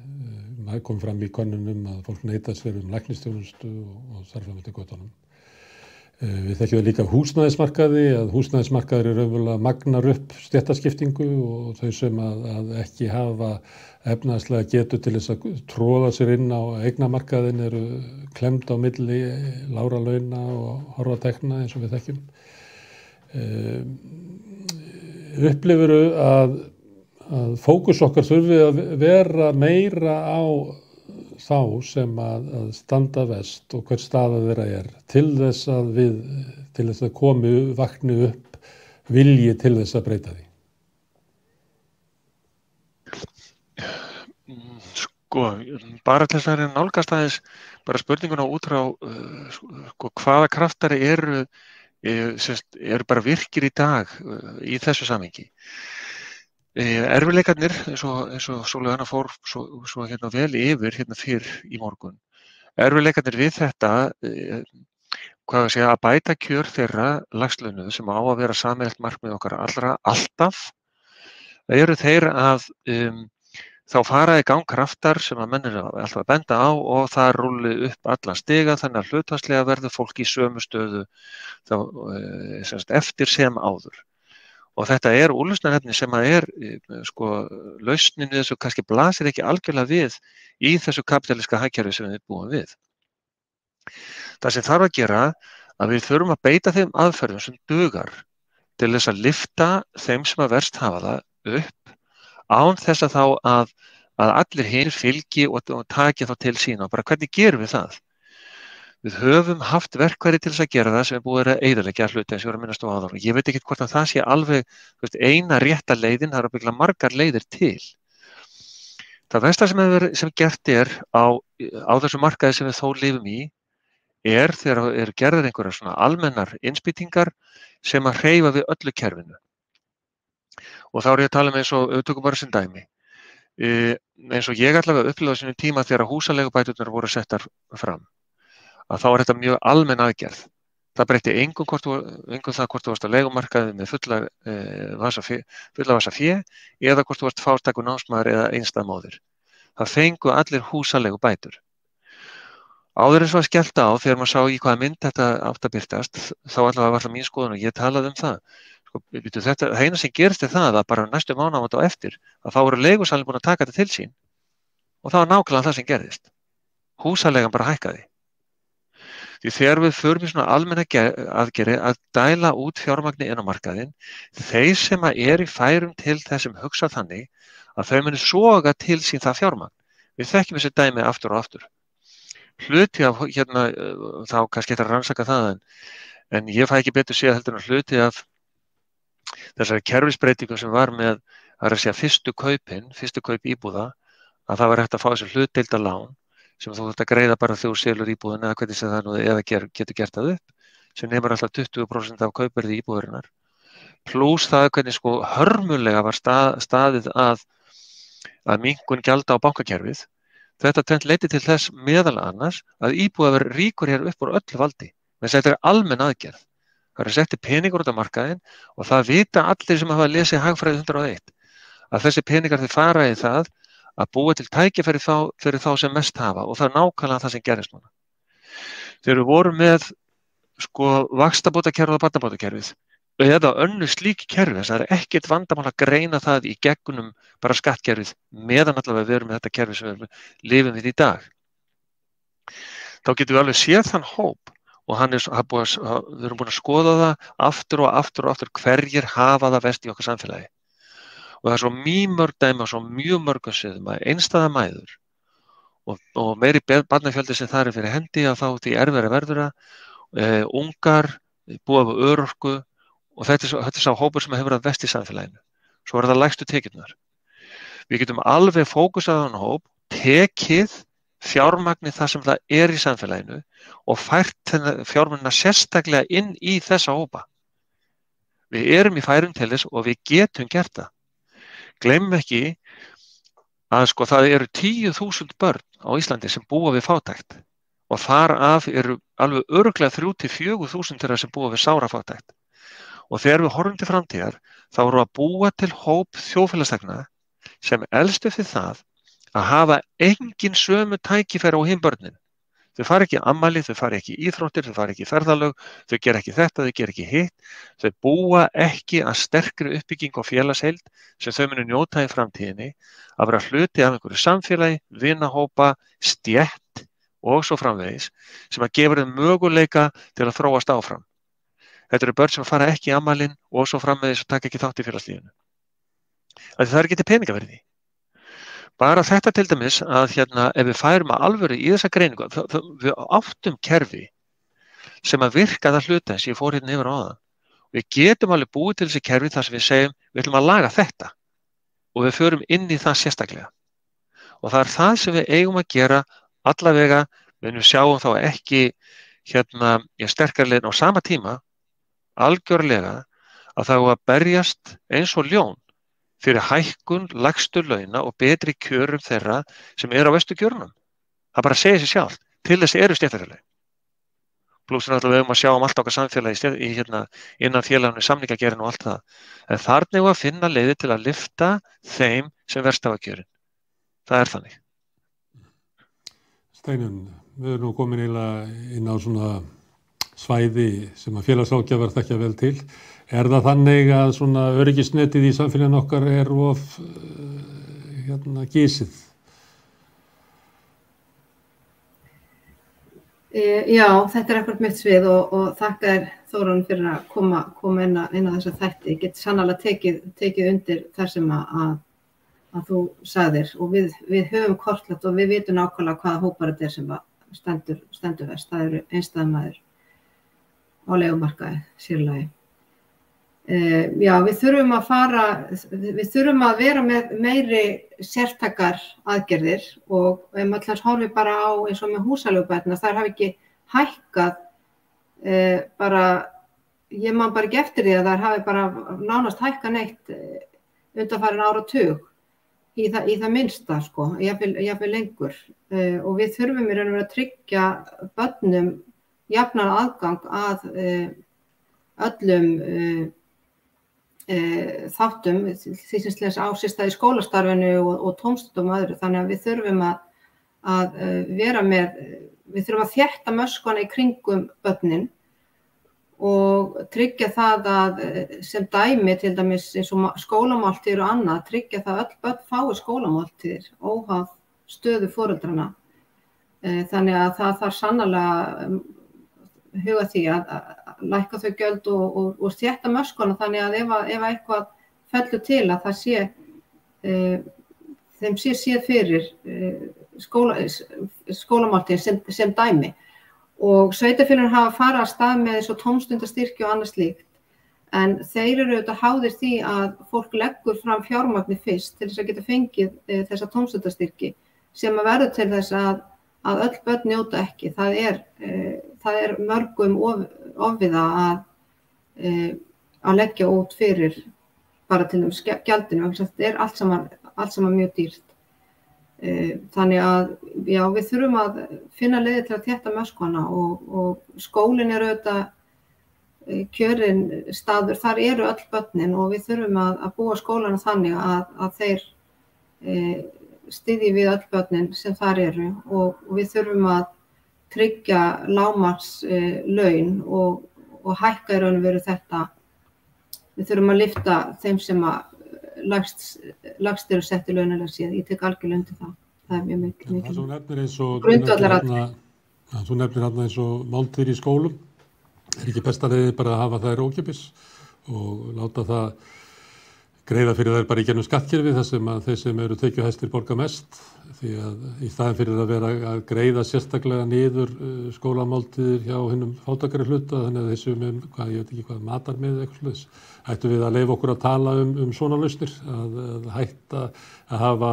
Það kom fram í könnunum að fólk neitar sér læknisþjónustu og þar fram eftir götunum. Við þekkjum það líka af húsnæðismarkaði, að húsnæðismarkaður eru raunverulega magnar upp stéttaskiptingu og þau sem að ekki hafa efnahagslega getu til þess að tróða sér inn á eignamarkaðin eru klemd á milli lágra launa og horfa tekna eins og við þekkjum. Upplifirðu að fókus okkar þurfi að vera meira á þá sem að standa verst og hver staða þeirra til þess að vakni upp vilji til þess að breyta því? Sko, bara til þess að nálgast aðeins bara spurninguna út frá hvaða kraftar eru bara virkir í dag í þessu samhengi. Erfiðleikarnir, eins og Sólveig Anna fór svo vel yfir fyrr í morgun. Erfiðleikarnir við þetta, að bæta kjör þeirra lægstlaunuðu sem á að vera sameiginlegt markmið okkar allra alltaf, eru þeir að þá fara í gang kraftar sem að menn eru alltaf að benda á og það rúlli upp alla stiga þannig að hlutfallslega verður fólk í sömu stöðu eftir sem áður. Og þetta úrlausnarefni sem að lausnin við þessu kannski blasir ekki algjörlega við í þessu kapítalíska hagkerfi sem við búum við. Það sem þarf að gera að við þurfum að beita þeim aðferðum sem dugar til þess að lyfta þeim sem að verst hafa það upp án þess að þá að allir hinir fylgi og taki þá til sín og bara hvernig gerum við það? Við höfum haft verkfæri til þess að gera það sem búið að eyðileggja hluti eins og ég var að minnast á áðan. Ég veit ekki hvort að það sé alveg eina rétta leiðin, það eru bygglega margar leiðir til. Það versta sem gert á þessu markaði sem við þó lifum í þegar gerðar einhverjar svona almennar innspýtingar sem að hreyfa við öllu kerfinu. Og þá ég að tala eins og tökum bara sem dæmi. Eins og ég allavega upplifði á sínum tíma þegar húsaleigubæturnar voru settar fram. Að þá þetta mjög almenn aðgerð. Það breytti engum það hvort þú varst á leigumarkaði með fulla vasa fé eða hvort þú varst fátækur námsmaður eða einstæð móðir. Það fengu allir húsaleigubætur. Áður eins og að skellta á þegar maður sá í hvaða mynd þetta átt að birtast, þá allavega var það mín skoðun og ég talaði það. Það eina sem gerist það að bara næstu mánaðamót á eftir að þá voru leigusalinn búin að taka þetta til sín og það var nákvæmlega það sem gerðist. Húsaleigan bara hækkaði. Því þegar við förum í svona almenna aðgerði að dæla út fjármagni inn á markaðinn, þeir sem í færum til þessum hugsa þannig að þau muni soga til sín það fjármagn. Við þekkjum þessi dæmi aftur og aftur. Hluti af, þá kannski þetta rannsaka það, en ég fæ ekki betur séð heldur en hluti af þessari kerfisbreytingu sem var með fyrstu kaup íbúða, að það var hægt að fá þessi hlutdeilda lán sem þú þurft að greiða bara þegar þú selur íbúðina eða hvernig sem það nú eða getur gert það upp, sem nemur alltaf 20% af kaupverði íbúðarinnar, plús það hvernig hörmulega var staðið að minnkun gjalda á bankakerfið. Þetta tvennt leiddi til þess meðal annars að íbúðar ríkur hér upp úr öllu valdi, menn þetta almenn aðgerð. Það setti peningur út á markaðinn og það vita allir sem hafa lesið Hagfræði 101 að þessi peningar þeir fara í það að búa til tækifæri fyrir þá sem mest hafa og það nákvæmlega það sem gerist núna. Þegar við vorum með vaxtabótakerfið og barnabótakerfið, eða önnur slík kerfi, þess að það ekkert vandamál að greina það í gegnum bara skattkerfið meðan allavega við erum með þetta kerfi sem við lifum við í dag. Þá getum við alveg séð þann hóp og við erum búin að skoða það aftur og aftur og aftur hverjir hafa það verst í okkar samfélagi. Og það er svo mýmörg dæmi og svo mjög mörgum sviðum að einstæðar mæður og meiri barnafjöldi sem það er fyrir hendi að þá því erfiðara verður það, ungar, búa við örorku og þetta er sá hópur sem hefur það verst í samfélaginu. Svo er það lægstu tekjurnar. Við getum alveg fókusað á þann hóp, tekið fjármagnið það sem það er í samfélaginu og fært fjármagnina sérstaklega inn í þessa hópa. Við erum í færum til þess og við getum gert það. Gleymum ekki að sko það eru 10.000 börn á Íslandi sem búa við fátækt og þar af eru alveg örugglega 3.000 til 4.000 þeirra sem búa við sárafátækt. Og þegar við horfum til framtíðar þá erum við að búa til hóp þjóðfélagsþegna sem elst upp við það að hafa engin sömu tækifæri á hin börnin. Þau fara ekki í afmæli, þau fara ekki í íþróttir, þau fara ekki í ferðalög, þau gera ekki þetta, þau gera ekki hitt. Þau búa ekki að sterkri uppbygging og félagsheild sem þau munu njóta í framtíðinni að vera hluti af einhverju samfélagi, vinahópa, stétt og svo framvegis sem að gefa þeim möguleika til að þróast áfram. Þetta eru börn sem fara ekki í afmælin og svo framvegis og taka ekki þátt í félagslífinu. Það er ekki til peningaverði. Bara þetta til dæmis að ef við færum að alvöru í þessa greiningu, við áttum kerfi sem að virka það hluta eins ég fór hérna yfir á það. Við getum alveg búið til þessi kerfi þar sem við segjum við ætlum að laga þetta og við förum inn í það sérstaklega. Og það er það sem við eigum að gera allavega, við sjáum þá ekki sterkarlegin á sama tíma algjörlega að það að berjast eins og ljón fyrir hækkun lægstu launa og betri kjörum þeirra sem eru á verstu kjörunum. Það bara segir sig sjálft. Til þess eru stéttarfélög. Plús við höfum að sjá allt okkar samfélagi innan félaginu samningagerðin og allt það. En þarna eigum við að finna leiðir til að lyfta þeim sem verst hafa kjörin. Það er þannig. Steinunn, við erum nú komin eiginlega inn á svona svæði sem að félagsráðgjafar þekkja vel til. Er það þannig að svona öryggisnetið í samfélaginu okkar er of gísið? Já, þetta er akkurat mitt svið og þakka þér Þórunn fyrir að koma inn á þessa þætti. Ég get sannarlega tekið undir þar sem að þú sagðir og við höfum kortlagt og við vitum nákvæmlega hvaða hópar þetta er sem stendur verst. Það eru einstæðar á leigumarkaði, sérlagi. Já, við þurfum að vera með meiri sértækar aðgerðir og ef maður horfir bara á eins og með húsaleigubæturnar, þær hafa ekki hækkað ég man bara ekki eftir því að þær hafi bara nánast hækkað neitt undanfarin áratug í það minnsta sko, jafnvel lengur og við þurfum í raun og veru að tryggja börnum jafnan aðgang að öllum þáttum því sem slens á sér stað í skólastarfinu og tómstundum og öðru, þannig að við þurfum að vera við þurfum að þétta möskvana í kringum börnin og tryggja það að sem dæmi til dæmis eins og skólamáltíðir og annað, tryggja það að öll börn fái skólamáltíðir óháð stöðu foreldrana. Þannig að það þarf sannarlega huga því að lækka þau gjöld og þétta möskvana þannig að ef eitthvað fellur til að það sé þeim sé séð fyrir skólamáltíðin sem dæmi og sveitarfélögin hafa farið af stað með eins og tómstundastyrki og annað slíkt en þeir eru auðvitað háðir því að fólk leggur fram fjármagni fyrst til þess að geta fengið þessa tómstundastyrki sem að verður til þess að öll börn njóta ekki. Það er mörgum ofviða að leggja út fyrir bara til gjaldinu. Þetta er allt saman mjög dýrt. Þannig að já, við þurfum að finna leiðir til að þétta möskvana og skólinn er auðvitað kjörin staður. Þar eru öll börnin og við þurfum að búa skólana þannig að þeir styðji við öll börnin sem þar eru og við þurfum að tryggja lágmarks laun og hækka í raun og veru þetta við þurfum að lyfta þeim sem að lagst eru sett í launalega séð. Ég tek algjörlega undir það. Það er mjög mikið. Það sem nefnir eins og Grundvallaratriði. þú nefnir hérna eins og máltíðir í skólum. Er ekki besta leiðin bara að hafa þær ókeypis og láta það greiða fyrir þær bara í gegnum skattkerfi þar sem að þeir sem eru tekjuhæstir borga mest, því að í staðin fyrir að vera að greiða sérstaklega niður skólamáltíðir hjá hinnum fátækari hluta, þannig að þessu með, ég veit ekki hvað, matarmið eitthvað sluðis, ættum við að leyfa okkur að tala svona lausnir, að hætta að hafa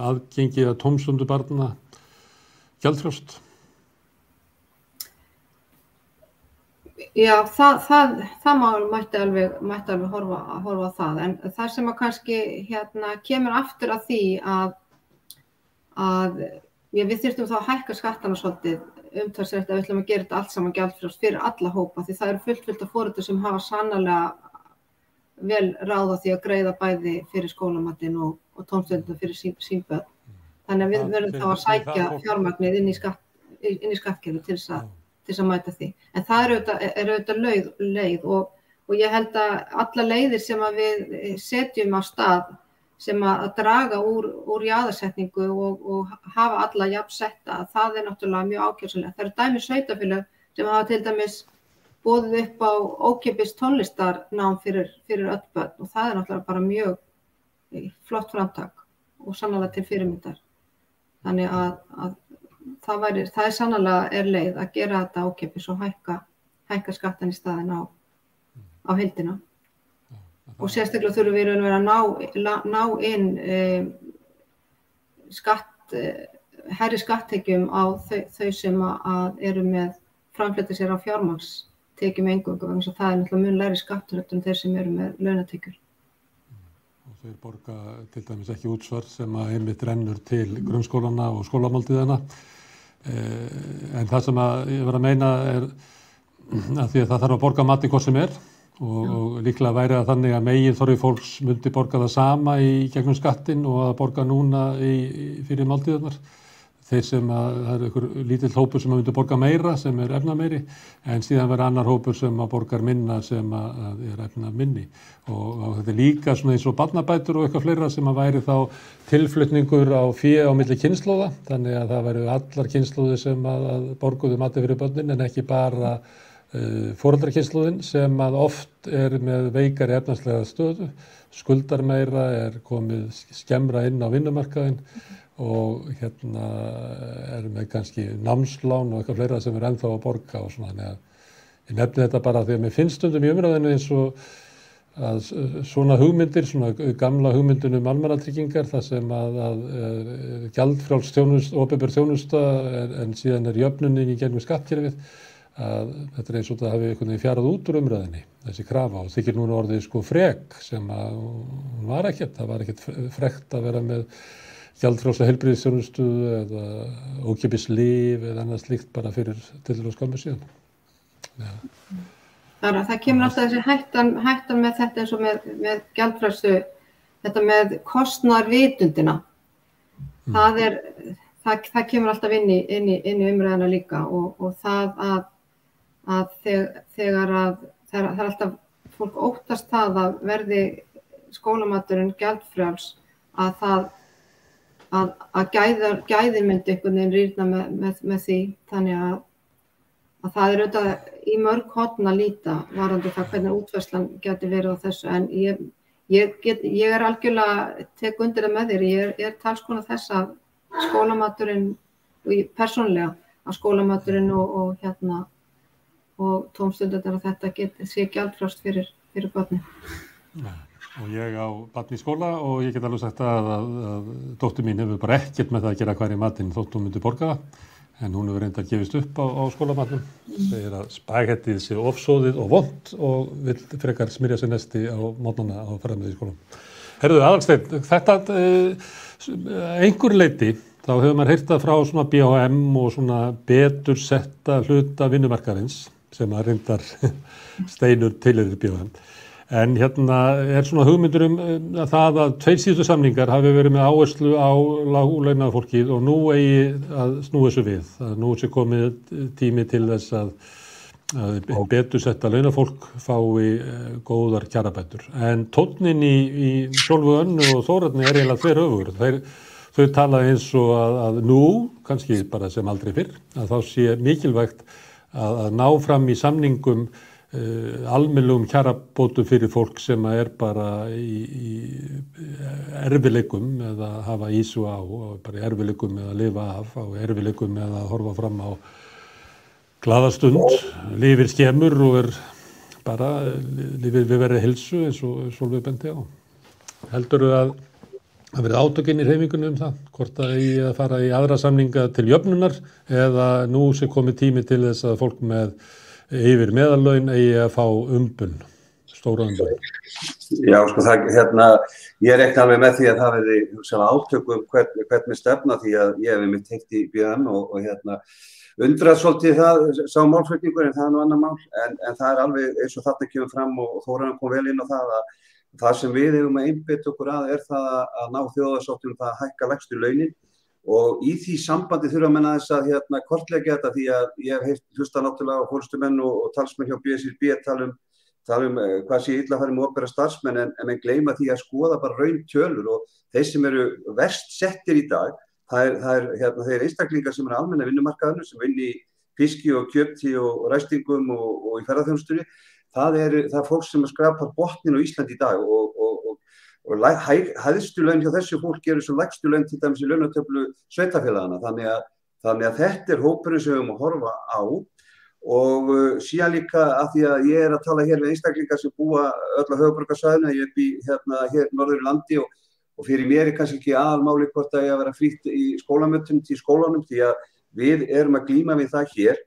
aðgengi að tómstundu barna gjaldfrjálst. Já, það mál mætti alveg horfa á það, en það sem að kannski kemur aftur að því að við þyrftum þá að hækka skattana svolítið umtalsvert að við ætlum að gera þetta allt saman gjaldfrjálst fyrir alla hópa, því það eru fullt af foreldrar sem hafa sannarlega vel ráð á því að greiða bæði fyrir skólamatinn og tómstundum fyrir sín börn. Þannig að við verðum þá að sækja fjármagnið inn í skattkerfið til þess að mæta því. En það er auðvitað leið og ég held að alla leiðir sem að við setjum á stað sem að draga úr jaðarsetningu og hafa alla jafnsetta, það er náttúrulega mjög ákjósanlegt. Það eru dæmi sveitarfélög sem hafa til dæmis boðið upp á ókeypis tónlistarnám fyrir öll börn og það er náttúrulega bara mjög flott framtak og sannarlega til fyrirmyndar. Þannig að það er sannarlega leið að gera þetta ókeypis og hækka skattan í staðinn á heildina. Og sérstaklega þurfum við að ná inn hærri skatttekjum á þau sem að eru með framfleyta sér á fjármagnstekjum eingöngu, vegna þess að það er náttúrulega mun lægri skattur en þeir sem eru með launatekjur. Og þeir borga til dæmis ekki útsvar sem að einmitt rennur til grunnskólana og skólamáltíðana. En það sem ég var að meina er að því að það þarf að borga mati hvort sem er og líklega væri það þannig að meginþorri fólks myndi borga það sama í gegnum skattinn og að borga núna fyrir máltíðarnar. Þeir sem það er einhver lítill hópur sem myndi borga meira sem er efnameiri en síðan verður annar hópur sem borgar minna sem er efnaminni og þetta er líka svona eins og barnabætur og eitthvað fleira sem væri þá tilflutningur á fé á milli kynslóða, þannig að það væru allar kynslóðir sem að borguðu mati fyrir börnin en ekki bara foreldrakynslóðin sem að oft er með veikari efnahagslega stöðu, skuldar meira, er komið skemmra inn á vinnumarkaðinn og er með kannski námslán og eitthvað fleira sem er ennþá að borga og svona, þannig að ég nefni þetta bara því að mér finnst stundum í umræðinu eins og að svona hugmyndir, svona gamla hugmyndin almannatryggingar, þar sem að gjaldfrjáls opinber þjónusta en síðan er jöfnunin í gegnum skattkerfið, að þetta er eins og það hafi einhvern veginn fjarað út úr umræðinni, þessi krafa og þykir núna orðið frek sem að hún var ekkert, það var ekkert frekt að vera með gjaldfrjálsa heilbrigðisþjónustu eða ókeypis lyf eða annað slíkt bara fyrir tiltölulega skömmu síðan. Ja. Það kemur alltaf þessi hættan með þetta eins og með gjaldfrjálsu, þetta með kostnaðarvitundina. Það kemur alltaf inn í umræðina líka og það að þegar það er alltaf fólk óttast það að verði skólamaturinn gjaldfrjáls að gæðin myndi einhvern veginn rýrna með því, þannig að það er auðvitað í mörg horn að líta varðandi það hvernig útfærslan geti verið á þessu, en ég er algjörlega tek undir það með þér, ég er talskona þess að skólamaturinn og ég persónulega að skólamaturinn og tómstundirnar að þetta sé gjaldfrjálst fyrir börnin. Og ég á barn í skóla og ég get alveg sagt að dóttir mín hefur bara ekkert með það að gera hvar í matinn þótt hún myndi borga það, en hún hefur reyndar gefist upp á skólamatnum, segir að spagettið sé ofsóðið og vont og vill frekar smyrja sér nesti á mótnana á ferðamið í skólanum. Herðu, Aðalsteinn, þetta einhver leyti, þá hefur maður heyrt það frá svona BHM og svona betur setta hluta vinnumarkaðarins sem að reyndar Steinur tilheyrir BHM. En er svona hugmyndur að það að 2 síðustu samningar hafi verið með áherslu á láglaunað fólkið og nú eigi að snúa þessu við. Að nú sé komið tími til þess að að betur setta launafólk fái góðar kjarabætur. En tónninn í Sólveig Önnu og Þórarni eiginlega þveröfugur. Þau tala eins og að nú, kannski bara sem aldrei fyrr, að þá sé mikilvægt að ná fram í samningum almennilegum kjarabótum fyrir fólk sem bara í erfiðleikum eða hafa ísu á, og bara í erfiðleikum eða lifa af, á erfiðleikum eða horfa fram á glaðastund, lifir skemur og bara lifir við verið heilsu eins og Sólveig benti á. Heldurðu að verið átök inn í hreyfingunni það, hvort að eigi að fara í aðra samninga til jöfnunar eða nú sé komið tími til þess að fólk með yfir meðallaun eigi að fá umbun, stóra umbun? Já, sko það, ég reikna alveg með því að það verði hugsanlega átök hvernig stefna því að ég hef einmitt heyrt í BM og undrað svolítið það, sá málflutningur en það nú annar mál, en það alveg eins og þarna kemur fram og Þórarinn kom vel inn á það að það sem við hefum að einbeita okkur að það að ná þjóðarsáttum það að hækka lægstu launin og í því sambandi þurfa menn aðeins að kortleggja þetta því að ég hef heyrt hlusta náttúrulega á forystumenn og talsmenn hjá BSRB tala um hvað sé illa að fara með opinbera starfsmenn en menn gleyma því að skoða bara rauntölur og þeir sem eru verst settir í dag þeir einstaklingar sem almenna vinnumarkaðinu sem vinni í fiski og kjöti og ræstingum og í ferðaþjónustunni það er fólk sem skrapar botnin á Íslandi í dag og hæðstu laun hjá þessu fólk eru svo lægstu laun til dæmis í launatöflu sveitarfélagana þannig að þetta er hópurinn sem við höfum að horfa á og síðan líka að því að ég er að tala hér við einstaklingar sem búa öll á höfuðborgarsvæðinu ég bý hér norður í landi og fyrir mér er kannski ekki aðalmáli hvort að ég að vera frítt í skólamötum til skólanum því að við erum að glíma við það hér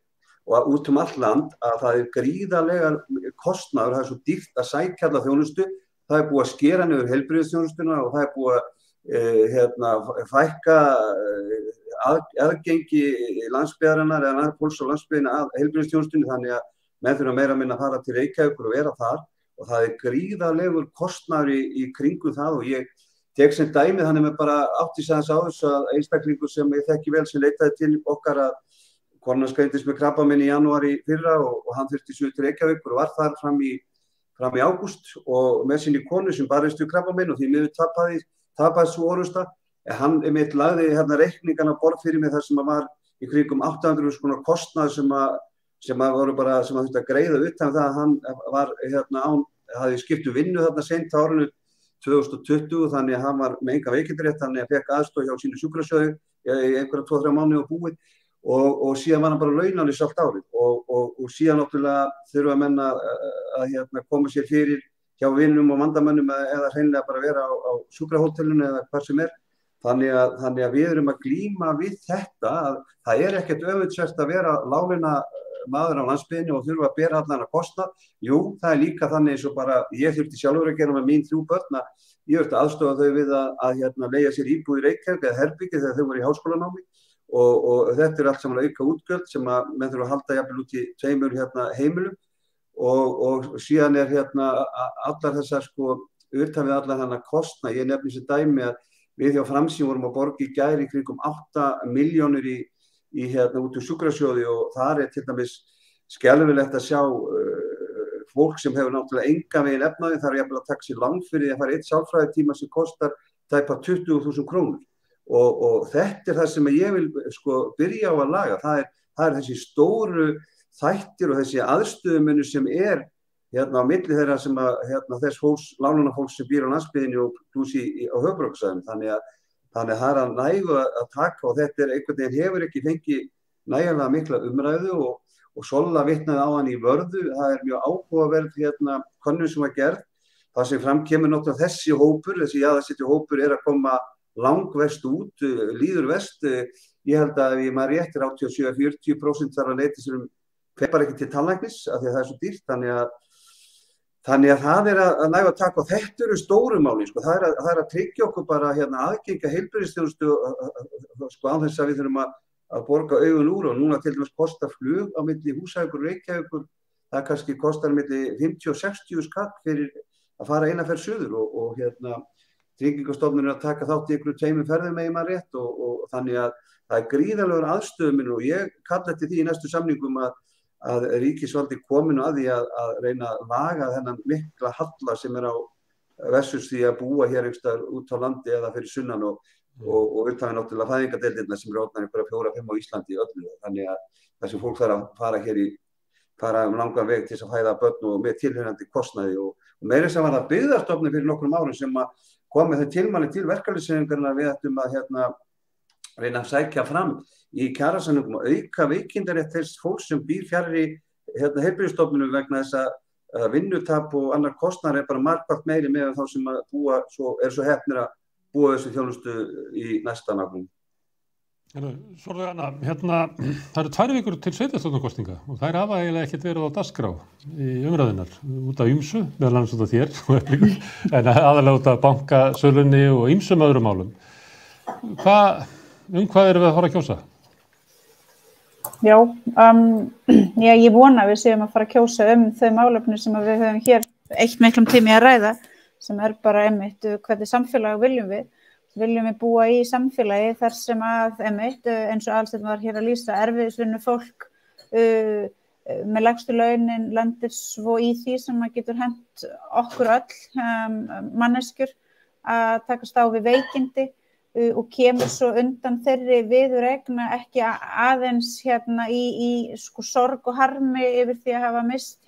og út all land að það er gríðarlega kostnaður, það er svo dýrt að sækja alla þjónustu, það er búið að skera niður heilbrigðisþjónustuna og það er búið að fækka aðgengi landsbyggðarinnar eða fólks á landsbyggðinni að heilbrigðisþjónustunni þannig að menn þurfa meira að minna að fara til Reykjavíkur og vera þar og það er gríðarlegur kostnaður í kringum það og ég tek sem dæmi þannig með bara áttisæðans á þess að einstaklingur sem ég þekki vel sem leitaði til okkar að konan skreindist með krabbamein í janúar í fyrra og hann þurfti suður til Reykjavíkur og var þar fram í ágúst og með sinni konu sem barðist við krabbamein og því miður tapaði svo orusta en hann einmitt lagði reikningana borð fyrir mig þar sem var í kringum 800 konar kostnað sem þurfti að greiða utan það að hann var hafði skiptu vinnu þarna seint á árinu 2020 þannig að hann var með enga veikindrétt þannig að fekk aðstoð hjá sínu sjúkrasjóði í einhverja 2-3 mánuði og búið og síðan var hann bara launalaus allt árið og síðan náttúrulega þurfa menn að koma sér fyrir hjá vinum og vandamönnum eða hreinlega bara vera á sjúkrahótelinu eða hvað sem þannig að við erum að glíma við þetta að það er ekkert öfundsvert að vera láglauna maður á landsbyggðinni og þurfa að bera allan að kostnað. Jú, það er líka þannig eins og bara ég þurfti sjálfur að gera með mín 3 börn að ég þurfti að aðstofa þau við að leigja sér íbúð í Reykjavík eða herbergi þegar þau voru í háskólanámi og þetta er allt saman auka útgjöld sem að menn þurfa að halda jafnvel út í 2 heimilum og síðan er allar þessar utan við allar þannig kostnað. Ég nefni þessi dæmi að við hjá Framsýn vorum að borga í gær í kringum 8 milljónir út úr sjúkrasjóði og þar er til dæmis skelfilegt að sjá fólk sem hefur náttúrulega engan veginn efnaði þarf jafnvel að taka sér lán fyrir að fara 1 sálfræðitíma sem kostar tæpa 20.000 krónur og þetta er það sem ég vil byrja á að laga. Það er þessi stóru þættir og þessi aðstöðumunur sem er á milli þeirra sem þess fólks, lánunafólks sem býr á landsbyggðinni og plús á höfuðborgarsvæðinu þannig að það er að nægu að taka og þetta er einhvern veginn hefur ekki fengið nægilega mikla umræðu og Solla vitnaði á hann í Vörðu, það er mjög áhugaverð könnun sem var gerð, það sem fram kemur náttúrulega þessi hópur, þessi jaðarsettu hópur er að koma langverst út, líður vest, ég held að ef ég maður rétt 87-40% þarf að leita sér fer bara ekki til tannlæknis af því að það er svo dýrt, þannig að það er að næga að taka og þetta eru stóru máli, það er að tryggja okkur bara aðgengi að heilbrigðisþjónustu án þess að við þurfum að borga augun úr og núna til dæmis kostar flug á milli Húsavíkur og Reykjavíkur, það kannski kostar milli 50 og 60 skall fyrir að fara eina ferð suður og Tryggingastofnun er að taka þátt í einhverjum 2 ferðum ef maður rétt og þannig að það er gríðarlegur aðstöðumunur og ég kalla eftir því í næstu samningum að ríkisvaldi kominu að því að reyna að laga þennan mikla halla sem á versus því að búa hér einhverstaðar út á landi eða fyrir sunnan og upptæði náttúrulega fæðingardeildirnar sem orðnar einhverja 4-5 á Íslandi í öllu. Þannig að þessi fólk þarf að fara langan veg til þess að fæða börn og með tilheyrandi kostnaði og meira sem var það byggðastofnun fyrir nokkrum árum sem að kom með þau tilmæli til verkalýðshreyfingarinnar við ættum að reyna að sækja fram í kjarasamningum og auka veikindarétt þess fólks sem býr fjarri heilbrigðisstofnunum vegna þess að vinnutap og annar kostnaður bara margfalt meiri með þá sem að búa svo heppnir að búa þessu þjónustu í næsta nágrunn. Sólveig Anna, það eru 2 vikur til sveitarstjórnarkosninga og þær hafa eiginlega ekkert verið á dagskrá í umræðunar út af ýmsu, meðal annars út af þér og Eflingu, en aðalega út af bankasölunni og ýmsum öðrum málum. Hvað erum við að fara að kjósa? Já, ég vona að við séum að fara að kjósa þau málefni sem við höfum hér eitt miklum tími að ræða, sem bara einmitt hvernig samfélag viljum við. Viljum við búa í samfélagi þar sem að einmitt, eins og Aðalsteinn var hér að lýsa, erfiðisvinnu fólk með lægstu launin lendir svo í því sem að getur hent okkur öll manneskjur að takast á við veikindi og kemur svo undan þeirri viðureign ekki aðeins í sorg og harmi yfir því að hafa mist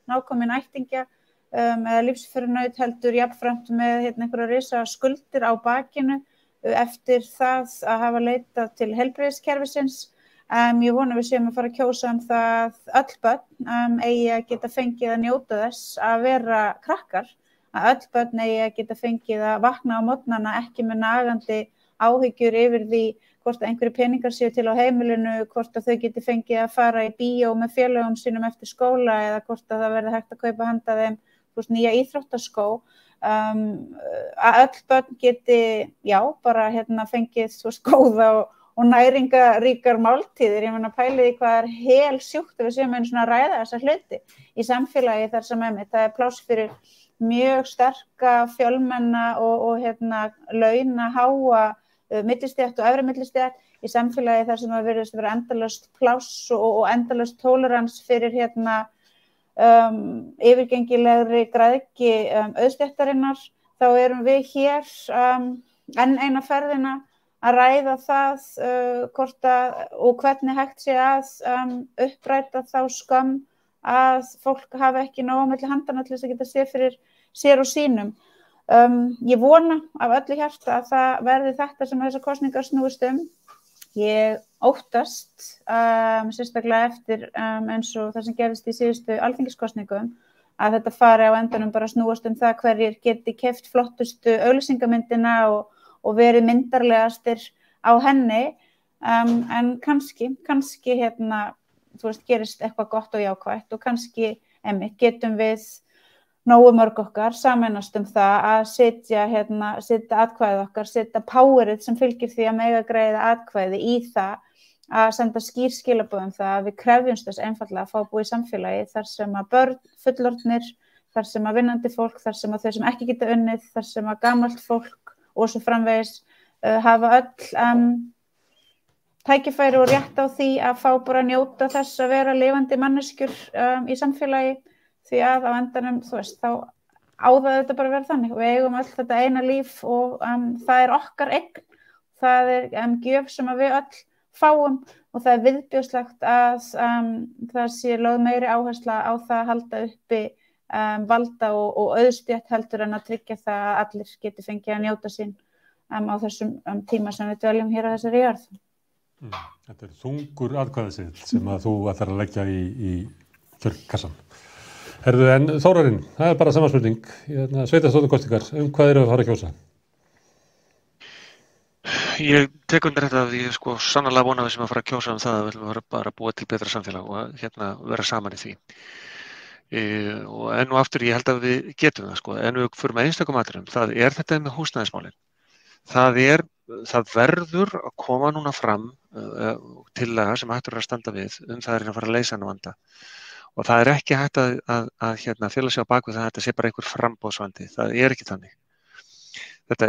nákominn ættingja eða lífsförunaut heldur jafnframt með einhverja risa skuldir á bakinu eftir það að hafa leitað til heilbrigðiskerfisins. Ég vona við séum að fara að kjósa það öll börn eigi að geta fengið að njóta þess að vera krakkar, að öll börn eigi að geta fengið að vakna á morgnana ekki með nagandi áhyggjur yfir því hvort að einhverju peningar séu til á heimilinu, hvort að þau geti fengið að fara í bíó með félögum sínum eftir skóla eða hvort að það verði hægt að kaupa handa þeim nýja íþróttaskó, að öll börn geti, bara fengið góða og næringaríkar máltíðir. Ég meina pæliði hvað hel sjúkt að við séum einu svona að ræða þessa hluti í samfélagi þar sem það pláss fyrir mjög sterka, fjölmenna og launa háa millistétt og efri millistétt í samfélagi þar sem það virðist vera endalaust pláss og endalaust tolerans fyrir yfirgengilegri græðgi auðstéttarinnar. Þá erum við hér enn eina ferðina að ræða það hvort og hvernig hægt sé að uppræta þá skömm að fólk hafi ekki nóg á milli handanna til þess að geta séð fyrir sér og sínum. Ég vona af öllu hjarta að það verði þetta sem þessar kosningar snúist Ég óttast, sérstaklega eftir eins og það sem gerðist í síðustu alþingiskosningum, að þetta fari á endanum bara snúast það hverjir geti keypt flottustu auglýsingamyndina og verið myndarlegastir á henni, en kannski gerist eitthvað gott og jákvætt og kannski getum við nógu mörg okkar sameinast það að setja atkvæðið okkar, setja powerið sem fylgir því að mega greiða atkvæði í það að senda skýr skilaboð það að við krefjumst þess einfaldlega að fá búið í samfélagi þar sem að börn, fullorðnir, þar sem að vinnandi fólk, þar sem að þau sem ekki geta unnið, þar sem að gamalt fólk og svo framvegis hafa öll tækifæri og rétt á því að fá bara að njóta þess að vera lifandi manneskjur í samfélagi. Því að á endanum, þá á það þetta bara að vera þannig. Við eigum öll þetta eina líf og það okkar eign. Það gjöf sem við öll fáum og það viðbjóðslegt að það sé lögð meiri áhersla á það að halda uppi valda og auðstétt heldur en að tryggja það að allir geti fengið að njóta sín á þessum tíma sem við dveljum hér á þessari jörð. Þetta þungur atkvæðaseðill sem að þú ætlar að leggja í kjörkassan. Herðu, en Þórarinn, það bara sama spurning, sveitarstjórnarkosningar, hvað eru að fara að kjósa? Ég tek undir þetta að ég sannarlega vona við sem að fara að kjósa það að við viljum bara búa til betra samfélag og vera saman í því. Og enn og aftur ég held að við getum það, en við fyrir með einstakum atriðum, það þetta með húsnæðismálin. Það verður að koma núna fram tillaga sem hægt að standa við það að fara að leysa hann vanda. Og það ekki hægt að fela sig á bak við það að þetta sé bara einhver framboðsvandi. Það ekki þannig. þetta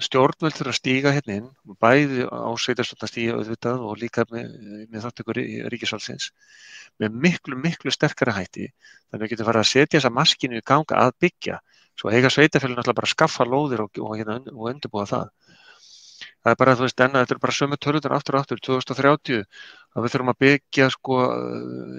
stjórnvöld þurfa að stíga hérna inn, bæði á sveitarstjórnarstígi auðvitað og líka með þátttöku ríkisvaldsins, með miklu sterkari hætti, þannig að við getum farið að setja þessa maskínu í ganga að byggja, svo eiga sveitarfélögin náttúrulega bara að skaffa lóðir og undirbúa það. Það bara, þú veist, þetta bara sömu tölurnar aftur 2030, að við þurfum að byggja, sko,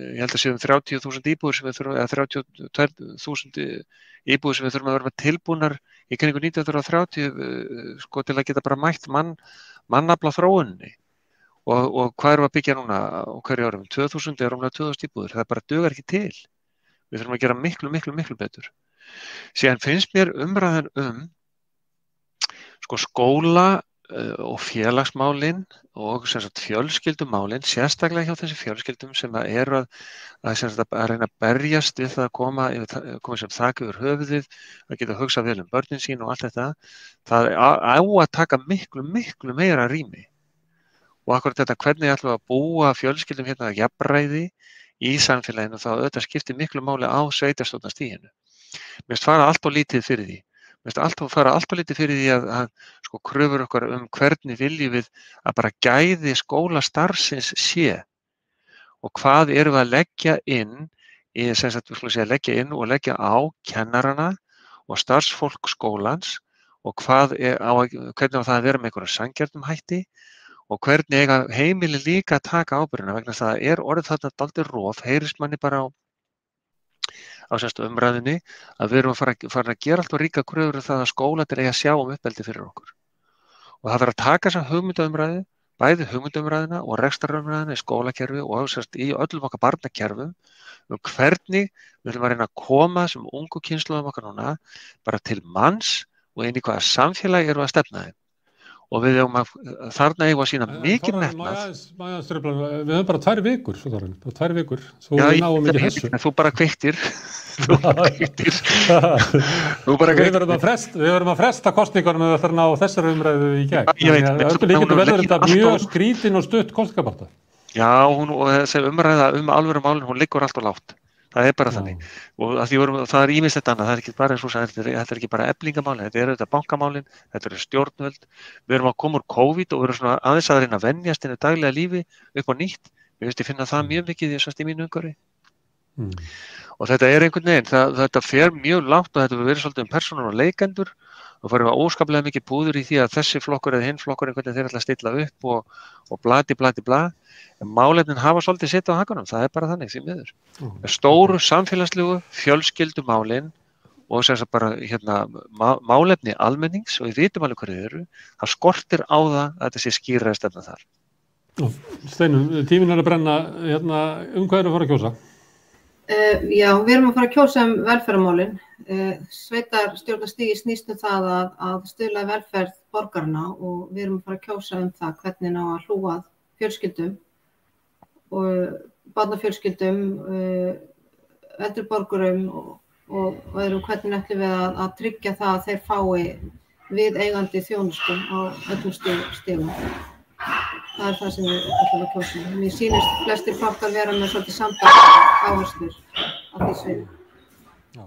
ég held að séum 30.000 íbúðir sem við þurfum, eða 32.000 íbúðir sem við þurfum að vera tilbúnar í kringum 1930, sko, til að geta bara mætt mannafla þróuninni. Og hvað erum við að byggja núna á hverju árum? 2000 eða rúmlega 2000 íbúðir, það bara dugar ekki til. Við þurfum að gera miklu betur. Síðan finnst mér umræðan sko, skóla og félagsmálin og fjölskyldumálin, sérstaklega hjá þessi fjölskyldum sem eru að reyna að berjast við það að koma sem þak yfir höfuðið, að geta hugsað vel börnin sín og allt þetta, það á að taka miklu meira rými. Og akkurat þetta hvernig ætlum við að búa fjölskyldum hérna að jafnræði í samfélaginu, þá auðvitað skiptir miklu máli á sveitarstjórnarstiginu. Mér finnst fara allt og lítið fyrir því. Mér finnst fara allt og lítið fyrir því að sko kröfur okkar hvernig viljum við að bara gæði skólastarfsins sé og hvað erum við að leggja inn og leggja á kennarana og starfsfólk skólans og hvernig á það að vera með einhverjum sanngjarnum hætti og hvernig eiga heimili líka að taka ábyrgðina vegna þess að það orðið þarna dálítið rof, heyrist manni bara á umræðinni að við erum að fara að gera allt og ríka kröfur það að skólarnir eiga að sjá uppeldi fyrir okkur. Og það verður að taka þessa hugmyndaumræðu, bæði hugmyndaumræðina og rekstrarumræðina í skólakerfi og í öllum okkar barnakerfum hvernig við viljum að reyna að koma sem ungu kynslóðum okkar núna bara til manns og inn í hvaða samfélagi erum við að stefna þeim. Og við þarna eigum að sýna mikið metnað. Við höfum bara 2 vikur, svo við náum ekki þessu. Þú bara kveiktir. Við verðum að fresta kosningunum ef við ætlum að ná þessari umræðu í gegn. Við getum verður þetta mjög skrítin og stutt kosningabarta. Já, og þessi umræða alvöru málin, hún liggur allt og lágt. Það bara þannig. Og það ýmislegt annað, það ekki bara eins og þetta ekki bara eflingamálin, þetta auðvitað bankamálin, þetta stjórnvöld. Við erum að koma úr COVID og við erum svona aðeins að reyna að venjast inn í daglega lífi upp á nýtt. Mér finnst ég finna það mjög mikið í mínu umhverfi. Og þetta einhvern veginn, þetta fer mjög lágt og þetta verður svolítið persónur og leikendur og farum við óskaplega mikið púður í því að þessi flokkur eða hinn flokkur einhvern veginn þeir ætla að stilla upp og bla. En málefnin hafa svolítið sitt á hakanum, það bara þannig því miður. Stóru samfélagslegu fjölskyldumálin og bara málefni almennings og við vitum alveg hverju eru, það skortir á það að þetta sé skýrari stefna þar. Steinun, tíminn að brenna, hvað eru að fara að kjósa? Já, við erum að fara að kjósa velferðarmálin. Sveitarstjórnarstigið snýst það að stuðla velferð borgarna og við erum að fara að kjósa það hvernig ná að hlúa að fjölskyldum og barnafjölskyldum, eldri borgurum og öðrum hvernig ætlum við að tryggja það að þeir fái viðeigandi þjónustu á öllum stigum. Það það sem við ætlum að kjósa. Mér sýnist flestir flokkar vera með svolítið samtals áherslur á því sviði. Já,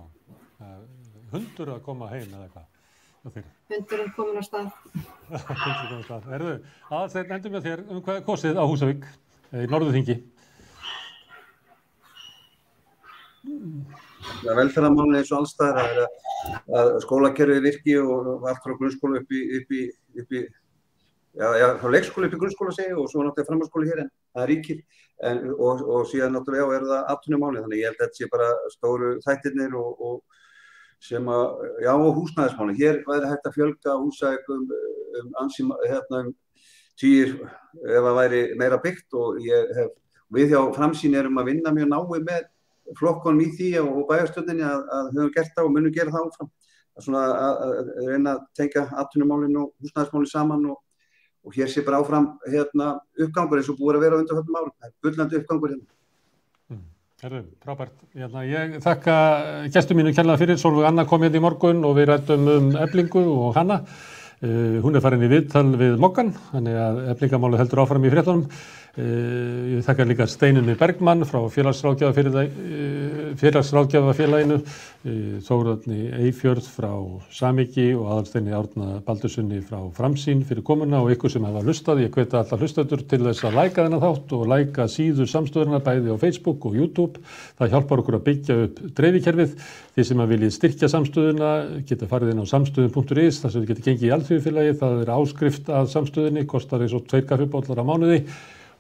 hundur að koma heim eða hvað? Hundurinn komin á stað. Aðalsteinn, endum við þér hvað kosið á Húsavík í Norðurþingi. Velferðarmálin eins og alls staðar að skólakerfið virki og allt frá grunnskóla upp í frá leikskóla upp í grunnskóla segi og svo náttúrulega framhaldsskóla hér en það ríkir og síðan náttúrulega eru það atvinnumálin þannig ég held að þetta sé bara stóru þættirnir og sem og húsnæðismálin. Hér væri hægt að fjölga húsækum tíir ef það væri meira byggt og við hjá Framsýn erum að vinna mjög náið með flokkunum í því og bæjarstjórninni að höfum gert það og munum gera það áfram. Að reyna að tengja atvinnumálin og húsnæðismálin saman og hér sé bara áfram uppgangur eins og búið að vera á undanförnum árum. Það bullandi uppgangur hérna. Frábært. Ég þakka gestum mínu kærlega fyrir. Sólveig Anna kom hérna í morgun og við ræddum Eflingu og hana. Hún farin í viðtal við Moggann, þannig að Eflingamálið heldur áfram í fréttunum. Ég þakka líka Steinunni Bergmann frá félagsráðgjafafélaginu, Þórarni Eyfjörð frá Samiki og Aðalsteini Árna Baldursssyni frá Framsýn fyrir komuna og ykkur sem hafa hlustað. Ég hvet alla hlustendur til þess að læka þennan þátt og læka síður samstöðuna bæði á Facebook og YouTube. Það hjálpar okkur að byggja upp dreifikerfið. Þið sem að viljið styrkja samstöðuna geta farið inn á samstöðun.is þar sem þið geta gengið í alþjóðafélagið. Það áskrift að samstöðunni, kostar eins og 2 kaffibollar á mánuði.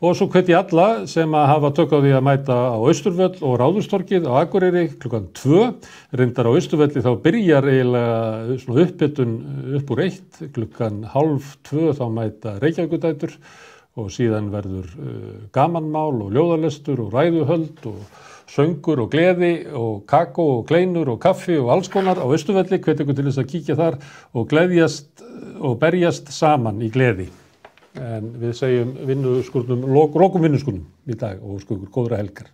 Og svo hvet ég alla sem að hafa tök á því að mæta á Austurvöll og Ráðhústorgið á Akureyri klukkan 2. Reyndar á Austurvelli þá byrjar eiginlega svona uppbytun upp úr 1, klukkan 1:30 þá mæta Reykjavíkudætur og síðan verður gamanmál og ljóðalestur og ræðuhöld og söngur og gleði og kakó og kleinur og kaffi og alls konar á Austurvelli. Hvet ykkur til þess að kíkja þar og gleðjast og berjast saman í gleði. En við segjum lokum vinnuskúrnum í dag og óskum ykkur góðra helgar.